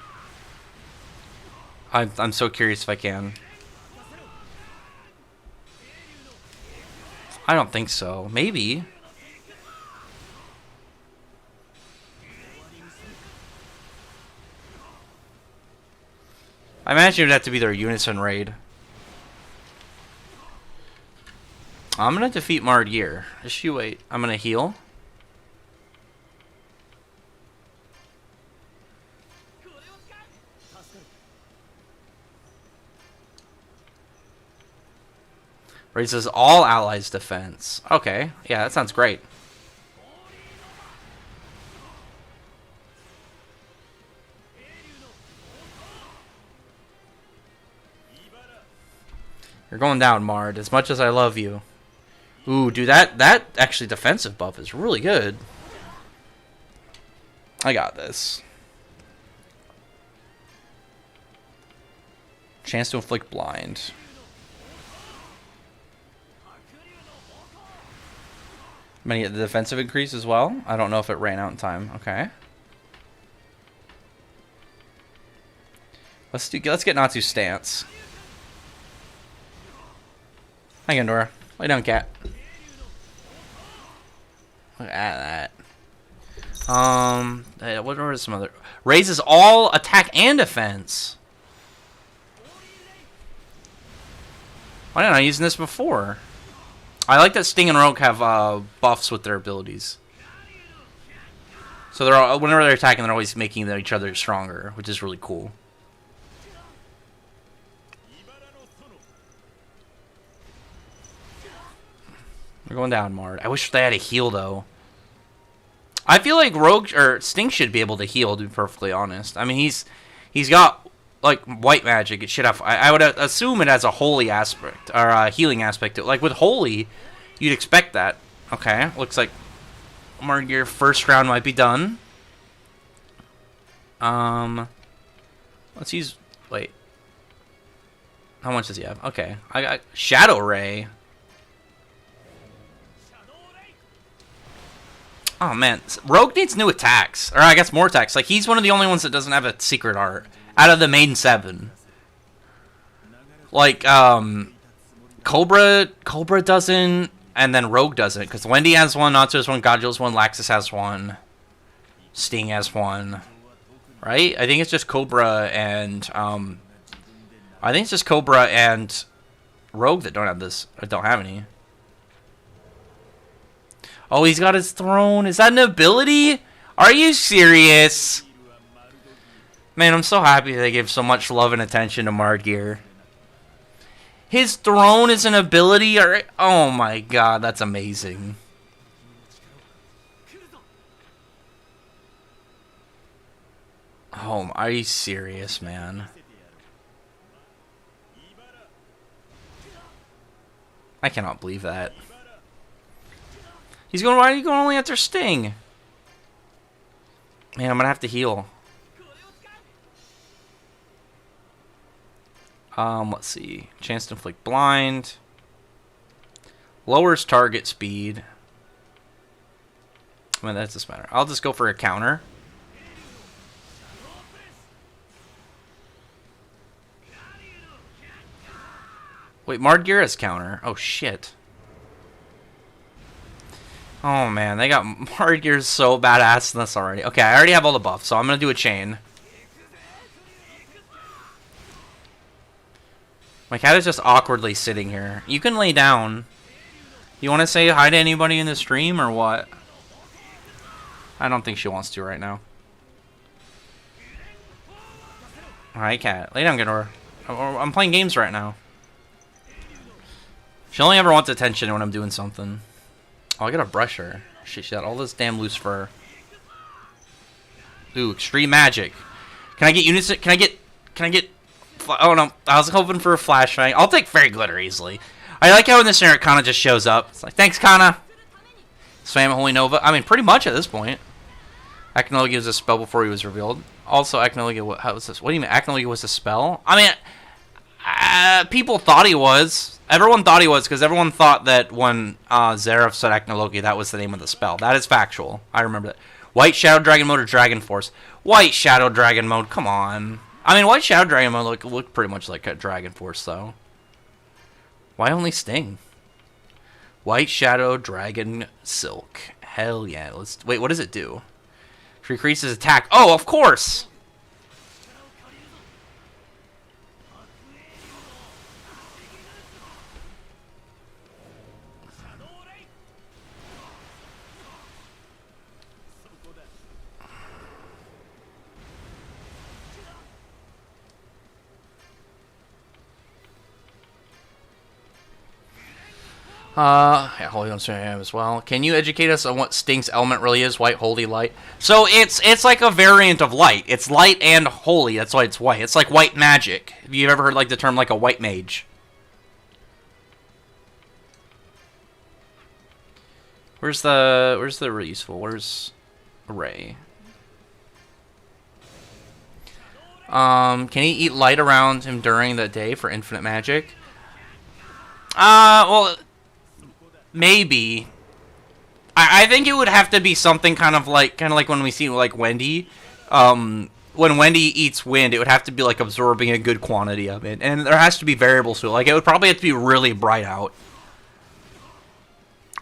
I'm so curious if I can. I don't think so. Maybe. I imagine it would have to be their Unison raid. I'm gonna defeat Mardgear. Just you wait. I'm gonna heal. Raises all allies' defense. Okay, yeah, that sounds great. You're going down, Mard, as much as I love you. Ooh, dude, that actually defensive buff is really good. I got this. Chance to inflict blind. I'm gonna get the defensive increase as well. I don't know if it ran out in time. Okay. Let's get Natsu's stance. Hang on, Nora. Lay down, cat. Look at that. What are some other... Raises all attack and defense. Why didn't I use this before? I like that Sting and Rogue have buffs with their abilities. So they're all, whenever they're attacking, they're always making each other stronger, which is really cool. We're going down, Mard. I wish they had a heal, though. I feel like Rogue or Sting should be able to heal, to be perfectly honest. I mean, he's got like white magic. It should have. I would assume it has a holy aspect or a healing aspect. Like with holy, you'd expect that. Okay, looks like Margear first round might be done. Let's use. Wait. How much does he have? Okay, I got Shadow Ray. Oh man, Rogue needs new attacks, or I guess more attacks. Like he's one of the only ones that doesn't have a secret art out of the main 7. Like Cobra doesn't, and then Rogue doesn't, because Wendy has one, Natsu has one, Godzilla has one, Laxus has one, Sting has one, right? I think it's just Cobra and Rogue that don't have this, or don't have any. Oh, he's got his throne. Is that an ability? Are you serious? Man, I'm so happy they give so much love and attention to Margear. His throne is an ability? Oh my god, that's amazing. Oh, are you serious, man? I cannot believe that. He's going, why are you going only after Sting? Man, I'm gonna have to heal. Let's see. Chance to inflict blind. Lowers target speed. I mean, that doesn't matter. I'll just go for a counter. Wait, Margear has counter. Oh, shit. Oh man, they got Margear's so badass in this already. Okay, I already have all the buffs, so I'm gonna do a chain. My cat is just awkwardly sitting here. You can lay down. You want to say hi to anybody in the stream or what? I don't think she wants to right now. Alright, cat. Lay down, Ghidorah. I'm playing games right now. She only ever wants attention when I'm doing something. Oh, I gotta brush her. She's got all this damn loose fur. Ooh, extreme magic. Can I get unison? Can I get? Oh no, I was hoping for a flashbang. I'll take Fairy Glitter easily. I like how in this scenario Kana just shows up. It's like, thanks, Kana. Spam Holy Nova. I mean, pretty much at this point. Akinogi gives a spell before he was revealed. Also, Akinogi, how was this? What do you mean? Akinogi was a spell? I mean, people thought he was. Everyone thought he was, because everyone thought that when Zeref said Acnologi, that was the name of the spell. That is factual. I remember that. White Shadow Dragon Mode or Dragon Force? White Shadow Dragon Mode, come on. I mean, White Shadow Dragon Mode looked pretty much like a Dragon Force, though. Why only Sting? White Shadow Dragon Silk. Hell yeah. Wait, what does it do? It increases attack. Oh, of course! Yeah, Holy Ghost as well. Can you educate us on what Sting's element really is? White, holy, light. So it's like a variant of light. It's light and holy. That's why it's white. It's like white magic. Have you ever heard like the term like a white mage? Where's the really useful? Where's Array? Can he eat light around him during the day for infinite magic? Well, maybe. I think it would have to be something kind of like when we see like Wendy. When Wendy eats wind, it would have to be like absorbing a good quantity of it, and there has to be variables to it. Like it would probably have to be really bright out,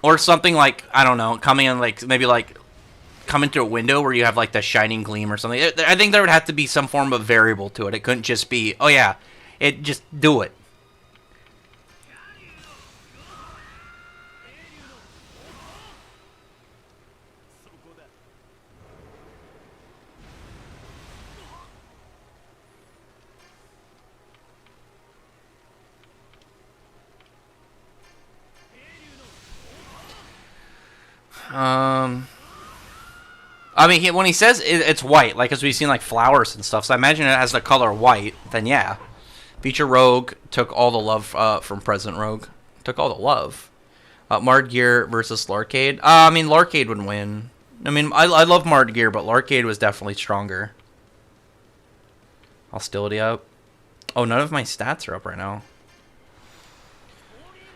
or something like, I don't know, coming in like maybe like coming through a window where you have like the shining gleam or something. I think there would have to be some form of variable to it. It couldn't just be, oh yeah, it just do it. I mean, when he says it's white, like, as we've seen, like, flowers and stuff, so I imagine it has the color white, then yeah. Future Rogue took all the love from present Rogue. Took all the love. Mardgear versus Larcade. I mean, Larcade would win. I mean, I love Mardgear, but Larcade was definitely stronger. Hostility up. Oh, none of my stats are up right now.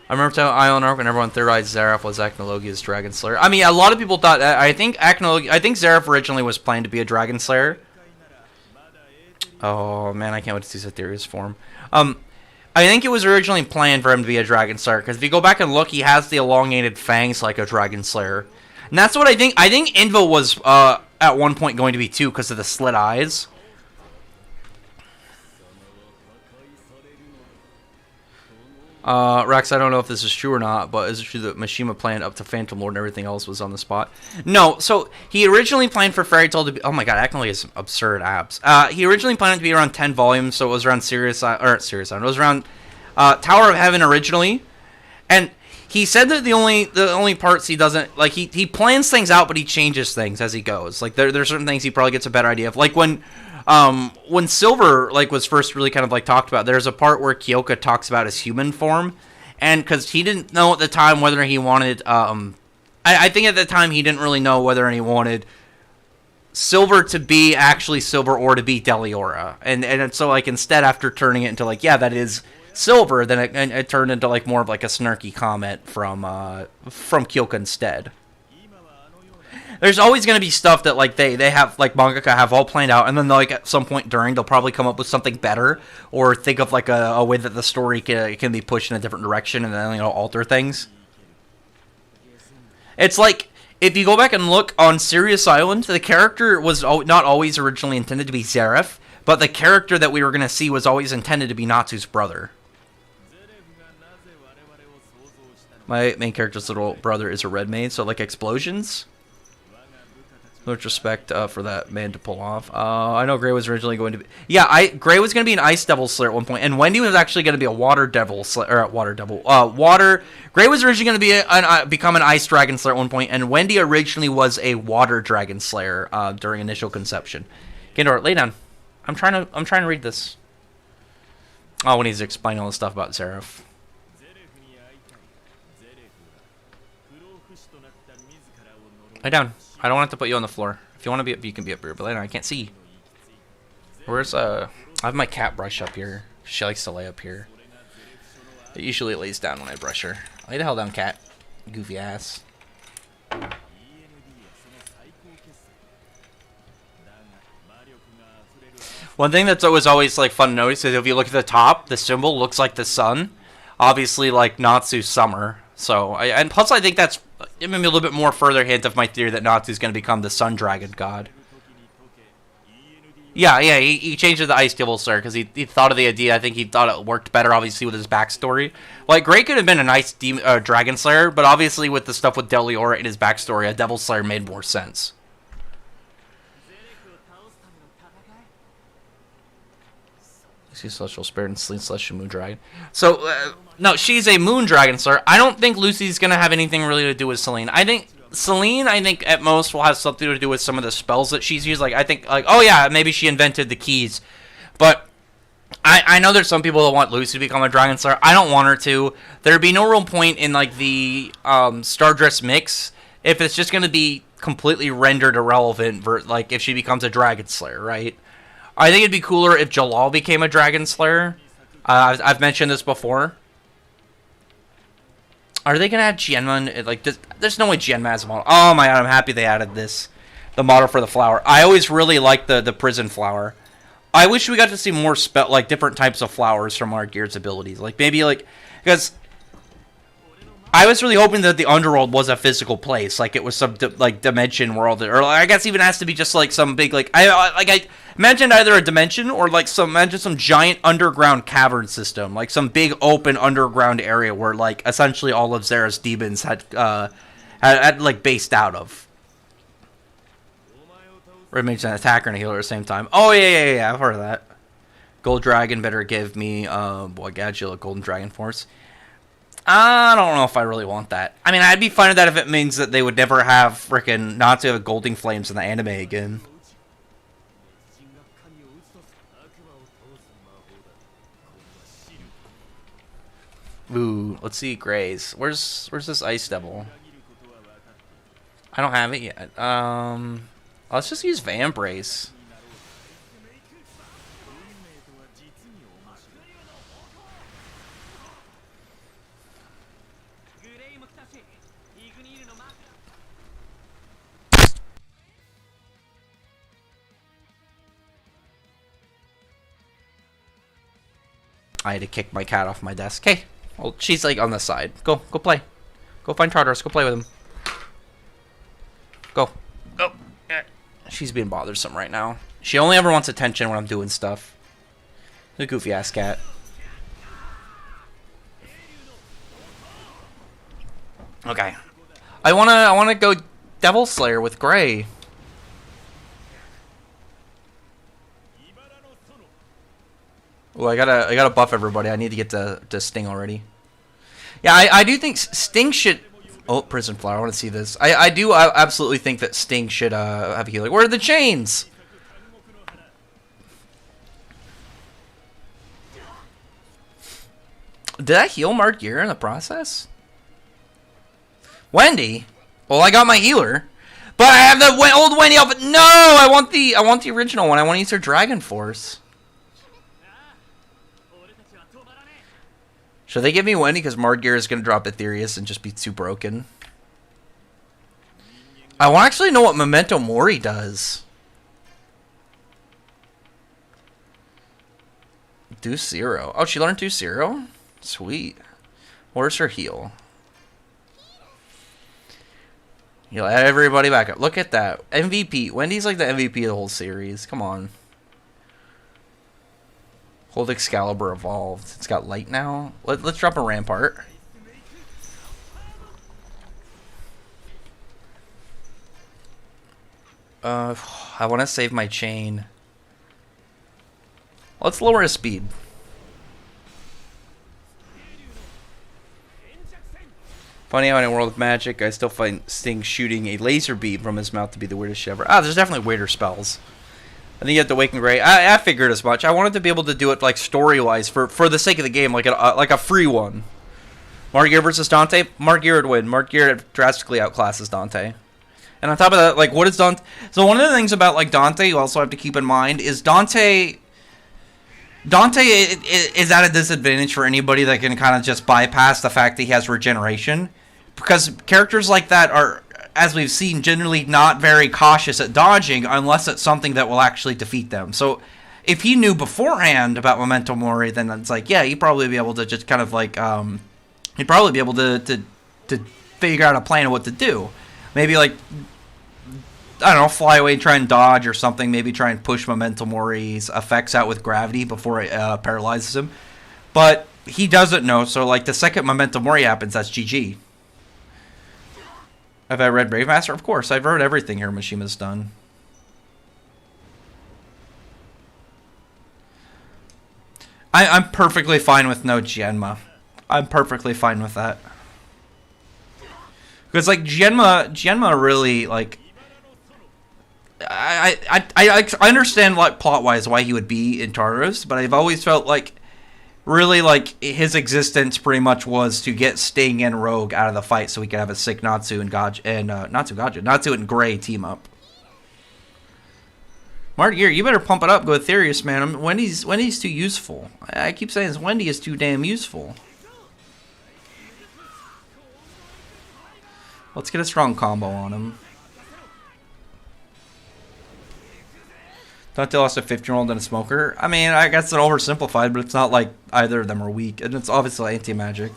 I remember telling Island Arc when everyone theorized Xerath was Acnologia's Dragon Slayer. I mean, a lot of people thought. I think Xerath originally was planned to be a Dragon Slayer. Oh man, I can't wait to see Cytherea's form. I think it was originally planned for him to be a Dragon Slayer, because if you go back and look, he has the elongated fangs like a Dragon Slayer, and that's what I think. I think Invo was at one point going to be too, because of the slit eyes. Rex, I don't know if this is true or not, but is it true that Mishima planned up to Phantom Lord and everything else was on the spot? No, so he originally planned for Fairy Tail to be... Oh my god, Acnology has absurd abs. He originally planned it to be around 10 volumes, so it was around Sirius Island. It was around Tower of Heaven originally, and he said that the only parts he doesn't... Like, he plans things out, but he changes things as he goes. Like, there's certain things he probably gets a better idea of. Like, when Silver, like, was first really kind of, like, talked about, there's a part where Kyoka talks about his human form, and because he didn't know at the time whether he wanted, I think at the time he didn't really know whether he wanted Silver to be actually Silver or to be Deliora, and so, like, instead, after turning it into, like, yeah, that is Silver, then it turned into, like, more of, like, a snarky comment from Kyoka instead. There's always going to be stuff that, like, they have, like, mangaka have all planned out, and then, like, at some point during, they'll probably come up with something better, or think of, like, a way that the story can be pushed in a different direction, and then, you know, alter things. It's like, if you go back and look on Sirius Island, the character was not always originally intended to be Xerath, but the character that we were going to see was always intended to be Natsu's brother. My main character's little brother is a red maid, so, like, explosions? Much respect for that man to pull off. I know Gray was originally going to be... Yeah, Gray was going to be an Ice Devil Slayer at one point, and Wendy was actually going to be a Water Devil Slayer... Gray was originally going to be become an Ice Dragon Slayer at one point, and Wendy originally was a Water Dragon Slayer during initial conception. Gendor, lay down. I'm trying to read this. Oh, when he's explaining all this stuff about Xerath. Lay down. I don't want to put you on the floor. If you want to be up, you can be up here. But later, I can't see. Where's I have my cat brush up here. She likes to lay up here. It usually lays down when I brush her. Lay the hell down, cat. Goofy ass. One thing that's always like fun to notice is if you look at the top, the symbol looks like the sun. Obviously, like Natsu's summer. So, and plus I think that's maybe a little bit more further hint of my theory that Natsu's going to become the Sun Dragon God. Yeah, he changed it to Ice Devil Slayer because he thought of the idea. I think he thought it worked better, obviously, with his backstory. Like, Gray could have been a nice Dragon Slayer, but obviously with the stuff with Deliora in his backstory, a Devil Slayer made more sense. Lucy's Celestial Spirit and Celine Celestial Moon Dragon. So, no, she's a Moon Dragon Slayer. I don't think Lucy's going to have anything really to do with Celine. I think Celine, at most, will have something to do with some of the spells that she's used. Like, I think, like, oh yeah, maybe she invented the keys. But I know there's some people that want Lucy to become a Dragon Slayer. I don't want her to. There'd be no real point in, like, the Stardress mix if it's just going to be completely rendered irrelevant, like, if she becomes a Dragon Slayer, right? I think it'd be cooler if Jalal became a Dragon Slayer. I've mentioned this before. Are they gonna add Genma? Like, there's no way Genma has a model. Oh my god, I'm happy they added this. The model for the flower. I always really liked the prison flower. I wish we got to see more like different types of flowers from Argeir's abilities. Like maybe like because I was really hoping that the underworld was a physical place, like it was some like dimension world, or like, I guess even has to be just like some big like I mentioned either a dimension or like some giant underground cavern system, like some big open underground area where like essentially all of Zera's demons had like based out of. Or it makes an attacker and a healer at the same time. Oh, yeah, I've heard of that. Gold Dragon better give me, Gadget, Golden Dragon Force. I don't know if I really want that. I mean, I'd be fine with that if it means that they would never have frickin' Natsu have Golding Flames in the anime again. Ooh, let's see Grays. Where's this Ice Devil? I don't have it yet. Let's just use Vambrace. I had to kick my cat off my desk. Hey, well, she's like on the side. Go play. Go find Tartarus. Go play with him. Go. She's being bothersome right now. She only ever wants attention when I'm doing stuff. The goofy ass cat. Okay. I wanna go Devil Slayer with Gray. Oh, I gotta buff everybody. I need to get to Sting already. Yeah, I do think Sting should. Oh, Prison Flower. I want to see this. I absolutely think that Sting should have a healer. Where are the chains? Did I heal Margeir in the process? Wendy? Well, I got my healer. But I have the old Wendy outfit. No! I want the original one. I want to use her Dragon Force. Should they give me Wendy because Margeir is going to drop Aetherius and just be too broken? I want to actually know what Memento Mori does. Do 0. Oh, she learned 2-0? Sweet. Where's her heal? Heal everybody back up. Look at that. MVP. Wendy's like the MVP of the whole series. Come on. Hold Excalibur evolved. It's got light now. Let's drop a Rampart. I want to save my chain. Let's lower his speed. Funny how in a world of magic, I still find Sting shooting a laser beam from his mouth to be the weirdest shit ever. Ah, there's definitely weirder spells. I think you have to Awaken Gray. I figured as much. I wanted to be able to do it like story-wise for the sake of the game, like a free one. Margeir versus Dante. Margeir would win. Margeir drastically outclasses Dante. And on top of that, like, what is Dante? So one of the things about like Dante, you also have to keep in mind is Dante is at a disadvantage for anybody that can kind of just bypass the fact that he has regeneration, because characters like that are, as we've seen, generally not very cautious at dodging unless it's something that will actually defeat them. So if he knew beforehand about Memento Mori, then it's like, yeah, he'd probably be able to just kind of like, he'd probably be able to figure out a plan of what to do. Maybe like, I don't know, fly away and try and dodge or something. Maybe try and push Memento Mori's effects out with gravity before it paralyzes him. But he doesn't know, so like the second Memento Mori happens, that's GG. Have I read Brave Master? Of course, I've read everything Hiromishima's done. I'm perfectly fine with no Genma. I'm perfectly fine with that. Because like Genma really like, I understand like plot-wise why he would be in Tartarus, but I've always felt like really like his existence pretty much was to get Sting and Rogue out of the fight so we could have a sick Natsu and Natsu and Gray team up. Mark, you better pump it up, go Aetherius, man. Wendy's too useful. I keep saying this, Wendy is too damn useful. Let's get a strong combo on him. Dante lost a 15-year-old and a smoker. I mean, I guess it's oversimplified, but it's not like either of them are weak. And it's obviously anti-magic.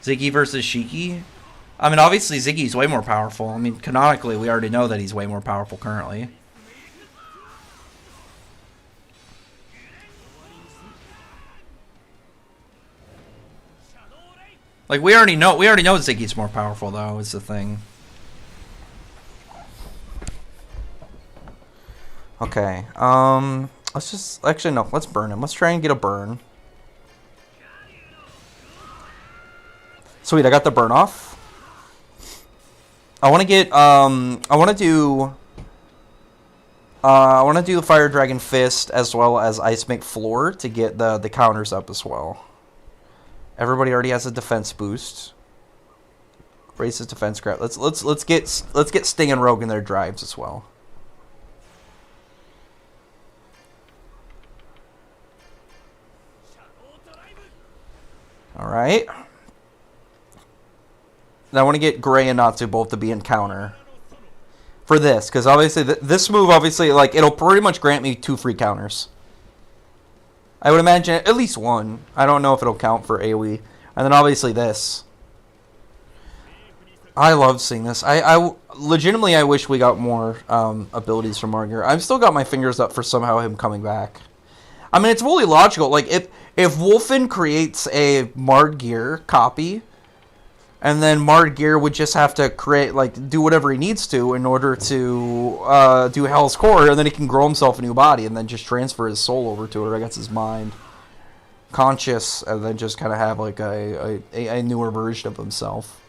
Ziggy versus Shiki. I mean, obviously Ziggy's way more powerful. I mean, canonically, we already know that he's way more powerful currently. Like, we already know Ziggy's more powerful, though, is the thing. Okay, let's just, actually, no, let's burn him. Let's try and get a burn. Sweet, I got the burn off. I want to get, I want to do the Fire Dragon Fist as well as Ice Make Floor to get the counters up as well. Everybody already has a defense boost. Raises defense crap. Let's get Sting and Rogue in their drives as well. All right. Now I want to get Gray and Natsu both to be in counter for this, because obviously this move, obviously, like, it'll pretty much grant me 2 free counters. I would imagine at least 1. I don't know if it'll count for AoE. And then obviously this. I love seeing this. I legitimately, I wish we got more abilities from Margear. I've still got my fingers up for somehow him coming back. I mean, it's fully logical. Like, if Wolfen creates a Margear copy, and then Margear would just have to create, like, do whatever he needs to in order to do Hell's Core, and then he can grow himself a new body, and then just transfer his soul over to it, or I guess his mind. Conscious, and then just kind of have, like, a newer version of himself.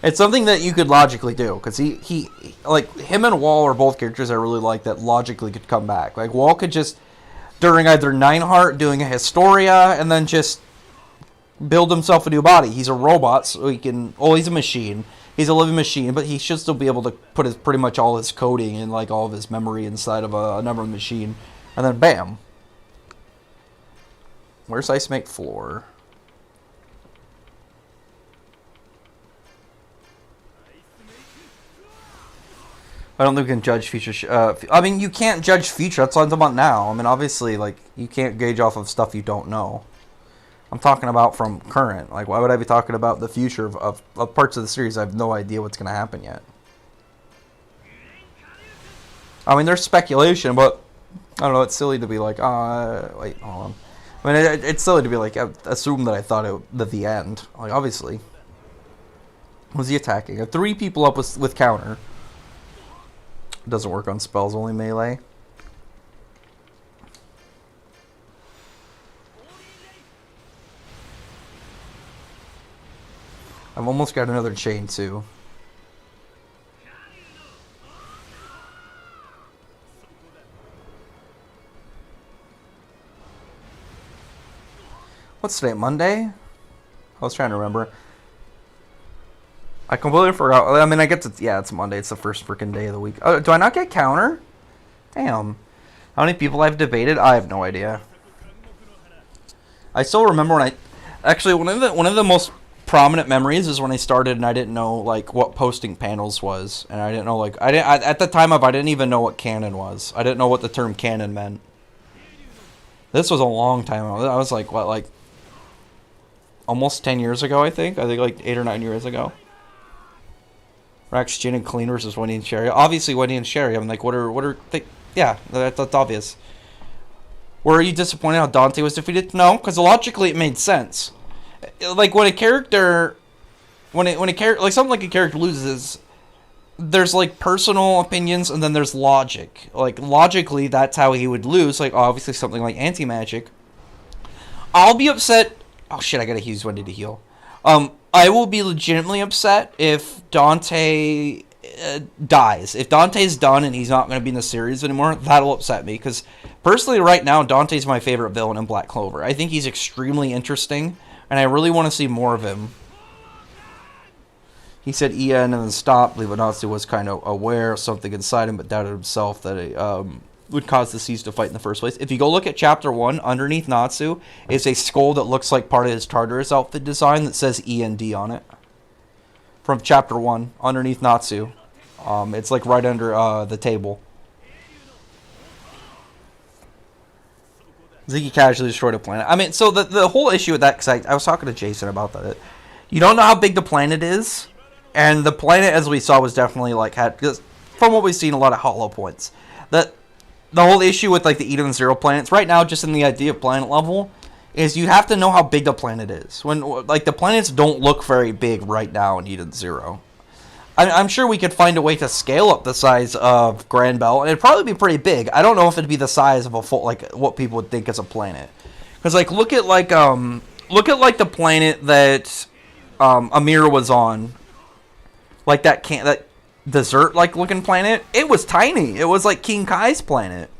It's something that you could logically do, because he like, him and Wall are both characters I really like that logically could come back. Like, Wall could just, during either Nineheart, doing a Historia, and then just build himself a new body. He's a robot, so he can, well, he's a machine. He's a living machine, but he should still be able to put his, pretty much all his coding and, like, all of his memory inside of a number machine. And then, bam. Where's Ice Make Floor? I don't think we can judge future. I mean, you can't judge future. That's what I'm talking about now. I mean, obviously, like, you can't gauge off of stuff you don't know. I'm talking about from current. Like, why would I be talking about the future of parts of the series? I have no idea what's going to happen yet. I mean, there's speculation, but I don't know. It's silly to be like, wait, hold on. I mean, it's silly to be like, assume that I thought that the end. Like, obviously. Was he attacking? 3 people up with counter. Doesn't work on spells, only melee. I've almost got another chain too. What's today, Monday? I was trying to remember. I completely forgot. I mean, I guess it's, yeah, it's Monday. It's the first freaking day of the week. Oh, do I not get counter? Damn. How many people I've debated? I have no idea. I still remember when I... Actually, one of the most prominent memories is when I started and I didn't know, like, what posting panels was. And I didn't know, like... at the time I didn't even know what canon was. I didn't know what the term canon meant. This was a long time ago. I was like, what, like... almost 10 years ago, I think? I think, like, 8 or 9 years ago. Rax, Jin, and Clean versus Wendy and Sherry. Obviously, Wendy and Sherry. I'm like, what are they? Yeah, that's obvious. Were you disappointed how Dante was defeated? No, because logically it made sense. Like, when a character, when a character, like, something like a character loses, there's, like, personal opinions and then there's logic. Like, logically, that's how he would lose. Like, obviously, something like anti-magic. I'll be upset. Oh shit! I gotta use Wendy to heal. I will be legitimately upset if Dante dies. If Dante's done and he's not going to be in the series anymore, that'll upset me. Because personally, right now, Dante's my favorite villain in Black Clover. I think he's extremely interesting, and I really want to see more of him. He said En and then stopped. Believe Natsu was kind of aware of something inside him, but doubted himself that it would cause the Seas to fight in the first place. If you go look at Chapter 1, underneath Natsu is a skull that looks like part of his Tartarus outfit design that says END on it. From Chapter 1, underneath Natsu. It's like right under the table. Ziggy casually destroyed a planet. I mean, so the whole issue with that, because I was talking to Jason about that. You don't know how big the planet is, and the planet, as we saw, was definitely like because from what we've seen, a lot of hollow points. The whole issue with like the Eden Zero planets right now, just in the idea of planet level, is you have to know how big the planet is. When like the planets don't look very big right now in Eden Zero. I'm sure we could find a way to scale up the size of Grand Bell, and it'd probably be pretty big. I don't know if it'd be the size of a full, like what people would think is a planet, because like look at the planet that Amir was on, like that desert like looking planet. It was tiny. It was like King Kai's planet.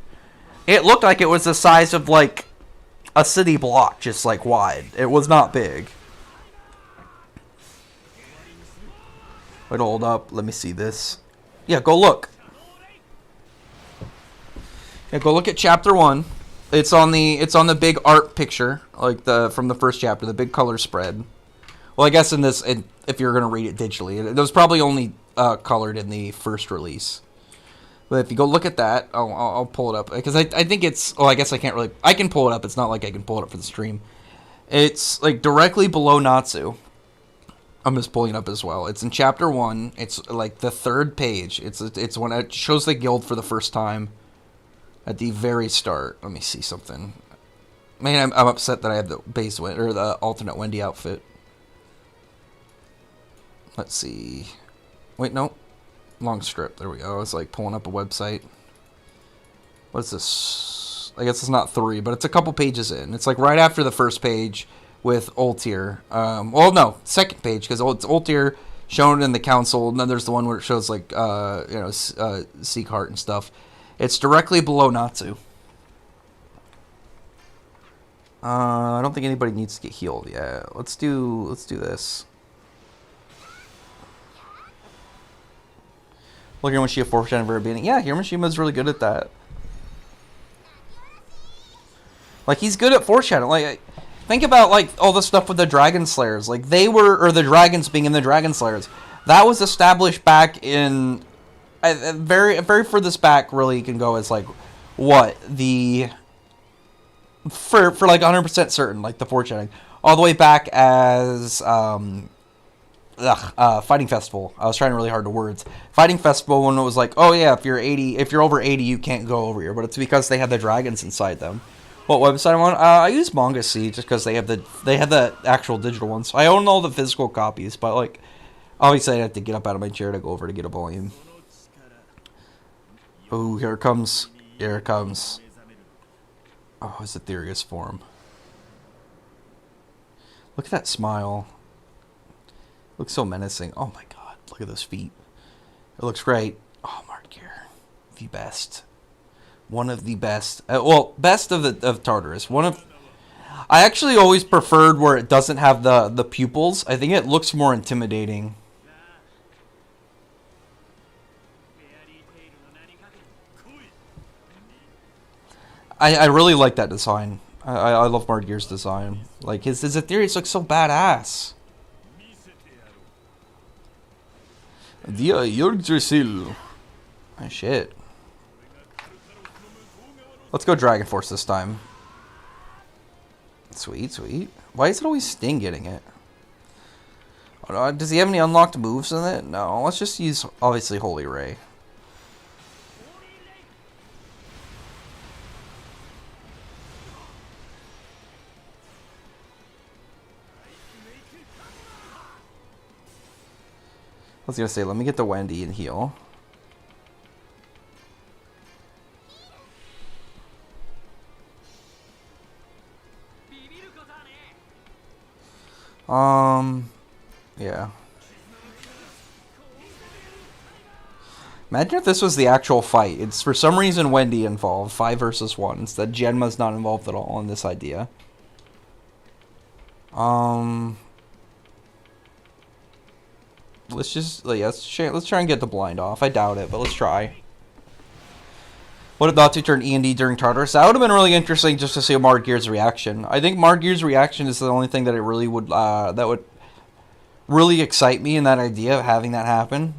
It looked like it was the size of like a city block, just like wide. It was not big. Wait, hold up. Let me see this. Yeah, go look. Yeah, go look at Chapter 1. It's on the big art picture, like from the first chapter, the big color spread. Well, I guess if you're gonna read it digitally, it was probably only colored in the first release. But if you go look at that, I'll pull it up because I think it's. Oh, I guess I can't really. I can pull it up. It's not like I can pull it up for the stream. It's like directly below Natsu. I'm just pulling it up as well. It's in Chapter 1. It's like the third page. It's when it shows the guild for the first time at the very start. Let me see something. Man, I'm upset that I have the base or the alternate Wendy outfit. Let's see. Wait, no. Long strip. There we go. I was like pulling up a website. What's this? I guess it's not 3, but it's a couple pages in. It's like right after the first page with Ultir. Well, no, second page, because it's Ultir shown in the council, and then there's the one where it shows like Seekheart and stuff. It's directly below Natsu. I don't think anybody needs to get healed. Yeah, let's do this. Look, Hiroshima foreshadowing at the very beginning. Yeah, Hiroshima's really good at that. Like, he's good at foreshadowing. Like, think about, like, all the stuff with the Dragon Slayers. Like, or the dragons being in the Dragon Slayers. That was established back in, very furthest back, really, you can go as, like, what? For like, 100% certain, like, the foreshadowing. All the way back as, Fighting Festival. I was trying really hard to words. Fighting Festival, when it was like, oh yeah, if you're over 80, you can't go over here. But it's because they have the dragons inside them. What website I'm on? I use Manga C just because they have the actual digital ones. I own all the physical copies, but like, obviously I have to get up out of my chair to go over to get a volume. Oh, here it comes. Here it comes. Oh, it's Aetherius form. Look at that smile. Looks so menacing. Oh my god, look at those feet. It looks great. Oh, Martgear. The best. One of the best. Well, best of Tartarus. I actually always preferred where it doesn't have the pupils. I think it looks more intimidating. I really like that design. I love Martgear's design. Like, his Aetherius looks so badass. Dia Yggdrasil. Oh, shit. Let's go Dragon Force this time. Sweet, sweet. Why is it always Sting getting it? Oh, no, does he have any unlocked moves in it? No, let's just use, obviously, Holy Ray. I was gonna say, let me get the Wendy and heal. Yeah. Imagine if this was the actual fight. It's for some reason Wendy involved, 5 versus 1. Instead, Genma's not involved at all in this idea. Let's just let's try and get the blind off. I doubt it, but let's try. What about to turn E&D during Tartarus? That would have been really interesting just to see Margear's reaction. I think Margear's reaction is the only thing that it really would that would really excite me in that idea of having that happen.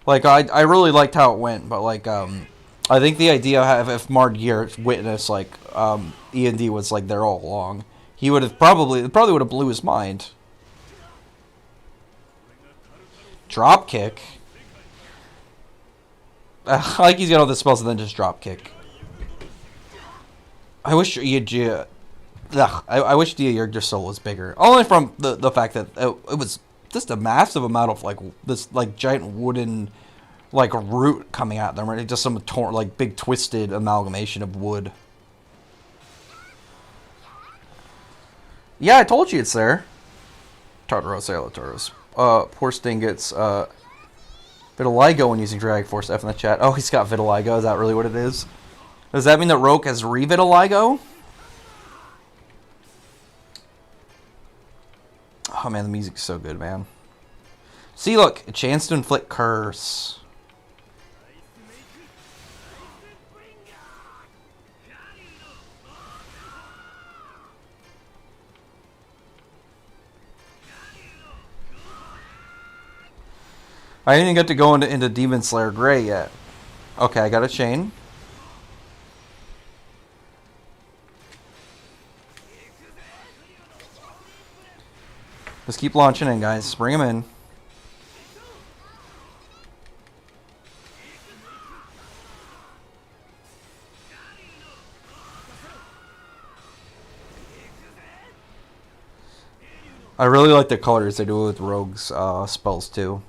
Like I really liked how it went, but like I think the idea of if Margear witnessed like E&D was like there all along, he would have probably would have blew his mind. Drop kick. Like he's got all the spells and then just drop kick. I wish I wish Yggdrasil was bigger. Only from the fact that it was just a massive amount of like this like giant wooden like root coming at them, right? Just some like big twisted amalgamation of wood. Yeah, I told you it's there. Tartaros, Tartaros. Poor Sting gets vitiligo when using Drag Force F in the chat. Oh, he's got vitiligo. Is that really what it is? Does that mean that Roke has revitiligo? Oh man, the music's so good, man. See, look, a chance to inflict curse. I didn't even get to go into Demon Slayer Gray yet. Okay, I got a chain. Just keep launching in, guys. Bring them in. I really like the colors they do with Rogue's spells, too.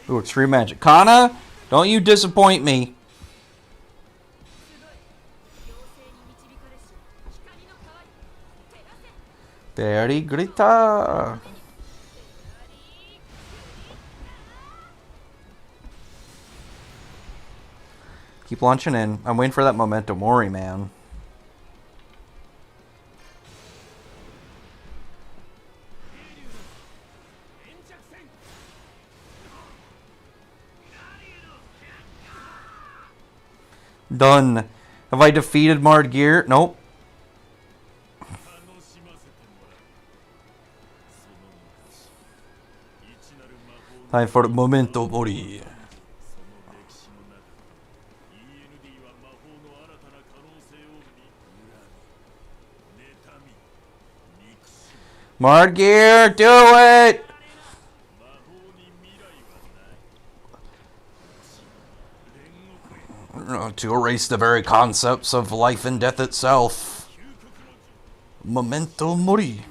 Ooh, extreme magic. Kana, don't you disappoint me. Very grita. Keep launching in. I'm waiting for that Memento Mori, man. Done. Have I defeated Margear? Nope. Time for Memento Mori. Margear, do it! To erase the very concepts of life and death itself. Memento Mori.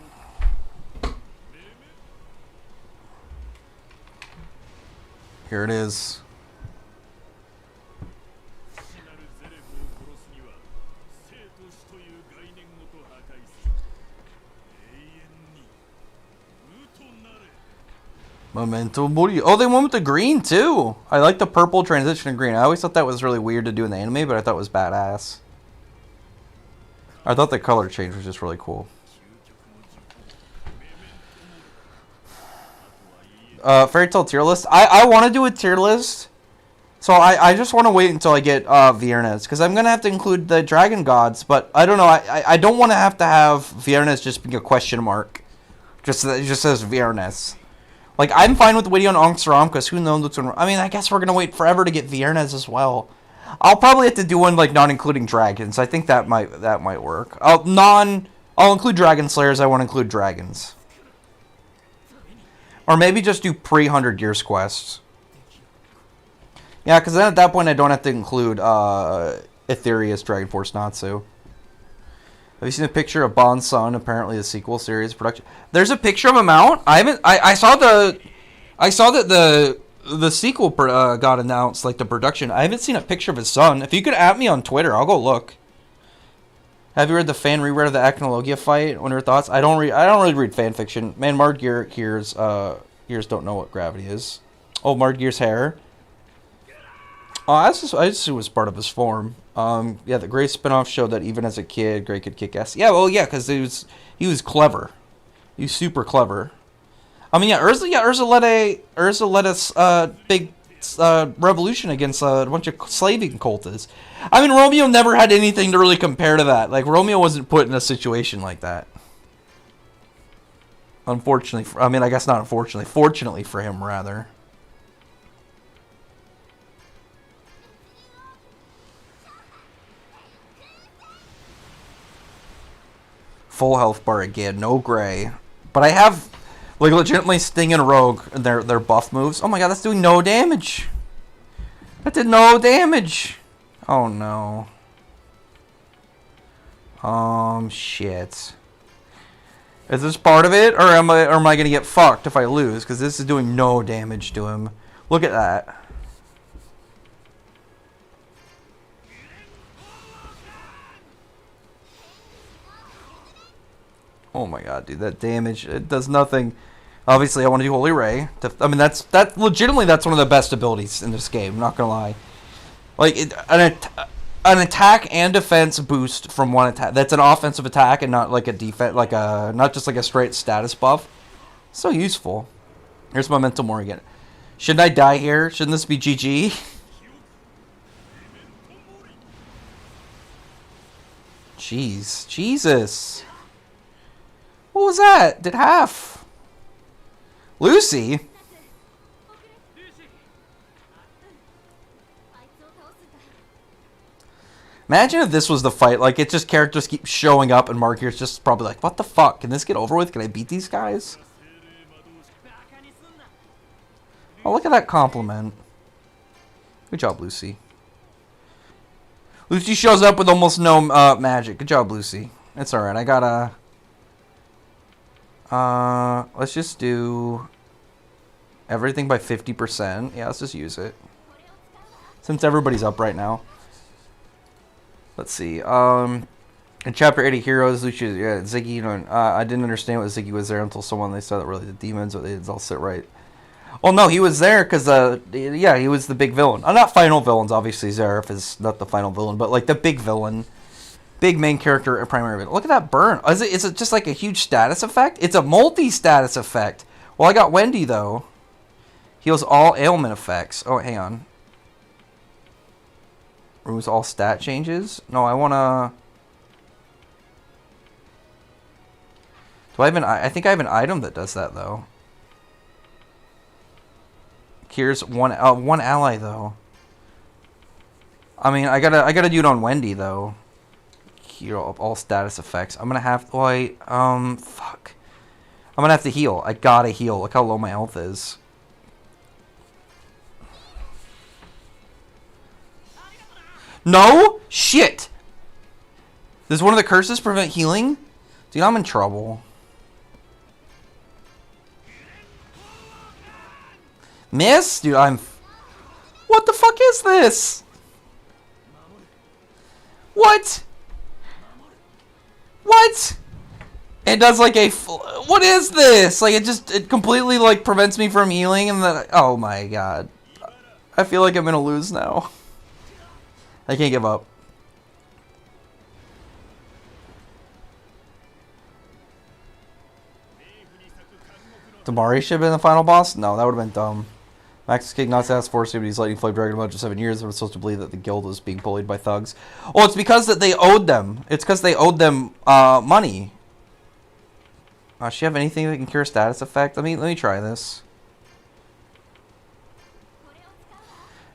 Here it is. Memento Mori. Oh, they went with the green, too. I like the purple transition to green. I always thought that was really weird to do in the anime, but I thought it was badass. I thought the color change was just really cool. Fairy Tail tier list. I want to do a tier list. So I just want to wait until I get Viernes. Because I'm going to have to include the Dragon Gods. But I don't know. I don't want to have Viernes just being a question mark. It just says Viernes. Like, I'm fine with waiting on Angstrom, because who knows what's going to... I mean, I guess we're going to wait forever to get Viernes as well. I'll probably have to do one, like, not including dragons. I think that might work. I'll include Dragon Slayers. I won't include dragons. Or maybe just do pre-100 Years quests. Yeah, because then at that point I don't have to include Aetherius, Dragon Force Natsu. Have you seen a picture of Bond Sun? Apparently the sequel series production. There's a picture of him out. I saw that the sequel got announced, like the production. I haven't seen a picture of his son. If you could at me on Twitter, I'll go look. Have you read the fan reread of the Acnologia fight? What are your thoughts? I don't really read fan fiction. Man, Margear hears don't know what gravity is. Oh, Margear's hair. Oh, I just assume it was part of his form. Yeah, the Gray spinoff showed that even as a kid, Gray could kick ass. Yeah, well, yeah, because he was clever. He was super clever. I mean, yeah, Urza led us big revolution against a bunch of slaving cultists. I mean, Romeo never had anything to really compare to that. Like, Romeo wasn't put in a situation like that. Unfortunately, I mean, I guess not unfortunately. Fortunately for him, rather. Full health bar again, no Gray. But I have, like, legitimately Sting and Rogue, their buff moves. Oh my god, that's doing no damage. That did no damage. Oh no. Shit. Is this part of it, or am I gonna get fucked if I lose? Because this is doing no damage to him. Look at that. Oh my god, dude, that damage, it does nothing. Obviously, I want to do Holy Ray. I mean, that's legitimately that's one of the best abilities in this game. Not gonna lie, like an attack and defense boost from one attack. That's an offensive attack and not like a defense, not just like a straight status buff. So useful. Here's Memento Mori again. Shouldn't I die here? Shouldn't this be GG? Jeez, Jesus. What was that? Did half. Lucy? Imagine if this was the fight. Like, it just characters keep showing up and Markier's just probably like, what the fuck? Can this get over with? Can I beat these guys? Oh, look at that compliment. Good job, Lucy. Lucy shows up with almost no magic. Good job, Lucy. It's alright. I gotta... let's just do everything by 50%. Yeah, let's just use it. Since everybody's up right now. Let's see. In Chapter 80 Heroes, Lucia, yeah, Ziggy, you know, I didn't understand what Ziggy was there until someone, they said that really the demons, but they did all sit right. Well, no, he was there because, yeah, he was the big villain. Not final villains, obviously Zeref is not the final villain, but like the big villain. Big main character and primary villain. Look at that burn. Is it just like a huge status effect? It's a multi-status effect. Well, I got Wendy, though. Heals all ailment effects. Oh, hang on. Removes all stat changes? No, I want to... Do I have an... I think I have an item that does that, though. Cures one ally, though. I mean, I gotta do it on Wendy, though. Hero of all status effects. I'm gonna have to... Wait, fuck. I'm gonna have to heal. I gotta heal. Look how low my health is. No? Shit! Does one of the curses prevent healing? Dude, I'm in trouble. Miss? Dude, I'm... What the fuck is this? What? What? It does like a... What is this? Like, it completely, like, prevents me from healing and then... Oh my god. I feel like I'm gonna lose now. I can't give up. Damari should have been the final boss? No, that would have been dumb. Max King not to ask for he's Lightning Flame Dragon Bunch of 7 years. I was supposed to believe that the guild was being bullied by thugs. Oh, it's because that they owed them. It's because they owed them money. Does she have anything that can cure status effect? Let me try this.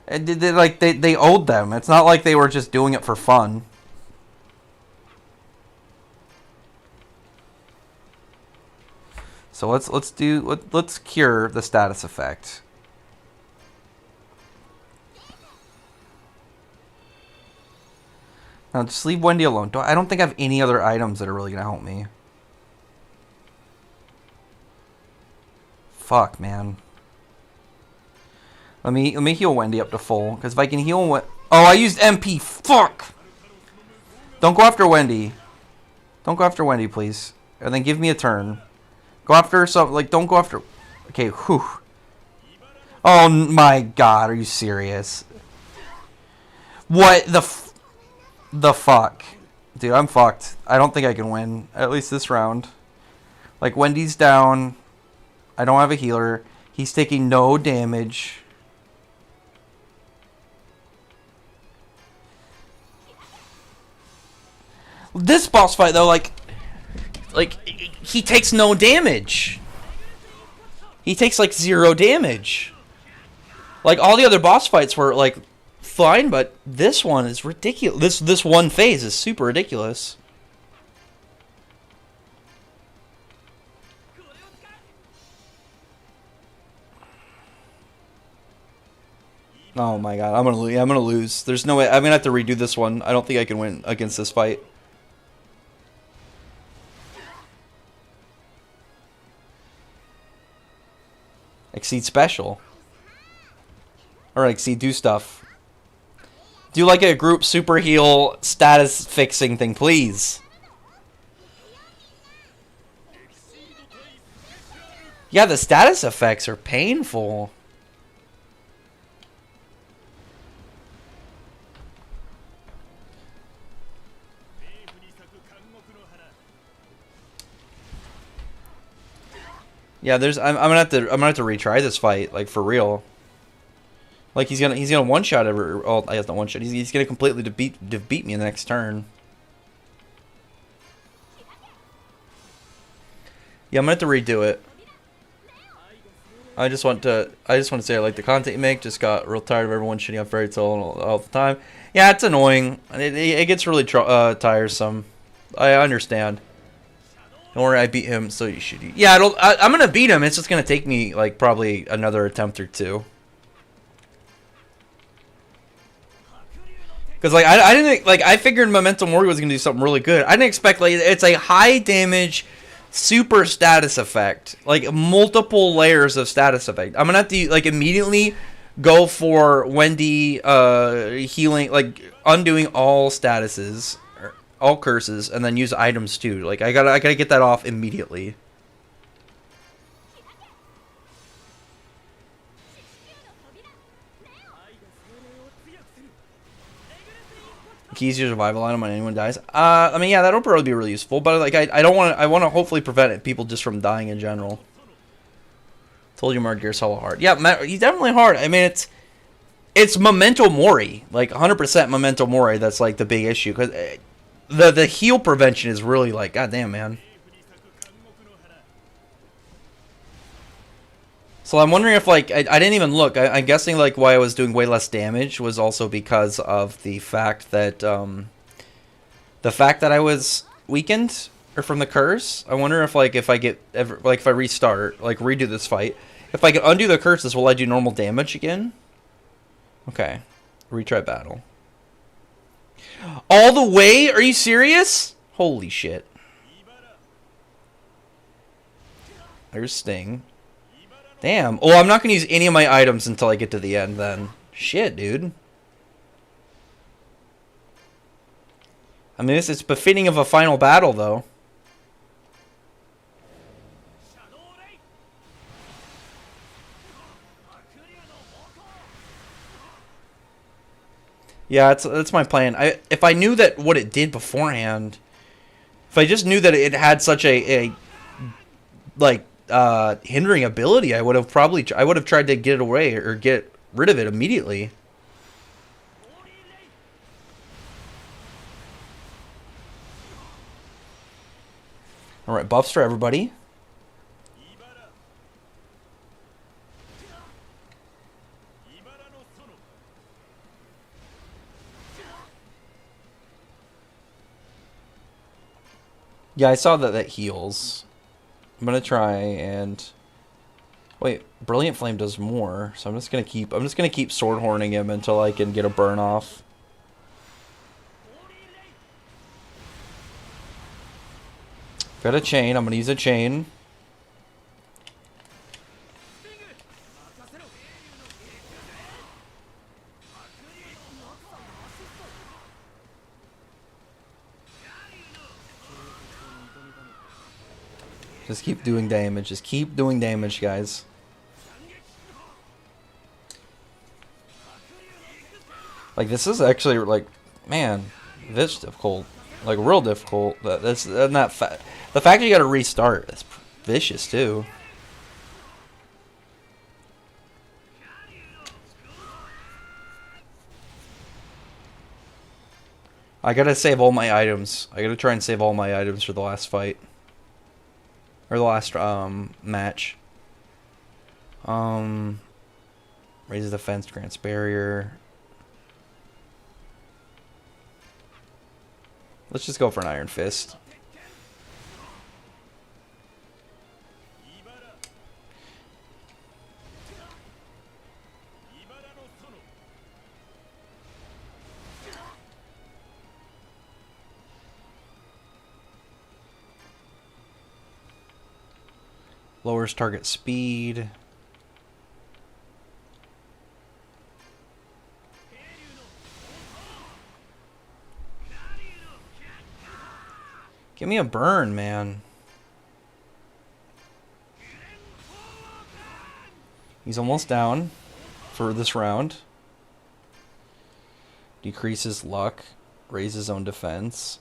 And they owed them. It's not like they were just doing it for fun. So let's cure the status effect. Now just leave Wendy alone. I don't think I have any other items that are really gonna help me. Fuck, man. Let me heal Wendy up to full, because if I can heal Oh, I used MP. Fuck. Don't go after Wendy. Don't go after Wendy, please. And then give me a turn. Go after some, like, don't go after... Okay, whew. Oh my god, are you serious? What the fuck? Dude, I'm fucked. I don't think I can win. At least this round. Like, Wendy's down. I don't have a healer. He's taking no damage. This boss fight, though, like he takes no damage. He takes, like, 0 damage. Like, all the other boss fights were, like, fine, but this one is ridiculous. This one phase is super ridiculous. Oh my god, I'm gonna lose. There's no way. I'm gonna have to redo this one. I don't think I can win against this fight. Exceed special. Or Exceed do stuff. Do like a group super heal status fixing thing, please. Yeah, the status effects are painful. Yeah, I'm gonna have to retry this fight, like, for real. Like, he's gonna one shot every. Oh, I have not one shot. He's gonna completely defeat me in the next turn. Yeah, I'm gonna have to redo it. I just want to say I like the content you make. Just got real tired of everyone shitting on Fairy Tail all the time. Yeah, it's annoying. It gets really tiresome. I understand. Don't worry, I beat him, so you should. Yeah, I'm gonna beat him. It's just gonna take me, like, probably another attempt or two. Because, like, I didn't, like, I figured Memento Mori was gonna do something really good. I didn't expect, like, it's a high damage, super status effect, like, multiple layers of status effect. I'm gonna have to, like, immediately go for Wendy healing, like, undoing all statuses. All curses, and then use items too. Like, I gotta get that off immediately. Keys your survival item when anyone dies. I mean, yeah, that'll probably be really useful. But, like, I don't want to. I want to hopefully prevent people just from dying in general. Told you, Metal Gear's hella hard. Yeah, he's definitely hard. I mean, it's Memento Mori, like 100% Memento Mori. That's, like, the big issue, because the heal prevention is really, like, goddamn, man. So I'm wondering if, like, I didn't even look. I'm guessing, like, why I was doing way less damage was also because of the fact that I was weakened or from the curse. I wonder if, like, if I restart, like, redo this fight, if I can undo the curses, will I do normal damage again? Okay, retry battle. All the way? Are you serious? Holy shit. There's Sting. Damn. Oh, I'm not going to use any of my items until I get to the end then. Shit, dude. I mean, it's befitting of a final battle, though. Yeah, that's my plan. If I knew that what it did beforehand, if I just knew that it had such a like hindering ability, I would have tried to get it away or get rid of it immediately. All right, buffs for everybody. Yeah, I saw that heals. I'm gonna try and wait. Brilliant Flame does more, so I'm just gonna keep sword horning him until I can get a burn off. Got a chain. I'm gonna use a chain. Just keep doing damage. Just keep doing damage, guys. Like, this is actually, like, man, this difficult. Like, real difficult. That's not the fact you gotta restart is vicious, too. I gotta save all my items. I gotta try and save all my items for the last fight. Or the last, match. Raises defense, grants barrier. Let's just go for an Iron Fist. Lowers target speed. Give me a burn, man. He's almost down for this round. Decreases luck. Raises own defense.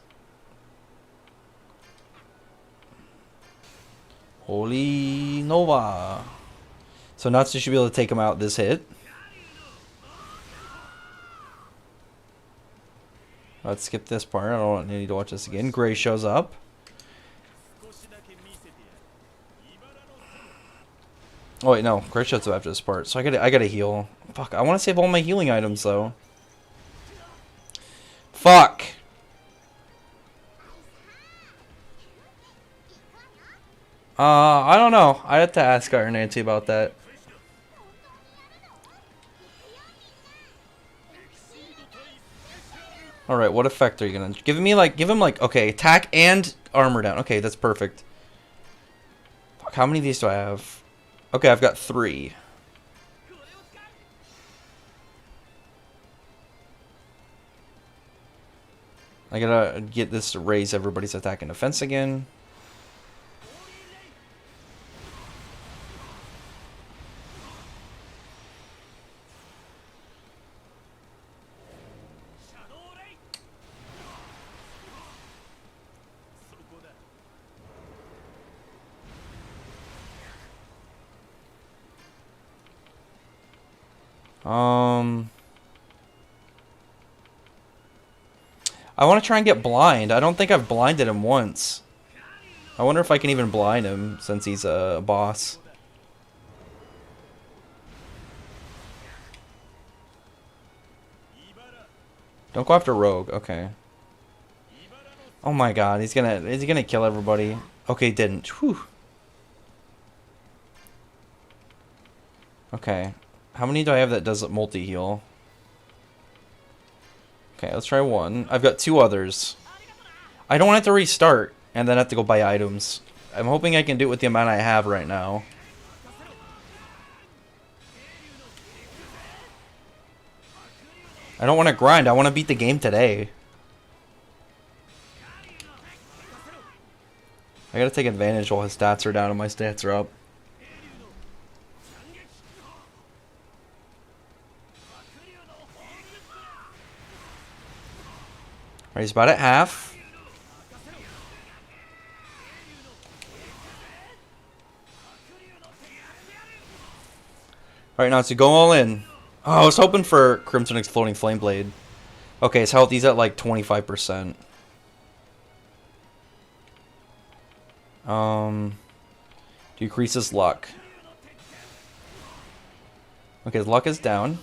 Holy Nova. So Natsu should be able to take him out this hit. Let's skip this part. I don't need to watch this again. Gray shows up. Oh wait, no. Gray shows up after this part. So I gotta heal. Fuck, I wanna save all my healing items though. Fuck. I don't know. I have to ask Iron Nancy about that. Alright, what effect are you gonna give me? Like, give him like, okay, attack and armor down. Okay, that's perfect. Fuck, how many of these do I have? Okay, I've got 3. I gotta get this to raise everybody's attack and defense again. I want to try and get blind. I don't think I've blinded him once. I wonder if I can even blind him since he's a boss. Don't go after Rogue. Okay. Oh my god, is he gonna kill everybody? Okay, didn't. Whew. Okay. How many do I have that does multi-heal? Okay, let's try one. I've got 2 others. I don't have to restart and then have to go buy items. I'm hoping I can do it with the amount I have right now. I don't want to grind. I want to beat the game today. I gotta take advantage while his stats are down and my stats are up. Alright, he's about at half. Alright, now to go all in. Oh, I was hoping for Crimson Exploding Flame Blade. Okay, his health, he's at like 25%. Decreases luck. Okay, his luck is down.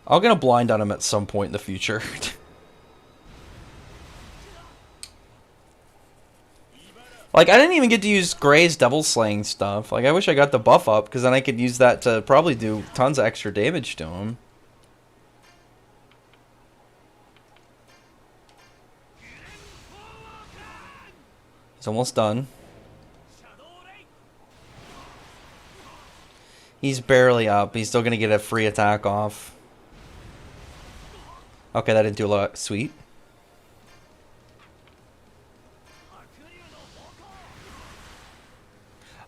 I'm gonna blind on him at some point in the future. Like, I didn't even get to use Gray's Devil Slaying stuff. Like, I wish I got the buff up, because then I could use that to probably do tons of extra damage to him. He's almost done. He's barely up. He's still going to get a free attack off. Okay, that didn't do a lot. Sweet.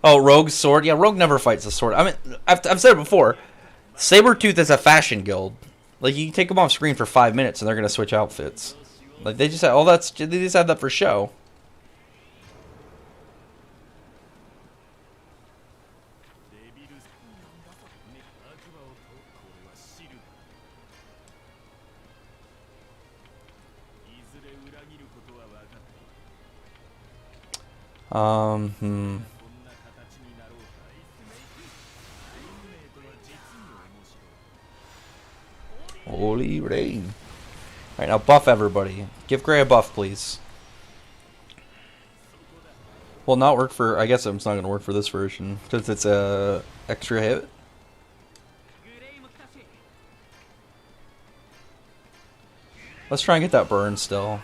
Oh, Rogue's sword? Yeah, Rogue never fights a sword. I mean, I've said it before. Sabretooth is a fashion guild. Like, you take them off screen for 5 minutes and they're gonna switch outfits. Like, they just had all that's they just had that for show. Hmm. Holy rain. Alright, now buff everybody. Give Gray a buff, please. Will not work for... I guess it's not going to work for this version. Because it's a extra hit. Let's try and get that burn still.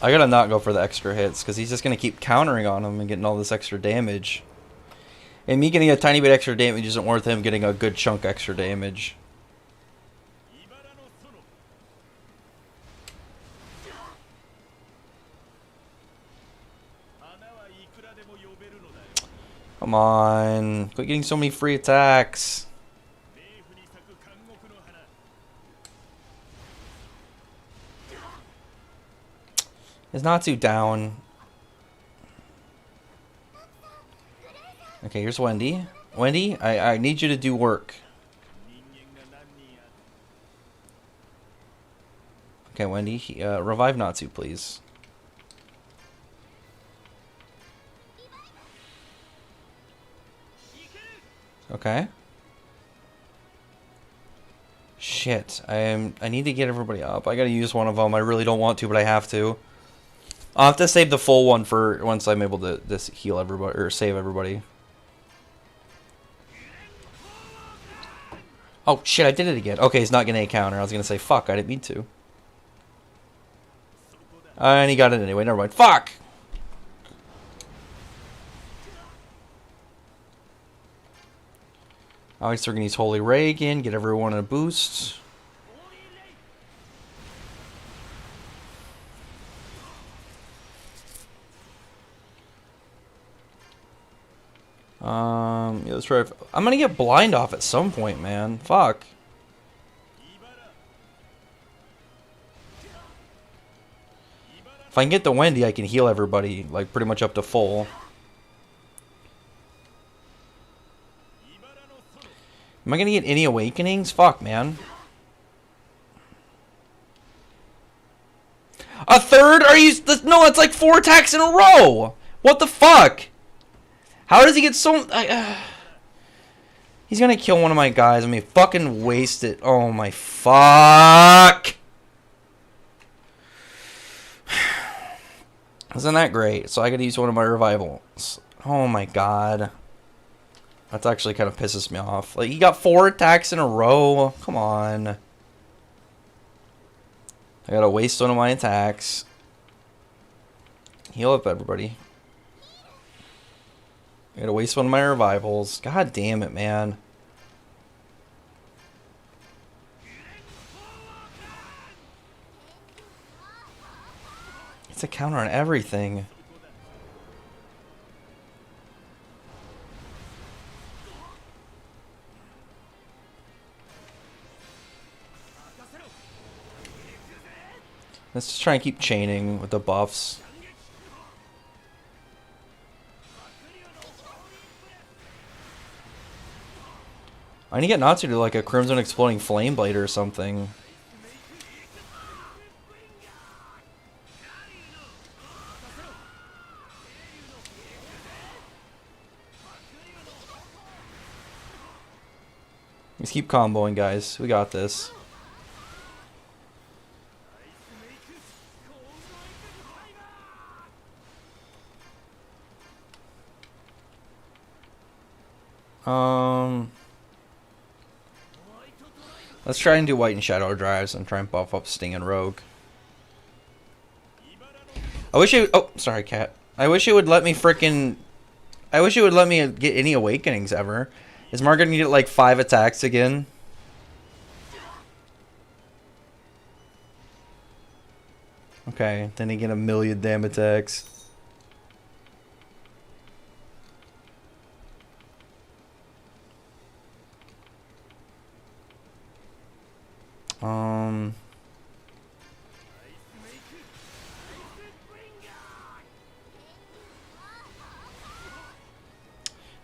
I gotta not go for the extra hits, because he's just going to keep countering on him and getting all this extra damage. And me getting a tiny bit extra damage isn't worth him getting a good chunk extra damage. Come on. Quit getting so many free attacks. Is Natsu down? Okay, here's Wendy. Wendy, I need you to do work. Okay, Wendy, revive Natsu, please. Okay. Shit, I need to get everybody up. I gotta use one of them. I really don't want to, but I have to. I'll have to save the full one for once I'm able to just heal everybody or save everybody. Oh shit, I did it again. Okay, he's not getting a counter. I was gonna say fuck, I didn't mean to. And he got it anyway, never mind. Fuck! Obviously we're gonna use Holy Ray again, get everyone a boost. Yeah, let's try. I'm gonna get blind off at some point, man. Fuck. If I can get the Wendy, I can heal everybody, like, pretty much up to full. Am I gonna get any awakenings? Fuck, man. A third? Are you... No, it's like 4 attacks in a row! What the fuck? How does he get so... He's gonna kill one of my guys. I mean, fucking waste it. Oh my fuck! Isn't that great? So I gotta use one of my revivals. Oh my god. That actually kind of pisses me off. Like, he got 4 attacks in a row. Come on. I gotta waste one of my attacks. Heal up, everybody. I gotta waste one of my revivals. God damn it, man. It's a counter on everything. Let's just try and keep chaining with the buffs. I need to get Natsu to like a Crimson Exploding Flame Blade or something. Just keep comboing, guys. We got this. Let's try and do White and Shadow drives and try and buff up Sting and Rogue. I wish it... Oh, sorry, cat. I wish it would let me frickin'... I wish it would let me get any awakenings ever. Is Mark gonna get like 5 attacks again? Okay, then he get a million damn attacks. Um,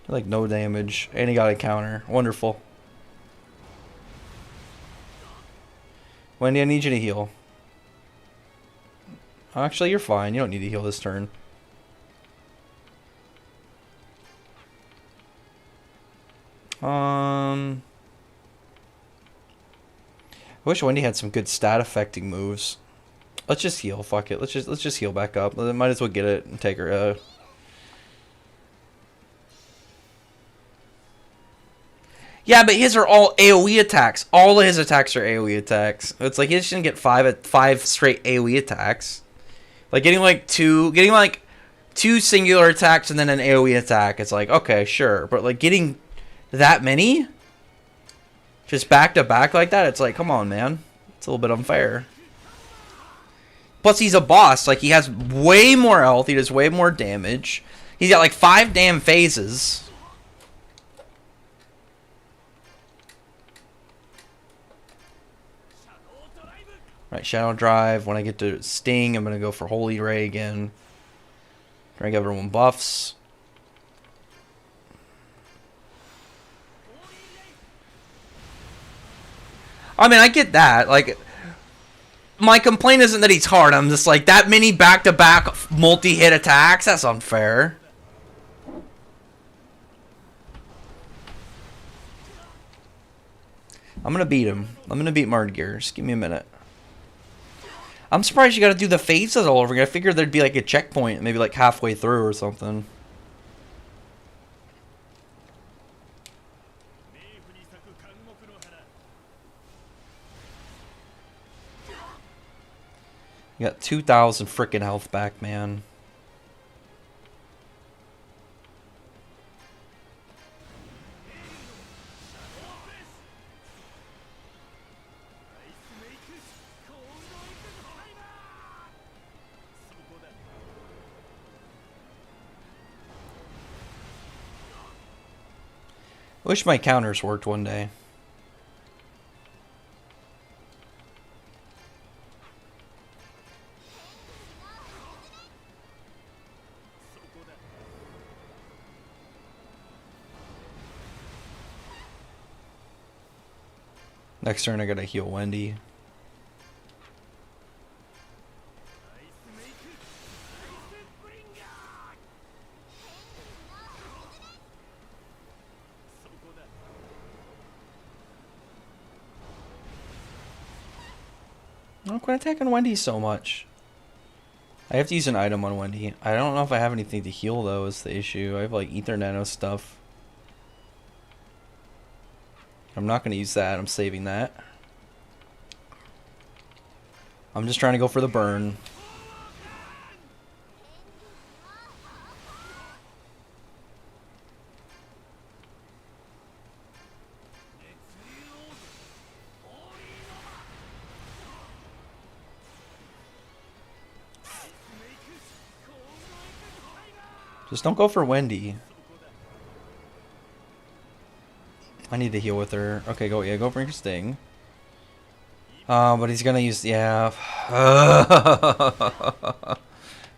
like no damage, and he got a counter. Wonderful. Wendy, I need you to heal. Actually, you're fine. You don't need to heal this turn. I wish Wendy had some good stat affecting moves. Let's just heal. Fuck it. Let's just heal back up. Might as well get it and take her. Yeah, but his are all AoE attacks. All of his attacks are AoE attacks. It's like he just didn't get five straight AoE attacks. Like getting like two singular attacks and then an AoE attack. It's like, okay, sure, but like getting that many just back to back like that, it's like, come on, man. It's a little bit unfair. Plus, he's a boss. Like, he has way more health. He does way more damage. He's got like 5 damn phases. Right, Shadow Drive. When I get to Sting, I'm going to go for Holy Ray again. Trying to give everyone buffs. I mean, I get that. Like, my complaint isn't that he's hard. I'm just like, that many back-to-back multi-hit attacks? That's unfair. I'm going to beat him. I'm going to beat Mardgear. Just give me a minute. I'm surprised you got to do the phases all over again. I figured there'd be like a checkpoint, maybe like halfway through or something. You got 2,000 frickin' health back, man. Wish my counters worked one day. Next turn I gotta heal Wendy. Don't quit attacking Wendy so much. I have to use an item on Wendy. I don't know if I have anything to heal though is the issue. I have like Ether Nano stuff. I'm not going to use that. I'm saving that. I'm just trying to go for the burn. Just don't go for Wendy. I need to heal with her. Okay, go for your Sting. But he's gonna use, yeah.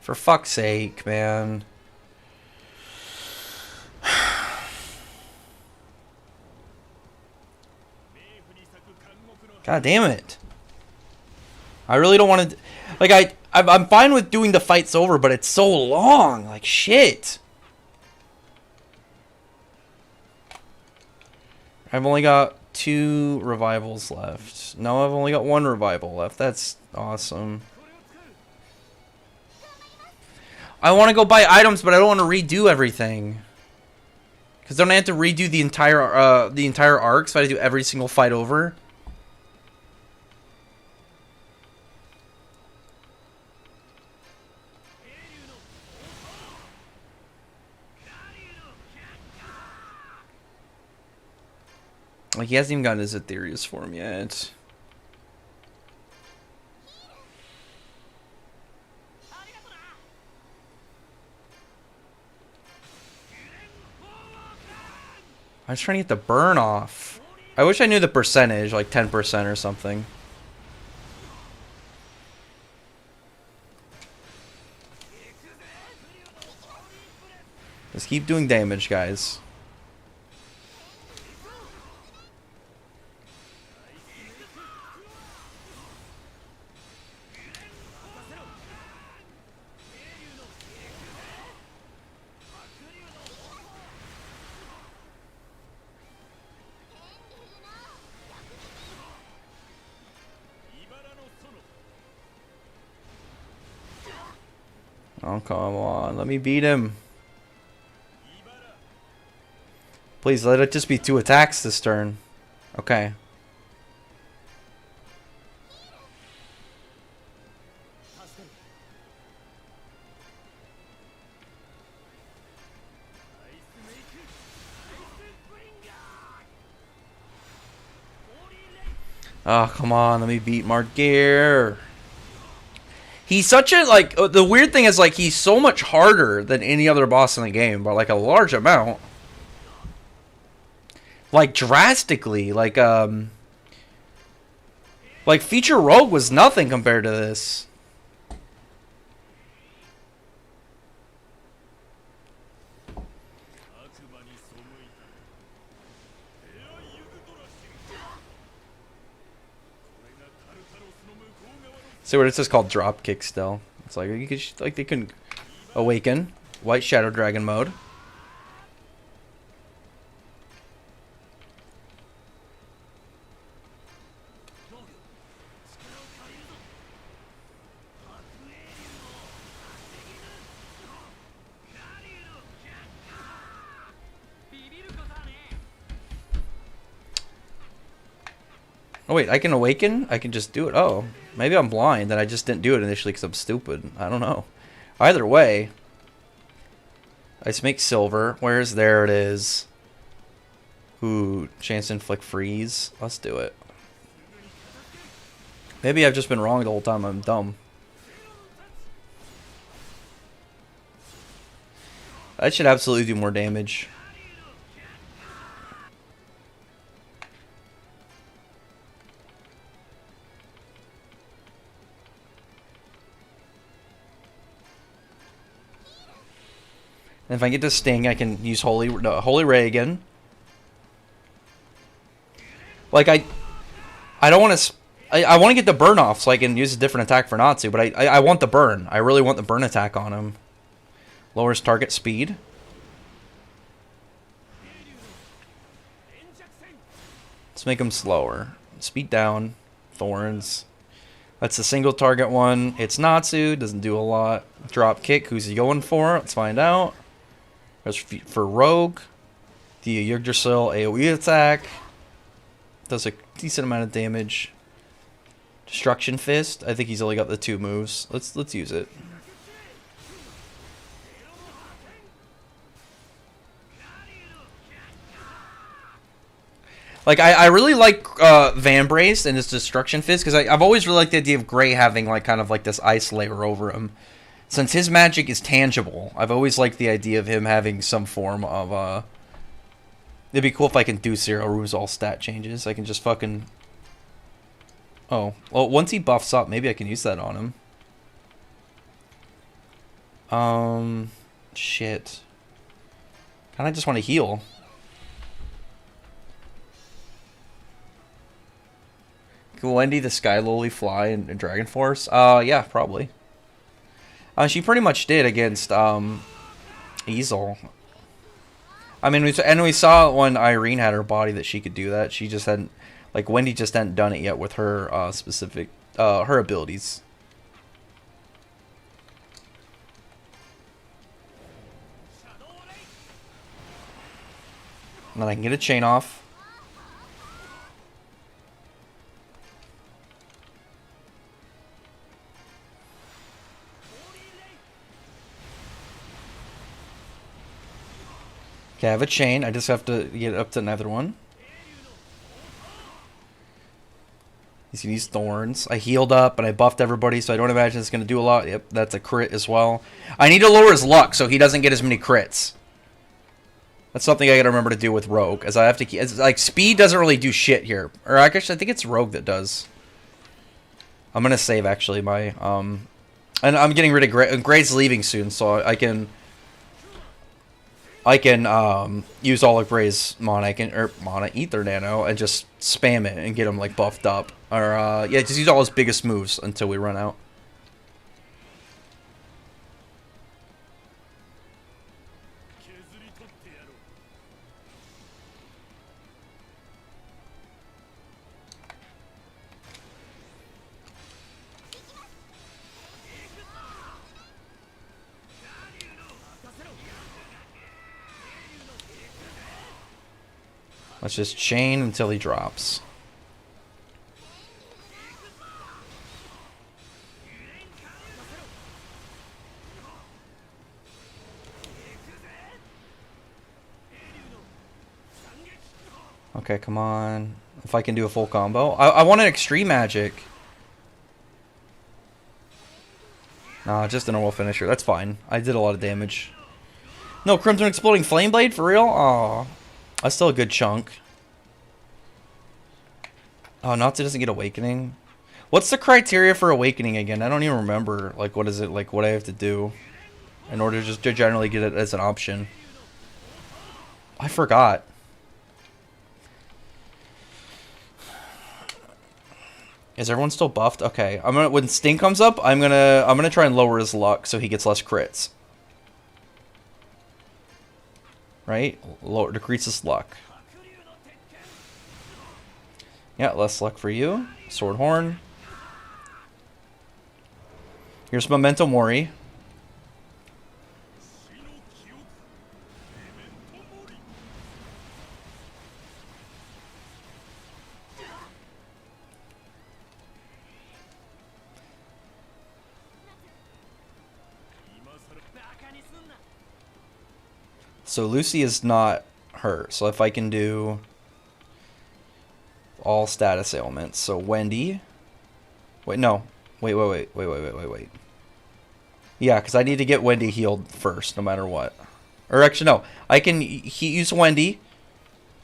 For fuck's sake, man. God damn it. I really don't want to, like, I'm fine with doing the fights over, but it's so long. Like, shit. I've only got 2 revivals left. No, I've only got 1 revival left. That's awesome. I want to go buy items, but I don't want to redo everything. Because don't I have to redo the entire arc, so I have to do every single fight over? Like, he hasn't even gotten his Aetherius form yet. I was trying to get the burn off. I wish I knew the percentage, like 10% or something. Just keep doing damage, guys. Oh, come on. Let me beat him. Please, let it just be 2 attacks this turn. Okay. Oh, come on. Let me beat Margear. He's such a, like, the weird thing is, like, he's so much harder than any other boss in the game, by, like, a large amount. Like, drastically. Like, Feature Rogue was nothing compared to this. See what it's just called drop kick still. It's like you could like they can awaken White Shadow Dragon mode. Oh wait, I can awaken? I can just do it. Oh, maybe I'm blind and I just didn't do it initially because I'm stupid. I don't know. Either way. Ice make silver. Where's there it is. Ooh, chance to inflict freeze. Let's do it. Maybe I've just been wrong the whole time. I'm dumb. I should absolutely do more damage. And if I get this sting, I can use Holy Ray again. Like I don't want to. I want to get the burn off so I can use a different attack for Natsu, but I want the burn. I really want the burn attack on him. Lowers target speed. Let's make him slower. Speed down. Thorns. That's a single target one. It's Natsu. Doesn't do a lot. Drop kick. Who's he going for? Let's find out. There's for Rogue. The Yggdrasil AoE attack. Does a decent amount of damage. Destruction Fist. I think he's only got the 2 moves. Let's use it. Like I really like Vambrace and his Destruction Fist because I've always really liked the idea of Gray having like kind of like this ice layer over him. Since his magic is tangible, I've always liked the idea of him having some form of it'd be cool if I can do Zero Rules all stat changes. I can just fucking. Oh, well, once he buffs up, maybe I can use that on him. Shit. Kinda just want to heal. Can Wendy the Sky Lily fly in Dragon Force? Yeah, probably. She pretty much did against Easel. I mean, we saw when Irene had her body that she could do that. She just hadn't, like Wendy just hadn't done it yet with her specific her abilities. And then I can get a chain off. Okay, I have a chain. I just have to get up to another one. He's gonna use thorns. I healed up and I buffed everybody, so I don't imagine it's gonna do a lot. Yep, that's a crit as well. I need to lower his luck so he doesn't get as many crits. That's something I gotta remember to do with Rogue, as I have to keep. Like speed doesn't really do shit here, or actually I think it's Rogue that does. I'm gonna save actually my and I'm getting rid of Gray. Gray's leaving soon, so I can. I can use Olive Ray's Mana Ether Nano and just spam it and get him like buffed up. Or yeah, just use all his biggest moves until we run out. Let's just chain until he drops. Okay, come on. If I can do a full combo. I want an extreme magic. Nah, just a normal finisher. That's fine. I did a lot of damage. No, Crimson Exploding Flame Blade? For real? Aw. That's still a good chunk. Oh, Natsu doesn't get Awakening. What's the criteria for Awakening again? I don't even remember. Like, what is it? Like, what I have to do in order just to generally get it as an option. I forgot. Is everyone still buffed? Okay, I'm gonna when Sting comes up, I'm gonna try and lower his luck so he gets less crits. Right? Lower decreases luck. Yeah, less luck for you. Sword Horn. Here's Memento Mori. So Lucy is not her. So if I can do all status ailments. So Wendy. Wait, no. Wait. Yeah, because I need to get Wendy healed first, no matter what. Or actually, no. I can use Wendy.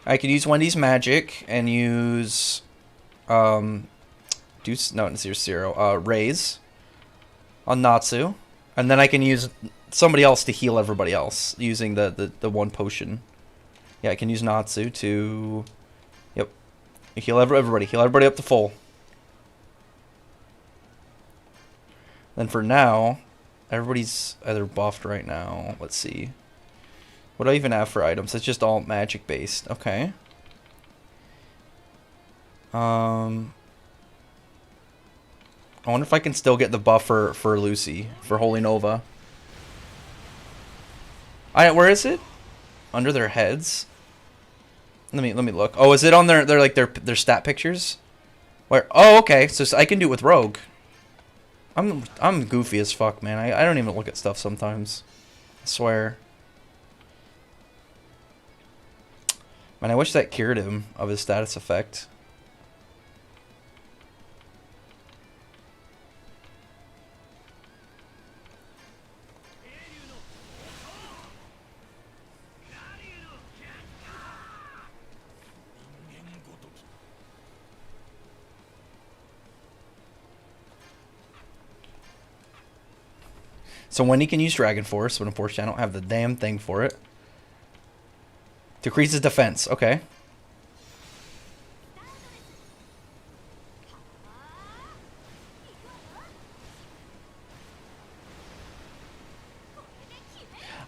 I can use Wendy's magic and use Raise on Natsu. And then I can use somebody else to heal everybody else using the one potion. Yeah, I can use Natsu to... Yep. Heal everybody. Heal everybody up to full. Then for now, everybody's either buffed right now. Let's see. What do I even have for items? It's just all magic based. Okay. I wonder if I can still get the buffer for Lucy, for Holy Nova. Where is it? Under their heads? Let me look. Oh, is it on their stat pictures? Where? Oh, okay. So I can do it with Rogue. I'm goofy as fuck, man. I don't even look at stuff sometimes. I swear. Man, I wish that cured him of his status effect. So Wendy can use Dragon Force, but unfortunately I don't have the damn thing for it. Decreases defense. Okay.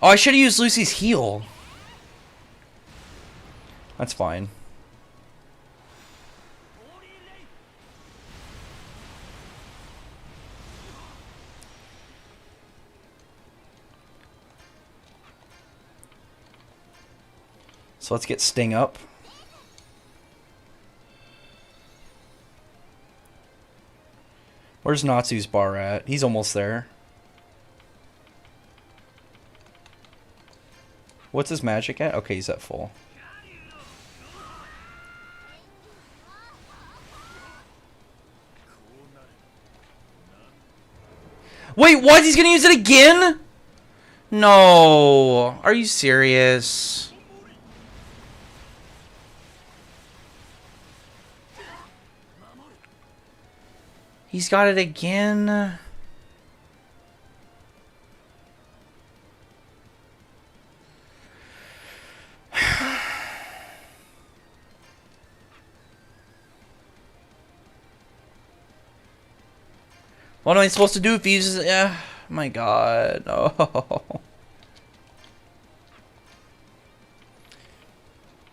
Oh, I should have used Lucy's heal. That's fine. So let's get Sting up. Where's Natsu's bar at? He's almost there. What's his magic at? Okay, he's at full. Wait, what? He's gonna use it again? No. Are you serious? He's got it again. What am I supposed to do if he uses... Yeah, my god. Oh.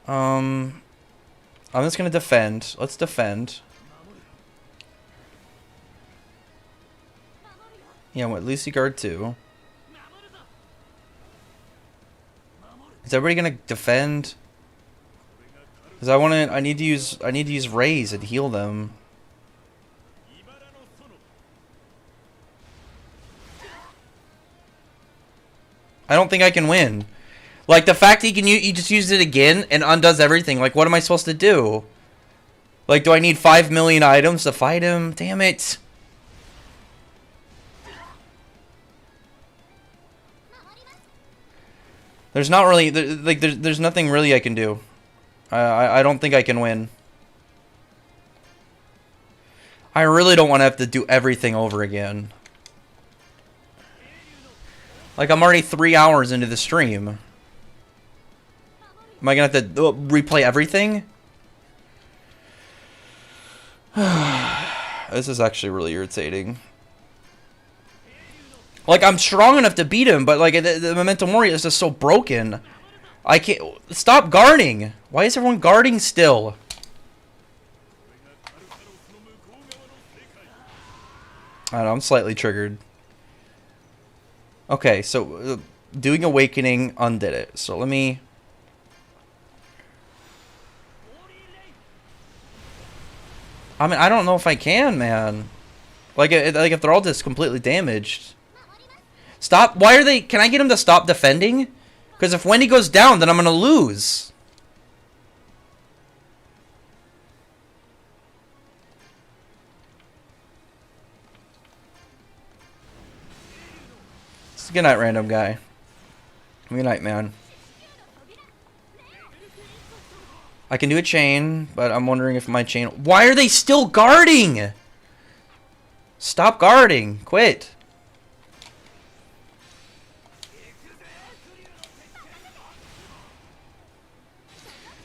I'm just gonna defend. Let's defend. Yeah, what, Lucy guard too. Is everybody gonna defend? Cause I need to use raise and heal them. I don't think I can win. Like, the fact he can he just used it again and undoes everything. Like, what am I supposed to do? Like, do I need 5 million items to fight him? Damn it. There's not really... there's nothing really I can do. I don't think I can win. I really don't want to have to do everything over again. Like, I'm already 3 hours into the stream. Am I gonna have to replay everything? This is actually really irritating. Like, I'm strong enough to beat him, but like the Memento Mori is just so broken. I can't... Stop guarding! Why is everyone guarding still? I don't know, I'm slightly triggered. Okay, so doing Awakening undid it. So let me... I mean, I don't know if I can, man. Like if they're all just completely damaged. Stop. Why are they... Can I get him to stop defending? Because if Wendy goes down, then I'm going to lose. Good night, random guy. Good night, man. I can do a chain, but I'm wondering if my chain... Why are they still guarding? Stop guarding. Quit.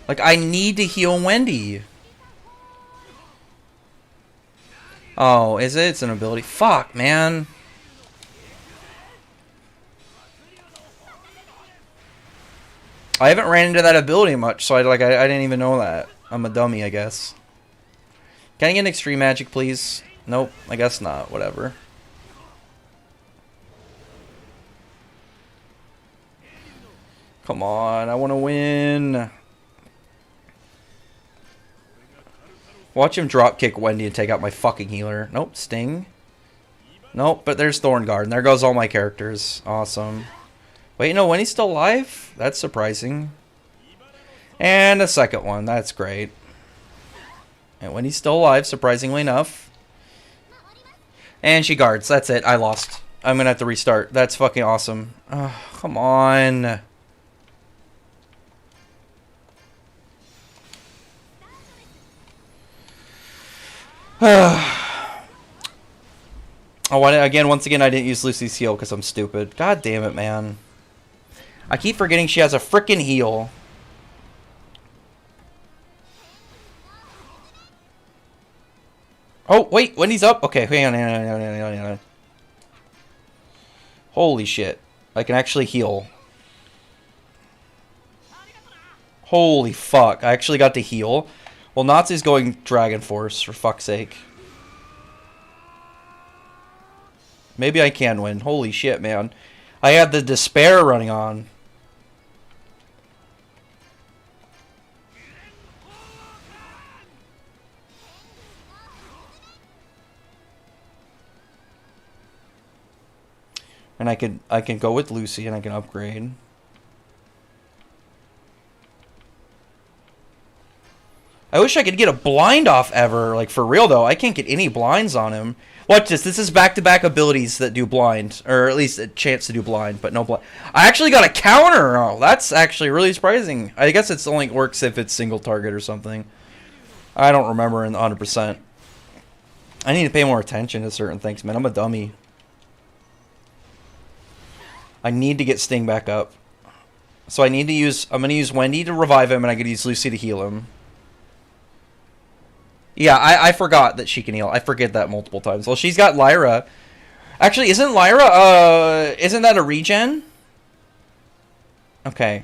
Like, I need to heal Wendy. Oh, is it? It's an ability. Fuck, man. I haven't ran into that ability much, so I didn't even know that. I'm a dummy, I guess. Can I get an extreme magic, please? Nope, I guess not. Whatever. Come on, I want to win. Watch him drop kick Wendy and take out my fucking healer. Nope, Sting. Nope, but there's Thorngard, and there goes all my characters. Awesome. Wait, no, Wendy's still alive? That's surprising. And a second one. That's great. And Wendy's still alive, surprisingly enough. And she guards. That's it. I lost. I'm going to have to restart. That's fucking awesome. Oh, come on. Oh, again, once again, I didn't use Lucy's heal because I'm stupid. God damn it, man. I keep forgetting she has a frickin' heal. Oh, wait, Wendy's up? Okay, hang on. Holy shit. I can actually heal. Holy fuck, I actually got to heal. Well, Natsu's going Dragon Force, for fuck's sake. Maybe I can win. Holy shit, man. I had the Despair running on. And I can go with Lucy and I can upgrade. I wish I could get a blind off ever. Like, for real, though. I can't get any blinds on him. Watch this. This is back-to-back abilities that do blind. Or at least a chance to do blind, but no blind. I actually got a counter! Oh, that's actually really surprising. I guess it only works if it's single target or something. I don't remember in 100%. I need to pay more attention to certain things, man. I'm a dummy. I need to get Sting back up. So I need to use... I'm going to use Wendy to revive him, and I'm going to use Lucy to heal him. Yeah, I forgot that she can heal. I forget that multiple times. Well, she's got Lyra. Actually, isn't Lyra, isn't that a regen? Okay.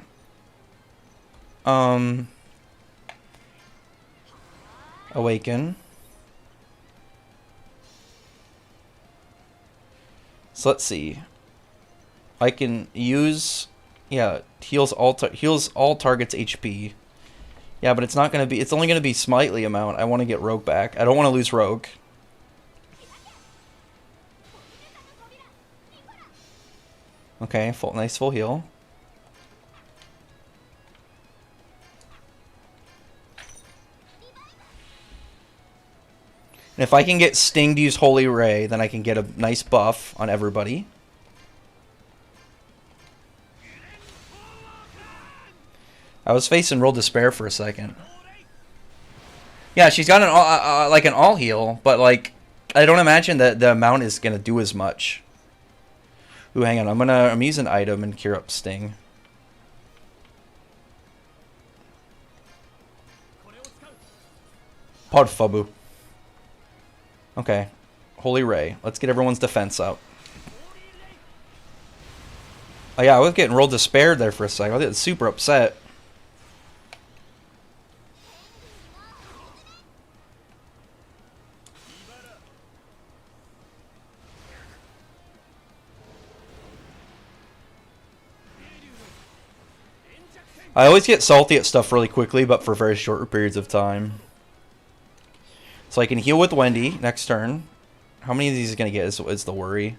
Awaken. So let's see. I can use, yeah, heals all targets HP. Yeah, but it's not gonna be. It's only gonna be slightly amount. I want to get Rogue back. I don't want to lose Rogue. Okay, nice full heal. And if I can get Sting to use Holy Ray, then I can get a nice buff on everybody. I was facing Roll Despair for a second. Yeah, she's got an like an all heal, but like I don't imagine that the amount is gonna do as much. Ooh, hang on. I'm using an item and cure up Sting. Pod Fabu. Okay. Holy Ray. Let's get everyone's defense up. Oh yeah, I was getting Roll Despair there for a second. I was getting super upset. I always get salty at stuff really quickly, but for very short periods of time. So I can heal with Wendy next turn. How many of these is going to get is the worry.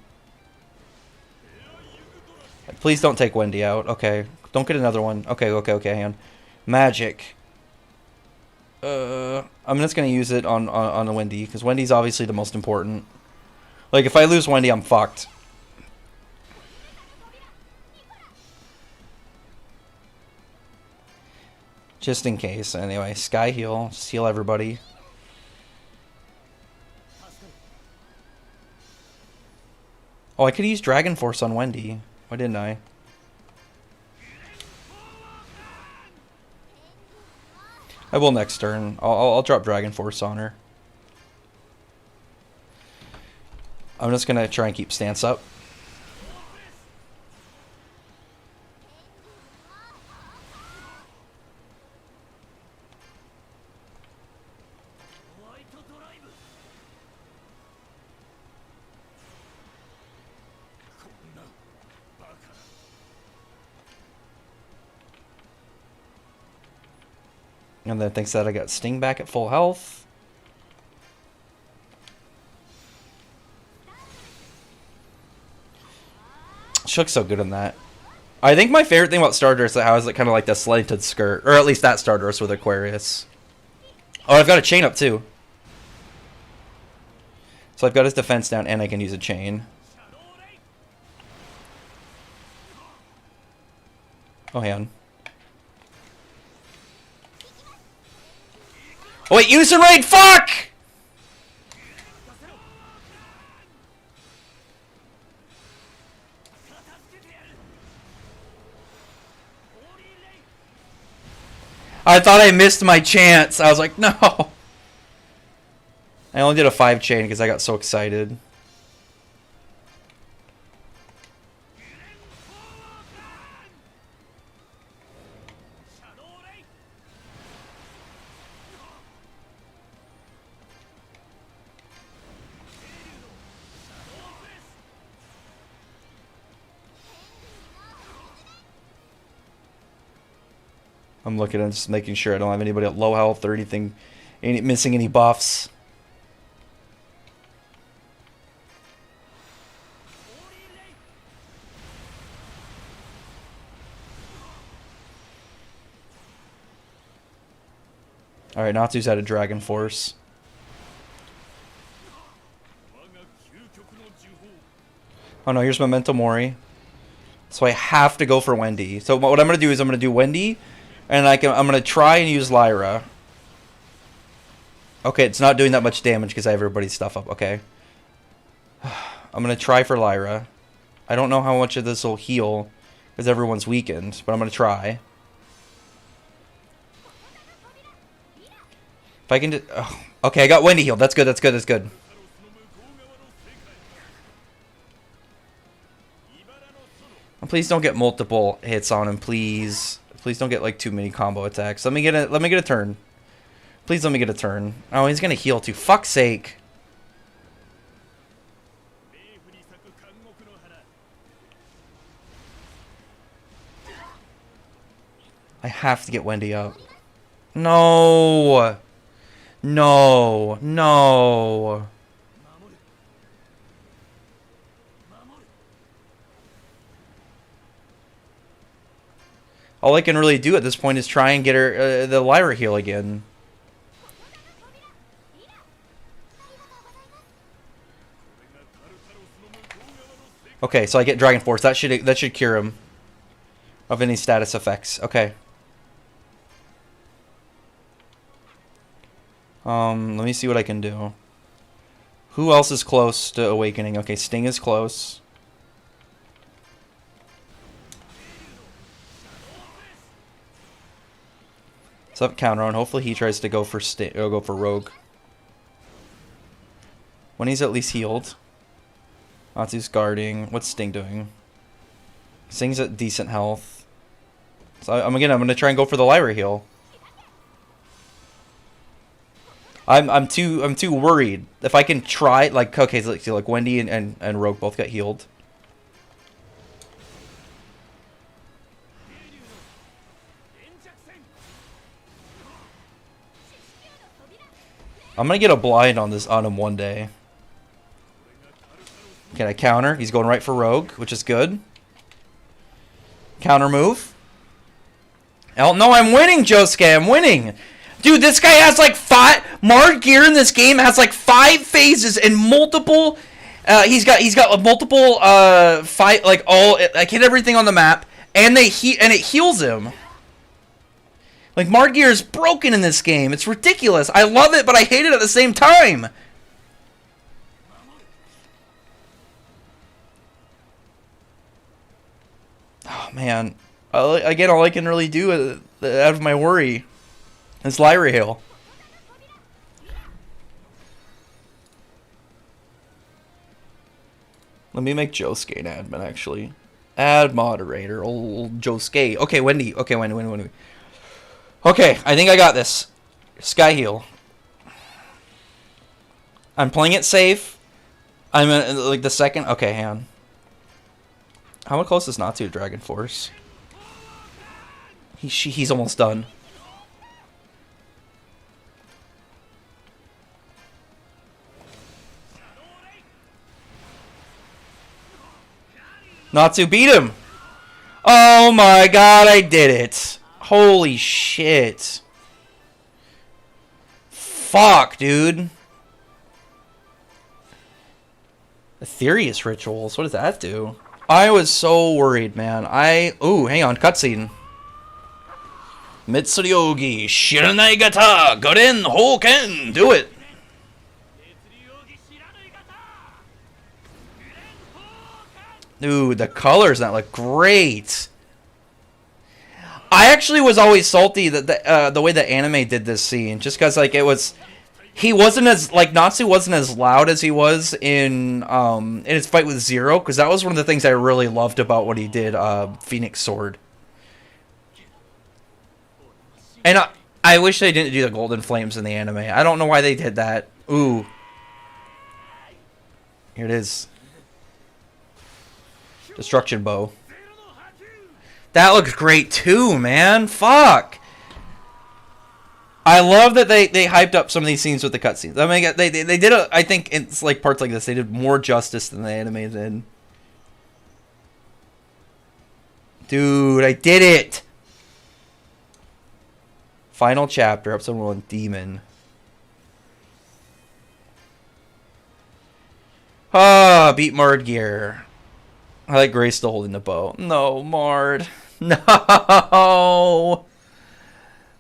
Please don't take Wendy out. Okay. Don't get another one. Okay, hang on. Magic. I'm just going to use it on the Wendy, because Wendy's obviously the most important. Like, if I lose Wendy, I'm fucked. Just in case. Anyway, Sky heal. Just heal everybody. Oh, I could use Dragon Force on Wendy. Why didn't I? I will next turn. I'll drop Dragon Force on her. I'm just gonna try and keep stance up. And then thanks that I got Sting back at full health. She looks so good in that. I think my favorite thing about Stardust is how it's like kind of like the slanted skirt, or at least that Stardust with Aquarius. Oh, I've got a chain up too. So I've got his defense down, and I can use a chain. Oh, hang on. Oh wait, use and raid, fuck! I thought I missed my chance. I was like, no. I only did a 5 chain because I got so excited. I'm looking and just making sure I don't have anybody at low health or anything, missing any buffs. Alright, Natsu's had a Dragon Force. Oh no, here's Memento Mori. So I have to go for Wendy. So what I'm going to do is I'm going to do Wendy, and I'm going to try and use Lyra. Okay, it's not doing that much damage because I have everybody's stuff up. Okay. I'm going to try for Lyra. I don't know how much of this will heal because everyone's weakened, but I'm going to try. If I can just... Oh. Okay, I got Wendy healed. That's good, that's good, that's good. Please don't get multiple hits on him, please. Please don't get like too many combo attacks. Let me get a turn. Please let me get a turn. Oh, he's gonna heal too. Fuck's sake. I have to get Wendy up. No. No. No. All I can really do at this point is try and get her the Lyra heal again. Okay, so I get Dragon Force. That should cure him of any status effects. Okay. Let me see what I can do. Who else is close to awakening? Okay, Sting is close. So I have counter on. Hopefully he tries to go for Rogue. When he's at least healed. Natsu's guarding. What's Sting doing? Sting's at decent health. So I'm gonna try and go for the Lyra heal. I'm too worried. If I can try, like, okay, so like Wendy and Rogue both got healed. I'm gonna get a blind on him one day. Can I counter? He's going right for Rogue, which is good. Counter move. Oh no, I'm winning, Josuke. I'm winning. Dude, this guy has like 5... Margear in this game has like 5 phases and multiple... he's got multiple fight, like all... Like hit everything on the map. And it heals him. Like, Margear is broken in this game. It's ridiculous. I love it, but I hate it at the same time. Oh, man. Again, all I can really do out of my worry is Lyra heal. Let me make Josuke an admin, actually. Add moderator. Old Josuke. Okay, Wendy. Okay, Wendy. Okay, I think I got this. Sky heal. I'm playing it safe. I'm like the second. Okay, hang on. How close is Natsu to Dragon Force? He's almost done. Natsu beat him. Oh my god, I did it. Holy shit. Fuck, dude. Aetherius rituals. What does that do? I was so worried, man. Ooh, hang on. Cutscene. Mitsuryogi Shiranai Gata Goren Hoken. Do it. Dude, the colors that look great. I actually was always salty that the way the anime did this scene, just because like he wasn't as like Natsu wasn't as loud as he was in his fight with Zero, because that was one of the things I really loved about what he did, Phoenix Sword. And I wish they didn't do the Golden Flames in the anime. I don't know why they did that. Ooh, here it is. Destruction Bow. That looks great too, man. Fuck. I love that they hyped up some of these scenes with the cutscenes. I mean, they did I think it's like parts like this, they did more justice than the anime did. Dude, I did it. Final chapter, episode 1, Demon. Ah, beat Margear. I like Grace still holding the bow. No, Mard. No.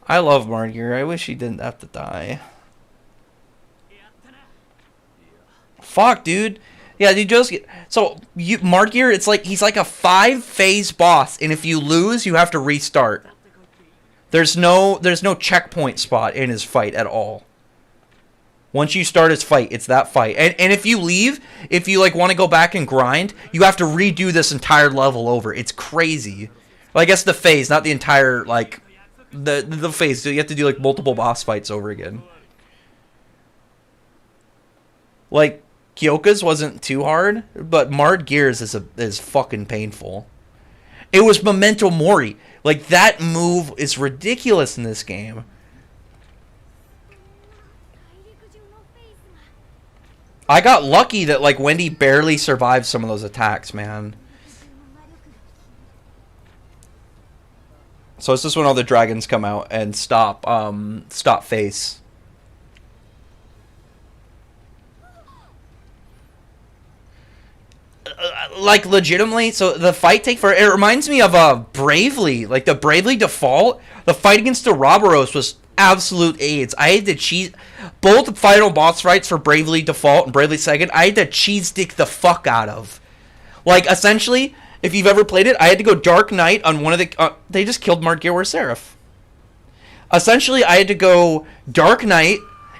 I love Margear. I wish he didn't have to die. Fuck, dude. Yeah, dude, so Margear, it's like he's like a 5-phase boss, and if you lose, you have to restart. There's no checkpoint spot in his fight at all. Once you start his fight, it's that fight. And if you leave, if you like want to go back and grind, you have to redo this entire level over. It's crazy. Well, I guess the phase, not the entire like the phase. So you have to do like multiple boss fights over again. Like Kyoka's wasn't too hard, but Marred Gears is fucking painful. It was Memento Mori. Like that move is ridiculous in this game. I got lucky that like Wendy barely survived some of those attacks, man. So it's just when all the dragons come out and stop face. Like legitimately, so the fight it reminds me of Bravely, like the Bravely Default. The fight against the Ouroboros was absolute AIDS. I had to cheese both final boss fights for Bravely Default and Bravely Second. I had to cheese stick the fuck out of. Like essentially, if you've ever played it, I had to go Dark Knight on one of the. They just killed Mark Gear Seraph. Essentially, I had to go Dark Knight,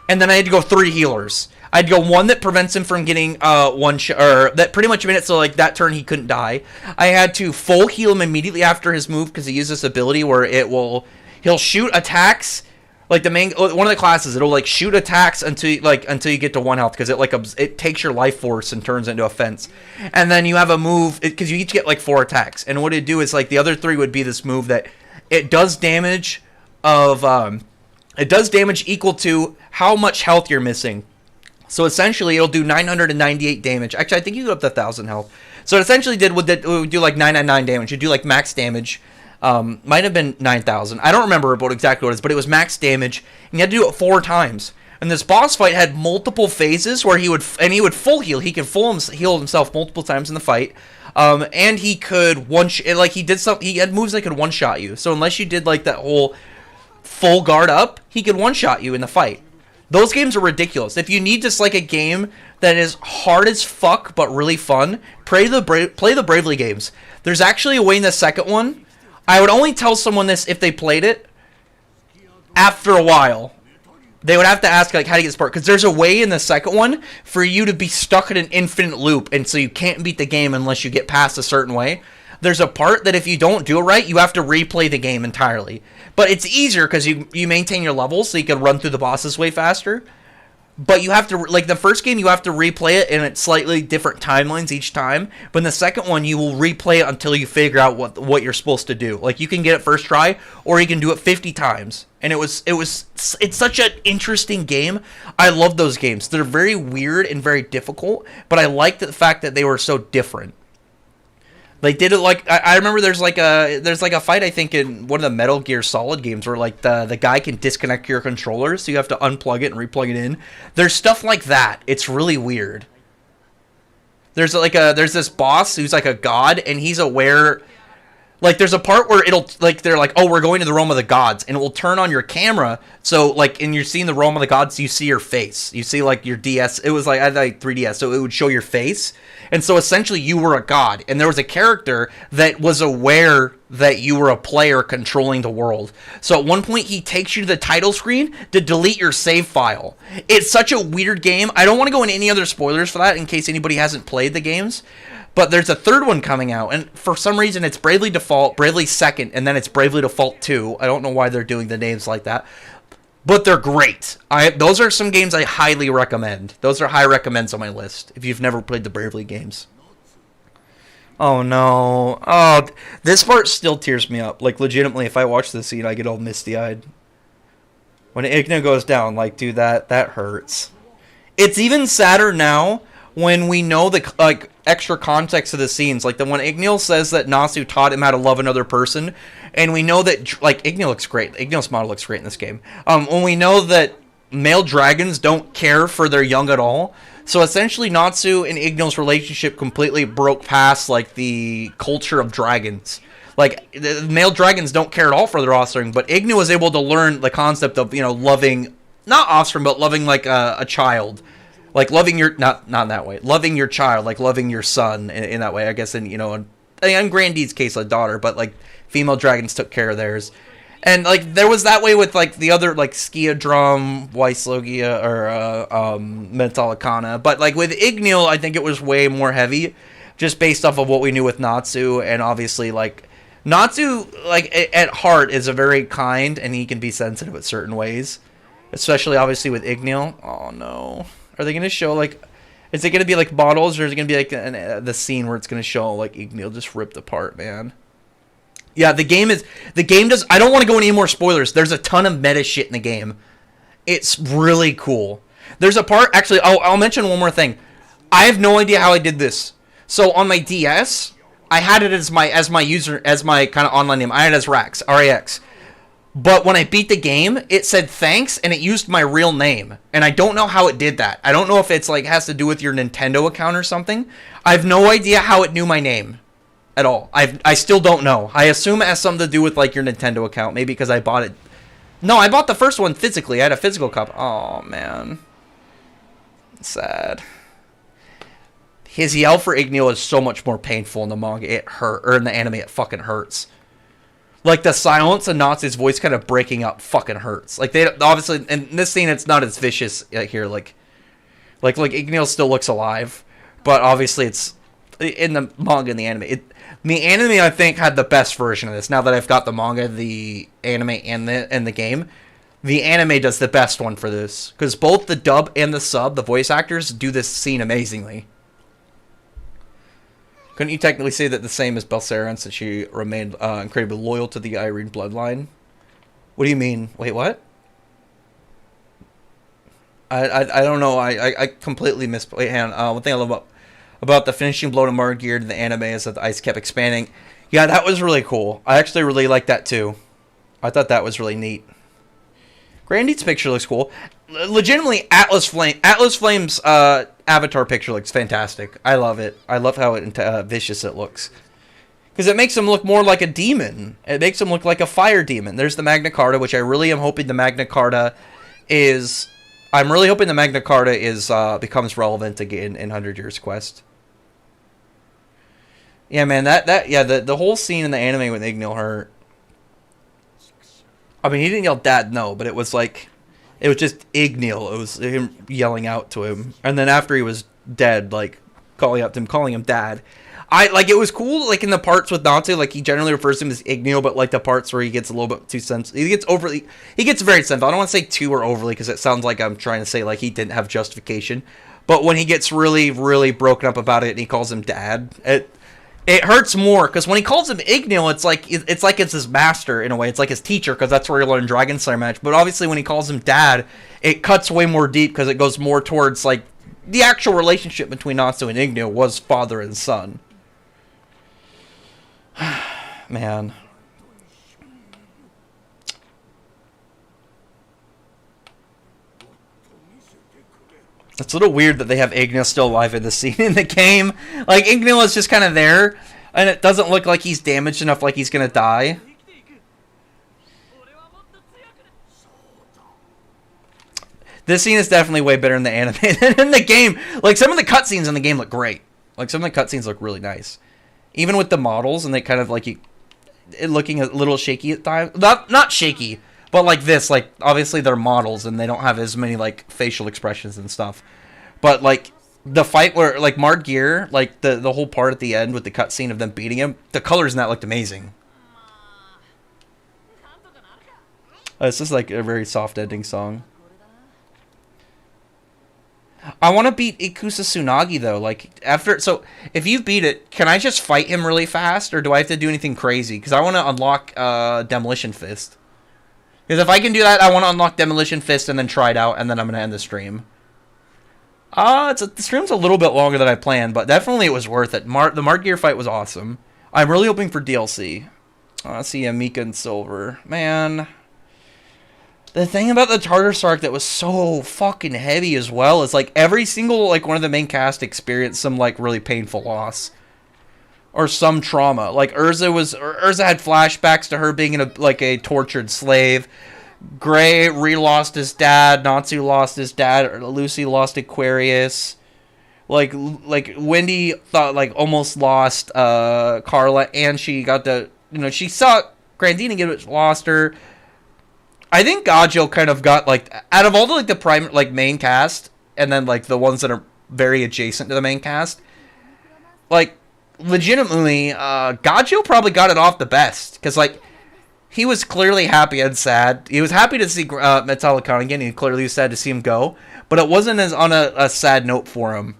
and then I had to go 3 healers. I'd go one that prevents him from getting one shot, or that pretty much made it so like that turn he couldn't die. I had to full heal him immediately after his move because he uses this ability where he'll shoot attacks. Like the main one of the classes, it'll like shoot attacks until you get to 1 health because it takes your life force and turns it into a fence. And then you have a move because you each get like 4 attacks. And what it'd do is like the other 3 would be this move that it does damage equal to how much health you're missing. So essentially, it'll do 998 damage. Actually, I think you go up to 1,000 health. So it essentially it would do like 999 damage. You'd do like max damage. Might have been 9,000. I don't remember about exactly what it is, but it was max damage. And you had to do it 4 times. And this boss fight had multiple phases where he would full heal. He could heal himself multiple times in the fight. And he could he had moves that could one-shot you. So unless you did like that whole full guard up, he could one-shot you in the fight. Those games are ridiculous. If you need just like a game that is hard as fuck but really fun, play the Bravely games. There's actually a way in the second one. I would only tell someone this if they played it after a while. They would have to ask like how to get this part, because there's a way in the second one for you to be stuck in an infinite loop, and so you can't beat the game unless you get past a certain way. There's a part that if you don't do it right, you have to replay the game entirely. But it's easier because you maintain your levels, so you can run through the bosses way faster. But you have to, like the first game, you have to replay it, and it's slightly different timelines each time. But in the second one, you will replay it until you figure out what you're supposed to do. Like you can get it first try, or you can do it 50 times. And it's such an interesting game. I love those games. They're very weird and very difficult, but I like the fact that they were so different. They did it like I remember there's like a fight I think in one of the Metal Gear Solid games where like the guy can disconnect your controller, so you have to unplug it and replug it in. There's stuff like that. It's really weird. There's this boss who's like a god, and he's aware. Like there's a part where it'll like they're like, oh, we're going to the realm of the gods, and it will turn on your camera. So like, and you're seeing the realm of the gods, you see your face. You see like your DS. It was like I had like 3DS, so it would show your face. And so essentially you were a god, and there was a character that was aware that you were a player controlling the world. So at one point he takes you to the title screen to delete your save file. It's such a weird game. I don't want to go into any other spoilers for that in case anybody hasn't played the games. But there's a third one coming out, and for some reason it's Bravely Default, Bravely Second, and then it's Bravely Default 2. I don't know why they're doing the names like that. But they're great. Those are some games I highly recommend. Those are high recommends on my list if you've never played the Bravely games. Oh no. Oh, this part still tears me up. Like legitimately, if I watch this scene, I get all misty-eyed. When Igna goes down, like dude, that hurts. It's even sadder now when we know the like extra context of the scenes. Like the when Ignil says that Nasu taught him how to love another person. And we know that, like, Ignil looks great. Ignil's model looks great in this game. When we know that male dragons don't care for their young at all. So essentially, Natsu and Ignil's relationship completely broke past, like, the culture of dragons. Like, the male dragons don't care at all for their offspring. But Ignil was able to learn the concept of, you know, loving, not offspring, but loving, like, a child. Like, loving your, not in that way. Loving your child, like, loving your son in that way. I guess in, you know, in Grandee's case, a daughter, but, like, female dragons took care of theirs. And like there was that way with like the other like Skia Drum, Weiss Logia, or Metallicana. But like with Igneel, I think it was way more heavy, just based off of what we knew with Natsu, and obviously like Natsu like at heart is a very kind, and he can be sensitive at certain ways, especially obviously with Igneel. Oh no, are they gonna show like? Is it gonna be like bottles, or is it gonna be like the scene where it's gonna show like Igneel just ripped apart, man? Yeah, the game does. I don't want to go any more spoilers. There's a ton of meta shit in the game. It's really cool. There's a part, actually, I'll mention one more thing. I have no idea how I did this. So on my DS, I had it as my kind of online name. I had it as Rax, R-A-X. But when I beat the game, it said thanks, and it used my real name. And I don't know how it did that. I don't know if it's like has to do with your Nintendo account or something. I have no idea how it knew my name. At all. I still don't know. I assume it has something to do with like your Nintendo account. Maybe because I bought it. No, I bought the first one physically. I had a physical copy. Oh, man. Sad. His yell for Igneel is so much more painful in the manga. It hurt. Or in the anime, it fucking hurts. Like the silence and Natsu's voice kind of breaking up fucking hurts. Like they obviously, in this scene, it's not as vicious here. Like Igneel still looks alive. But obviously it's in the manga and the anime. The anime, I think, had the best version of this. Now that I've got the manga, the anime, and the game, the anime does the best one for this. Because both the dub and the sub, the voice actors, do this scene amazingly. Couldn't you technically say that the same as Belcerin, since she remained incredibly loyal to the Irene bloodline? What do you mean? Wait, what? I don't know. I completely missed. Wait, hang on. One thing I love about the finishing blow to Margear to the anime is that the ice kept expanding. Yeah, that was really cool. I actually really liked that too. I thought that was really neat. Grandy's picture looks cool. Legitimately, Atlas Flame's avatar picture looks fantastic. I love it. I love how vicious it looks. Because it makes him look more like a demon. It makes him look like a fire demon. There's the Magna Carta, which I really am hoping the Magna Carta is... I'm really hoping the Magna Carta is becomes relevant again in 100 Years Quest. Yeah, man, the whole scene in the anime with Igneel hurt. I mean, he didn't yell "Dad," no, but it was like, it was just Igneel. It was him yelling out to him, and then after he was dead, like calling him Dad. It was cool, like in the parts with Dante, like he generally refers to him as Igneel, but like the parts where he gets a little bit too sensitive, he gets very sensitive. I don't want to say too or overly, because it sounds like I'm trying to say like he didn't have justification. But when he gets really, really broken up about it and he calls him Dad, it hurts more, because when he calls him Igneel, it's like it's his master in a way. It's like his teacher, because that's where he learned Dragon Slayer match. But obviously when he calls him Dad, it cuts way more deep, because it goes more towards like the actual relationship between Natsu and Igneel was father and son. Man. It's a little weird that they have Igneel still alive in the scene in the game. Like, Igneel is just kind of there, and it doesn't look like he's damaged enough like he's gonna die. This scene is definitely way better in the anime than in the game. Like, some of the cutscenes in the game look great. Like, some of the cutscenes look really nice. Even with the models, and they kind of, like, looking a little shaky at times. Not shaky, but like this. Like, obviously they're models, and they don't have as many, like, facial expressions and stuff. But, like, the fight where, like, Margear, like, the whole part at the end with the cutscene of them beating him, the colors in that looked amazing. It's just, like, a very soft ending song. I want to beat Ikusa Tsunagi, though. Like, so, if you beat it, can I just fight him really fast, or do I have to do anything crazy? Because I want to unlock Demolition Fist. Because if I can do that, I want to unlock Demolition Fist and then try it out, and then I'm going to end the stream. The stream's a little bit longer than I planned, but definitely it was worth it. The Margear fight was awesome. I'm really hoping for DLC. See Mika and Silver. Man... The thing about the Tartarus arc that was so fucking heavy as well is, like, every single, like, one of the main cast experienced some, like, really painful loss. Or some trauma. Like, Urza had flashbacks to her being a tortured slave. Gray re-lost his dad. Natsu lost his dad. Lucy lost Aquarius. Like Wendy almost lost Carla, and she got she saw Grandina gets lost her. I think Gagio kind of got, like, out of all the, like, the prime, like, main cast, and then, like, the ones that are very adjacent to the main cast, like, legitimately, Gagio probably got it off the best, because, like, he was clearly happy and sad. He was happy to see Metallica again, and clearly was sad to see him go, but it wasn't as on a sad note for him.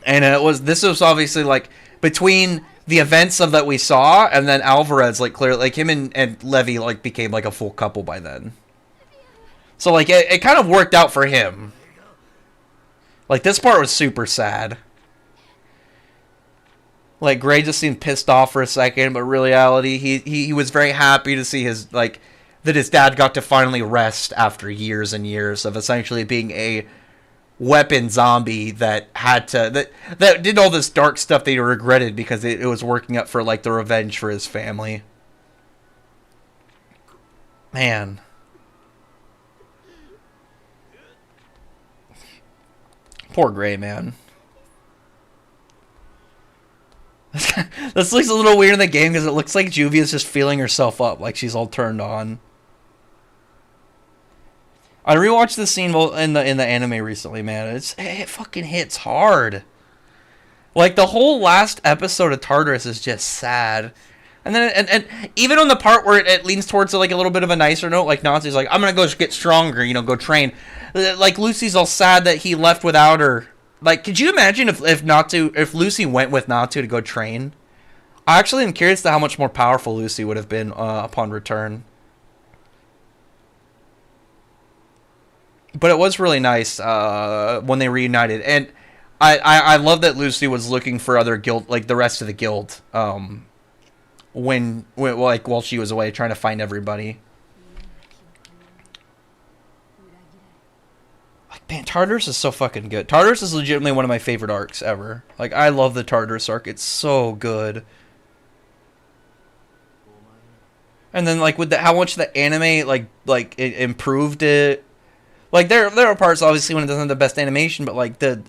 And this was obviously, like, between the events of that we saw, and then Alvarez, like, clearly, like, him and Levy, like, became, like, a full couple by then. So, like, it kind of worked out for him. Like, this part was super sad. Like, Gray just seemed pissed off for a second, but in reality, he was very happy to see his, like, that his dad got to finally rest after years and years of essentially being a weapon zombie that had to, that did all this dark stuff that he regretted because it was working up for, like, the revenge for his family. Man. Poor Gray, man. This looks a little weird in the game because it looks like Juvia's just feeling herself up, like she's all turned on. I rewatched the scene in the anime recently, man. It fucking hits hard. Like, the whole last episode of Tartarus is just sad. And then and even on the part where it leans towards, like, a little bit of a nicer note, like Natsu's like, I'm gonna go get stronger, you know, go train. Like, Lucy's all sad that he left without her. Like, could you imagine if Lucy went with Natsu to go train? I actually am curious to how much more powerful Lucy would have been upon return. But it was really nice when they reunited, and I love that Lucy was looking for other guild, like the rest of the guild, when while she was away trying to find everybody. Like, man, Tartarus is so fucking good. Tartarus is legitimately one of my favorite arcs ever. Like, I love the Tartarus arc. It's so good. And then, like, with how much the anime like it improved it. Like, there are parts obviously when it doesn't have the best animation, but like the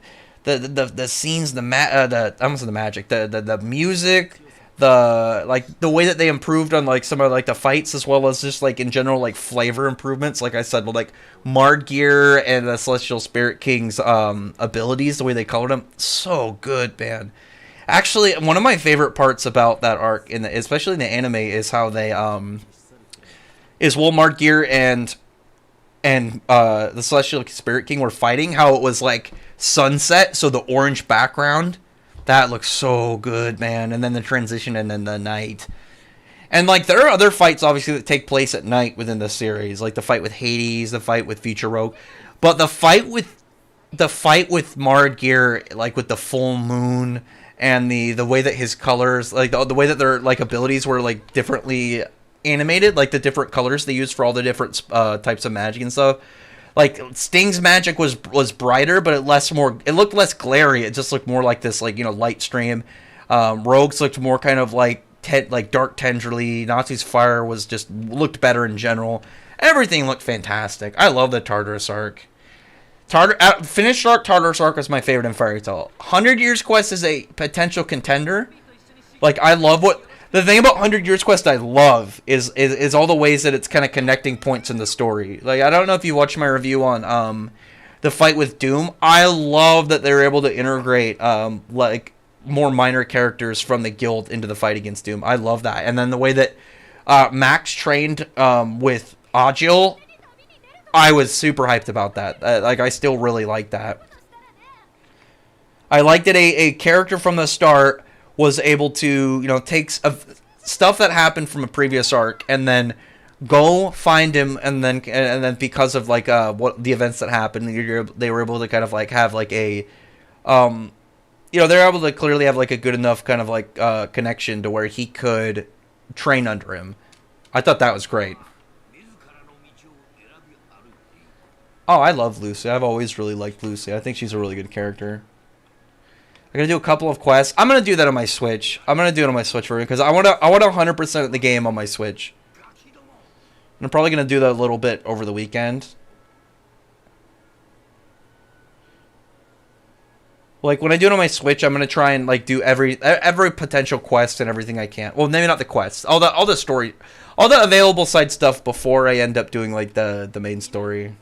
scenes, almost the magic, the music, the way that they improved on, like, some of, like, the fights, as well as just, like, in general, like, flavor improvements. Like I said, with, like, Margear and the Celestial Spirit King's abilities, the way they colored them, so good, man. Actually, one of my favorite parts about that arc, especially in the anime, is how they is Margear and the Celestial Spirit King were fighting, how it was, like, sunset, so the orange background, that looks so good, man. And then the transition, and then the night. And, like, there are other fights, obviously, that take place at night within the series, like the fight with Hades, the fight with Future Rogue. But the fight with Margear, like, with the full moon, and the way that his colors, like, the way that their, like, abilities were, like, differently animated, like the different colors they used for all the different types of magic and stuff. Like, Sting's magic was brighter, but it looked less glary. It just looked more like this, like, you know, light stream. Rogue's looked more kind of like dark tenderly. Natsu's fire looked better in general. Everything looked fantastic. I love the Tartarus arc. Finished arc Tartarus arc was my favorite in Fairy Tail. 100 Years Quest is a potential contender. Like, I love the thing about 100 Years Quest I love is all the ways that it's kind of connecting points in the story. Like, I don't know if you watched my review on the fight with Doom. I love that they were able to integrate like more minor characters from the guild into the fight against Doom. I love that. And then the way that Max trained with Agil, I was super hyped about that. Like, I still really like that. I liked that a character from the start was able to, you know, take stuff that happened from a previous arc and then go find him, and then because of, like, what the events that happened, they were able to kind of, like, have, like, a you know, they're able to clearly have, like, a good enough kind of, like, connection to where he could train under him. I thought that was great. Oh, I love Lucy. I've always really liked Lucy. I think she's a really good character. I'm gonna do a couple of quests. I'm gonna do that on my Switch. I'm gonna do it on my Switch for you because I want 100% of the game on my Switch. And I'm probably gonna do that a little bit over the weekend. Like when I do it on my Switch, I'm gonna try and like do every potential quest and everything I can. Well, maybe not the quests, all the story, all the available side stuff before I end up doing like the main story.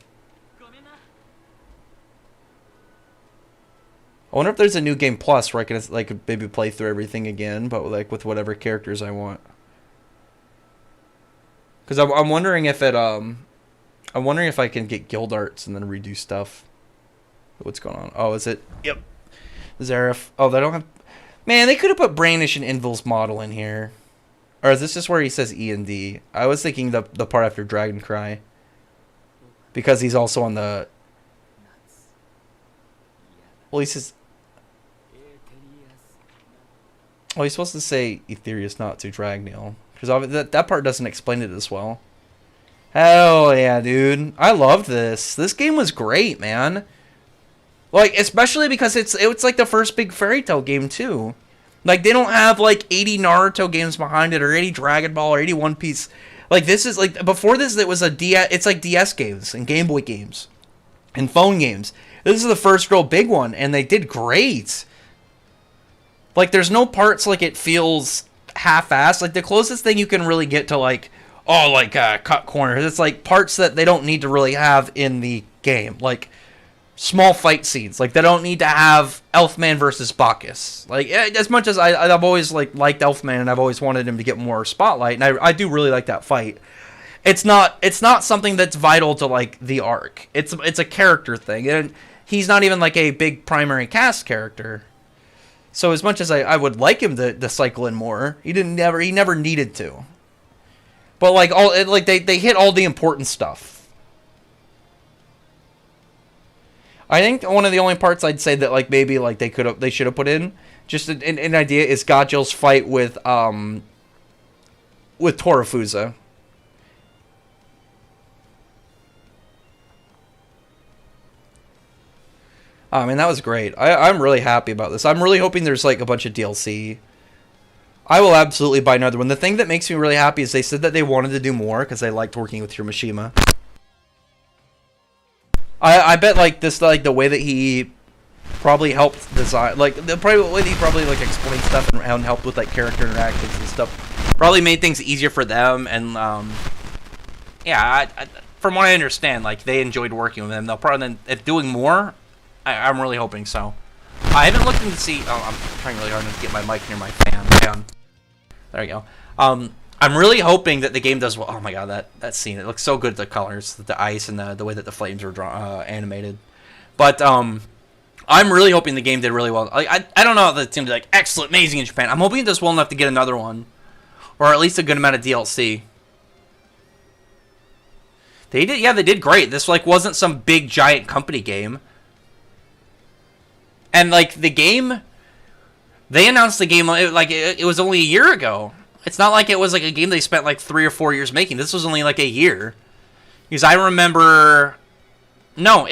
I wonder if there's a new game plus where I can like maybe play through everything again, but like with whatever characters I want. Because I'm wondering if I'm wondering if I can get guild arts and then redo stuff. What's going on? Oh, is it? Yep. Zareth. Oh, they don't have... Man, they could have put Brainish and Invil's model in here. Or is this just where he says E and D? I was thinking the part after Dragon Cry. Because he's also on the... Well, he says... Oh, he's supposed to say Aetherius, not to Dragneel. Because that part doesn't explain it as well. Hell yeah, dude. I loved this. This game was great, man. Like, especially because it's like the first big Fairy Tail game, too. Like, they don't have, like, 80 Naruto games behind it, or 80 Dragon Ball, or 80 One Piece. Like, this is, like, before this, it was it's like DS games, and Game Boy games, and phone games. This is the first real big one, and they did great. Like, there's no parts, like, it feels half-assed. Like, the closest thing you can really get to, like, cut corners, it's, like, parts that they don't need to really have in the game. Like, small fight scenes. Like, they don't need to have Elfman versus Bacchus. Like, as much as I've always, like, liked Elfman, and I've always wanted him to get more spotlight, and I do really like that fight. It's not something that's vital to, like, the arc. It's a character thing, and he's not even, like, a big primary cast character. So as much as I would like him to cycle in more, he never needed to. But like they hit all the important stuff. I think one of the only parts I'd say that like maybe like they should have put in just an idea is Gajil's fight with Torafusa. I mean, that was great. I'm really happy about this. I'm really hoping there's, like, a bunch of DLC. I will absolutely buy another one. The thing that makes me really happy is they said that they wanted to do more because they liked working with Hiromashima. I bet, like, this, like, the way that he probably helped design... Like, the way that he probably, like, explained stuff and helped with, like, character interactions and stuff probably made things easier for them. And, yeah, from what I understand, like, they enjoyed working with him. They'll probably... If doing more... I'm really hoping so. I haven't looked into see... Oh, I'm trying really hard to get my mic near my fan. There you go. I'm really hoping that the game does well. Oh my god, that scene. It looks so good, the colors, the ice, and the way that the flames were animated. But, I'm really hoping the game did really well. I don't know if it's going to be, like, excellent, amazing in Japan. I'm hoping it does well enough to get another one. Or at least a good amount of DLC. They did great. This, like, wasn't some big, giant company game. And, like, the game, they announced the game, like, it was only a year ago. It's not like it was, like, a game they spent, like, 3 or 4 years making. This was only, like, a year. Because I remember... No,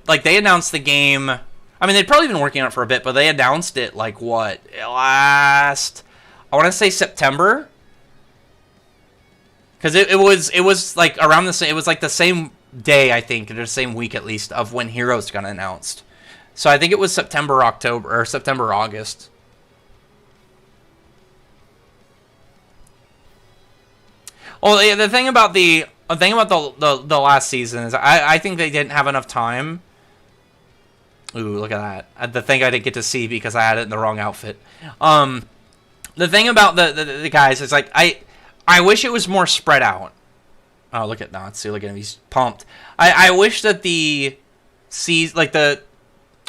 like, they announced the game... I mean, they'd probably been working on it for a bit, but they announced it, like, what? I want to say September? Because it was, like, around the same... It was, like, the same day, I think, or the same week, at least, of when Heroes got announced. So I think it was September, August. Well, the thing about the last season is I think they didn't have enough time. Ooh, look at that. The thing I didn't get to see because I had it in the wrong outfit. The thing about the guys is like I wish it was more spread out. Oh, look at Natsu. Look at him. He's pumped. I wish that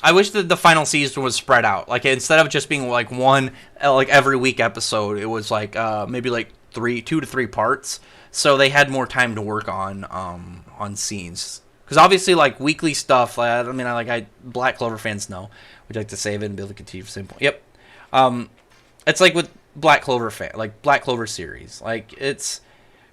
I wish that the final season was spread out. Like, instead of just being, like, one, like, every week episode, it was, like, maybe, like, 2 to 3 parts. So they had more time to work on scenes. Because, obviously, like, weekly stuff, Black Clover fans know. We'd like to save it and be able to continue for the same point. Yep. It's like with Black Clover Black Clover series. Like, it's...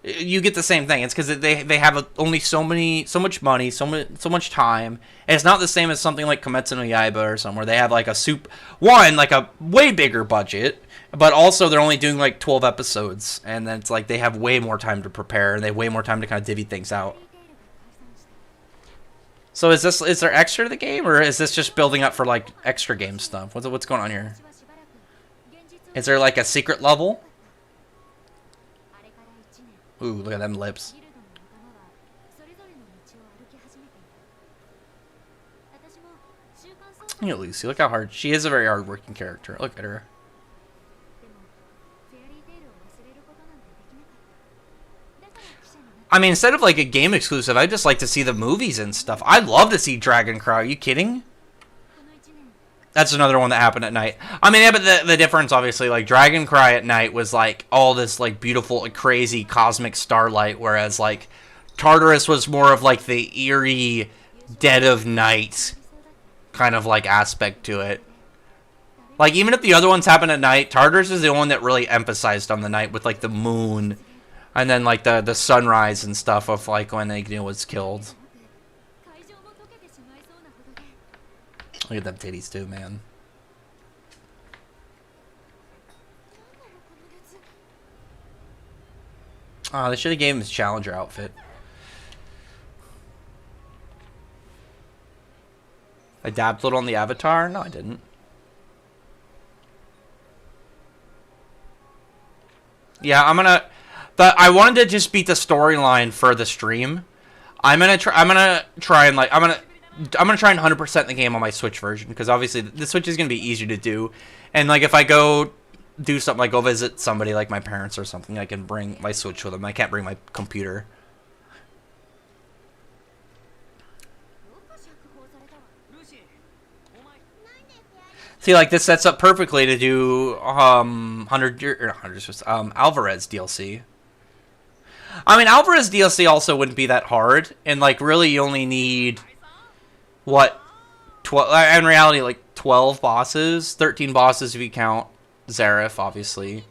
You get the same thing. It's because they have only so much money, so much time. And it's not the same as something like Kimetsu no Yaiba or somewhere. They have like a way bigger budget, but also they're only doing like 12 episodes, and then it's like they have way more time to prepare and they have way more time to kind of divvy things out. So is there extra to the game, or is this just building up for like extra game stuff? What's going on here? Is there like a secret level? Ooh, look at them lips. Look at Lucy. Look how hard she is. A very hard-working character. Look at her. I mean, instead of like a game exclusive, I just like to see the movies and stuff. I'd love to see Dragon Cry. Are you kidding? That's another one that happened at night. I mean, yeah, but the difference, obviously, like Dragon Cry at night was like all this like beautiful, like, crazy cosmic starlight, whereas like Tartarus was more of like the eerie, dead of night kind of like aspect to it. Like even if the other ones happen at night, Tartarus is the one that really emphasized on the night with like the moon. And then, like, the sunrise and stuff of, like, when Ignia was killed. Look at them titties, too, man. Oh, they should have gave him his Challenger outfit. I dabbed a little on the avatar? No, I didn't. Yeah, I'm gonna... But I wanted to just beat the storyline for the stream. I'm gonna try and 100% the game on my Switch version, because obviously the Switch is gonna be easier to do. And like if I go do something, like go visit somebody like my parents or something, I can bring my Switch with them. I can't bring my computer. See, like this sets up perfectly to do Alvarez DLC. I mean, Alvarez DLC also wouldn't be that hard, and like really you only need what 12 in reality, like 12 bosses, 13 bosses if you count Zareth, obviously.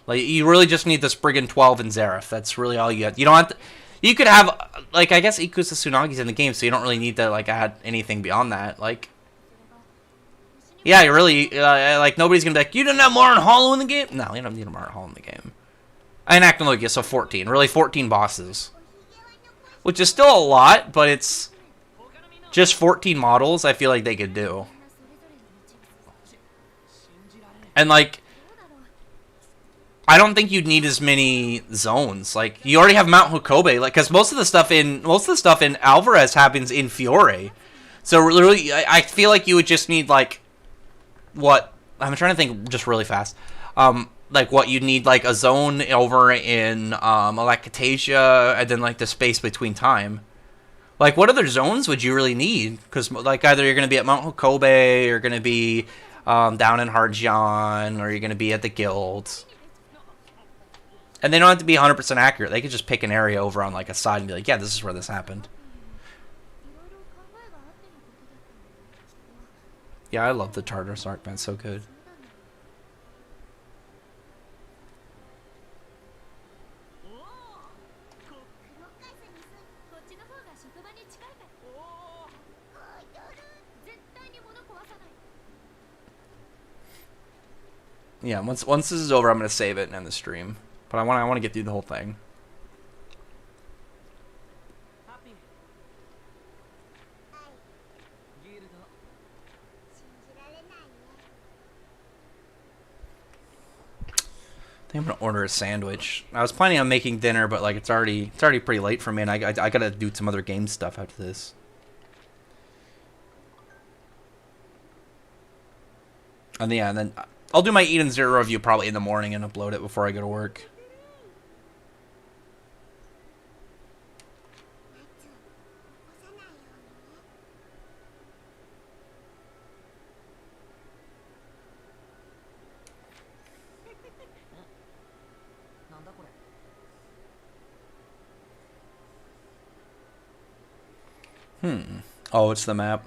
Like you really just need the Spriggan 12 and Zareth. That's really all you have. You don't have to, you could have like I guess Ikusa Tsunagi's in the game, so you don't really need to like add anything beyond that. Like yeah, you really like nobody's gonna be like, you didn't have Marin Hollow in the game. No, you don't need a Marin Hollow in the game. And Actinologia, so 14. Really 14 bosses. Which is still a lot, but it's just 14 models I feel like they could do. And like I don't think you'd need as many zones. Like you already have Mount Hukobe, like cuz most of the stuff in Alvarez happens in Fiore. So literally I feel like you would just need like what I'm trying to think just really fast. Like what you'd need like a zone over in Alacatasia, and then like the space between time. Like what other zones would you really need? Because like either you're going to be at Mount Hukobe, or you're going to be down in Harjan, or you're going to be at the guild. And they don't have to be 100% accurate. They could just pick an area over on like a side and be like, yeah, this is where this happened. Yeah, I love the Tartarus arc, man. It's so good. Yeah, once this is over, I'm gonna save it and end the stream. But I want to get through the whole thing. I think I'm gonna order a sandwich. I was planning on making dinner, but like it's already pretty late for me, and I gotta do some other game stuff after this. And yeah, and then I'll do my Eden Zero review probably in the morning and upload it before I go to work. Oh, it's the map.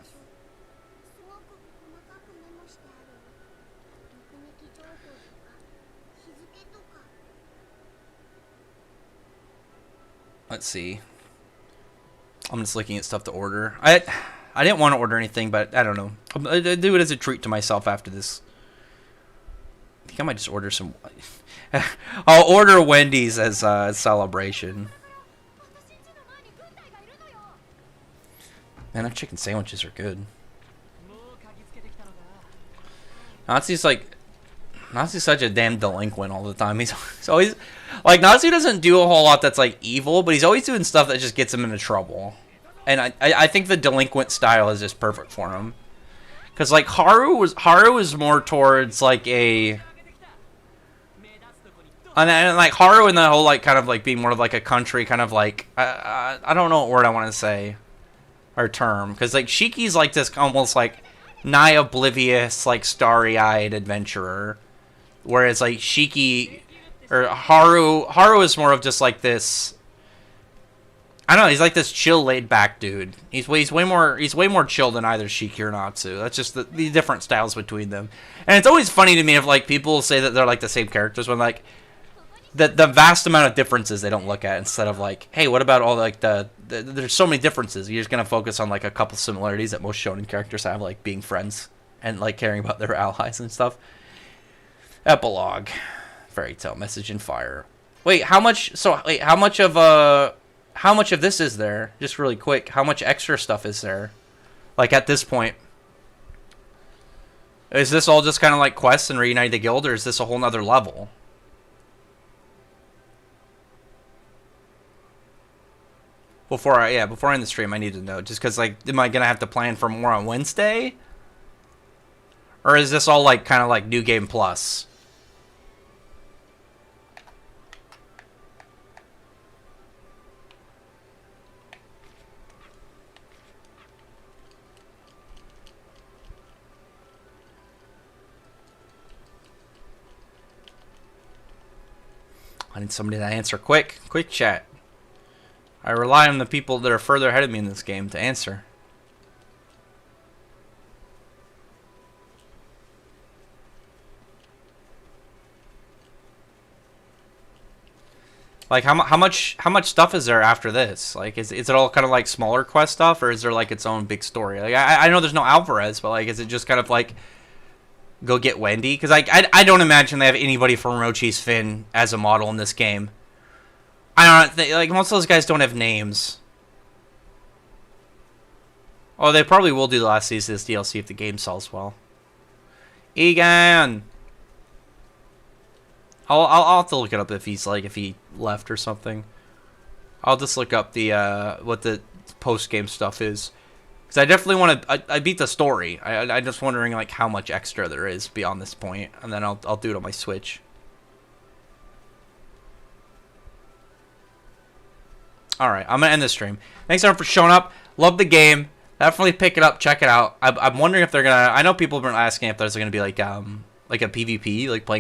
Let's see. I'm just looking at stuff to order. I didn't want to order anything, but I don't know. I'll do it as a treat to myself after this. I think I might just order some. I'll order Wendy's as a celebration. Man, their chicken sandwiches are good. Natsu's such a damn delinquent all the time. He's always like, Natsu doesn't do a whole lot that's like evil, but he's always doing stuff that just gets him into trouble. And I think the delinquent style is just perfect for him. Cause like Haru is more towards like a, and like Haru and the whole like kind of like being more of like a country kind of like I don't know what word I want to say or term, because like Shiki's like this almost like nigh oblivious like starry-eyed adventurer, whereas like Shiki or Haru is more of just like this, I don't know, he's like this chill, laid-back dude. He's way more chill than either Shiki or Natsu. That's just the different styles between them. And it's always funny to me if like people say that they're like the same characters when like the vast amount of differences they don't look at, instead of like, hey, what about all like there's so many differences. You're just gonna focus on like a couple similarities that most shonen characters have, like being friends and like caring about their allies and stuff. Epilogue, Fairy Tail, Message in Fire. Wait, how much of this is there? Just really quick, how much extra stuff is there? Like at this point, is this all just kind of like quests and reunite the guild, or is this a whole nother level? Before I end the stream, I need to know. Just because, like, am I going to have to plan for more on Wednesday? Or is this all, like, kind of like New Game Plus? I need somebody to answer quick. Quick chat. I rely on the people that are further ahead of me in this game to answer. Like, how much stuff is there after this? Like, is it all kind of like smaller quest stuff, or is there like its own big story? Like, I know there's no Alvarez, but like, is it just kind of like go get Wendy? Because I don't imagine they have anybody from Orochi's Fin as a model in this game. I don't think, like, most of those guys don't have names. Oh, they probably will do the last season of this DLC if the game sells well. Egan! I'll have to look it up if he left or something. I'll just look up the what the post-game stuff is. Because I definitely want to, I beat the story. I'm just wondering like how much extra there is beyond this point. And then I'll do it on my Switch. Alright, I'm going to end this stream. Thanks everyone for showing up. Love the game. Definitely pick it up, check it out. I'm wondering if they're going to... I know people have been asking if there's going to be like a PvP, like playing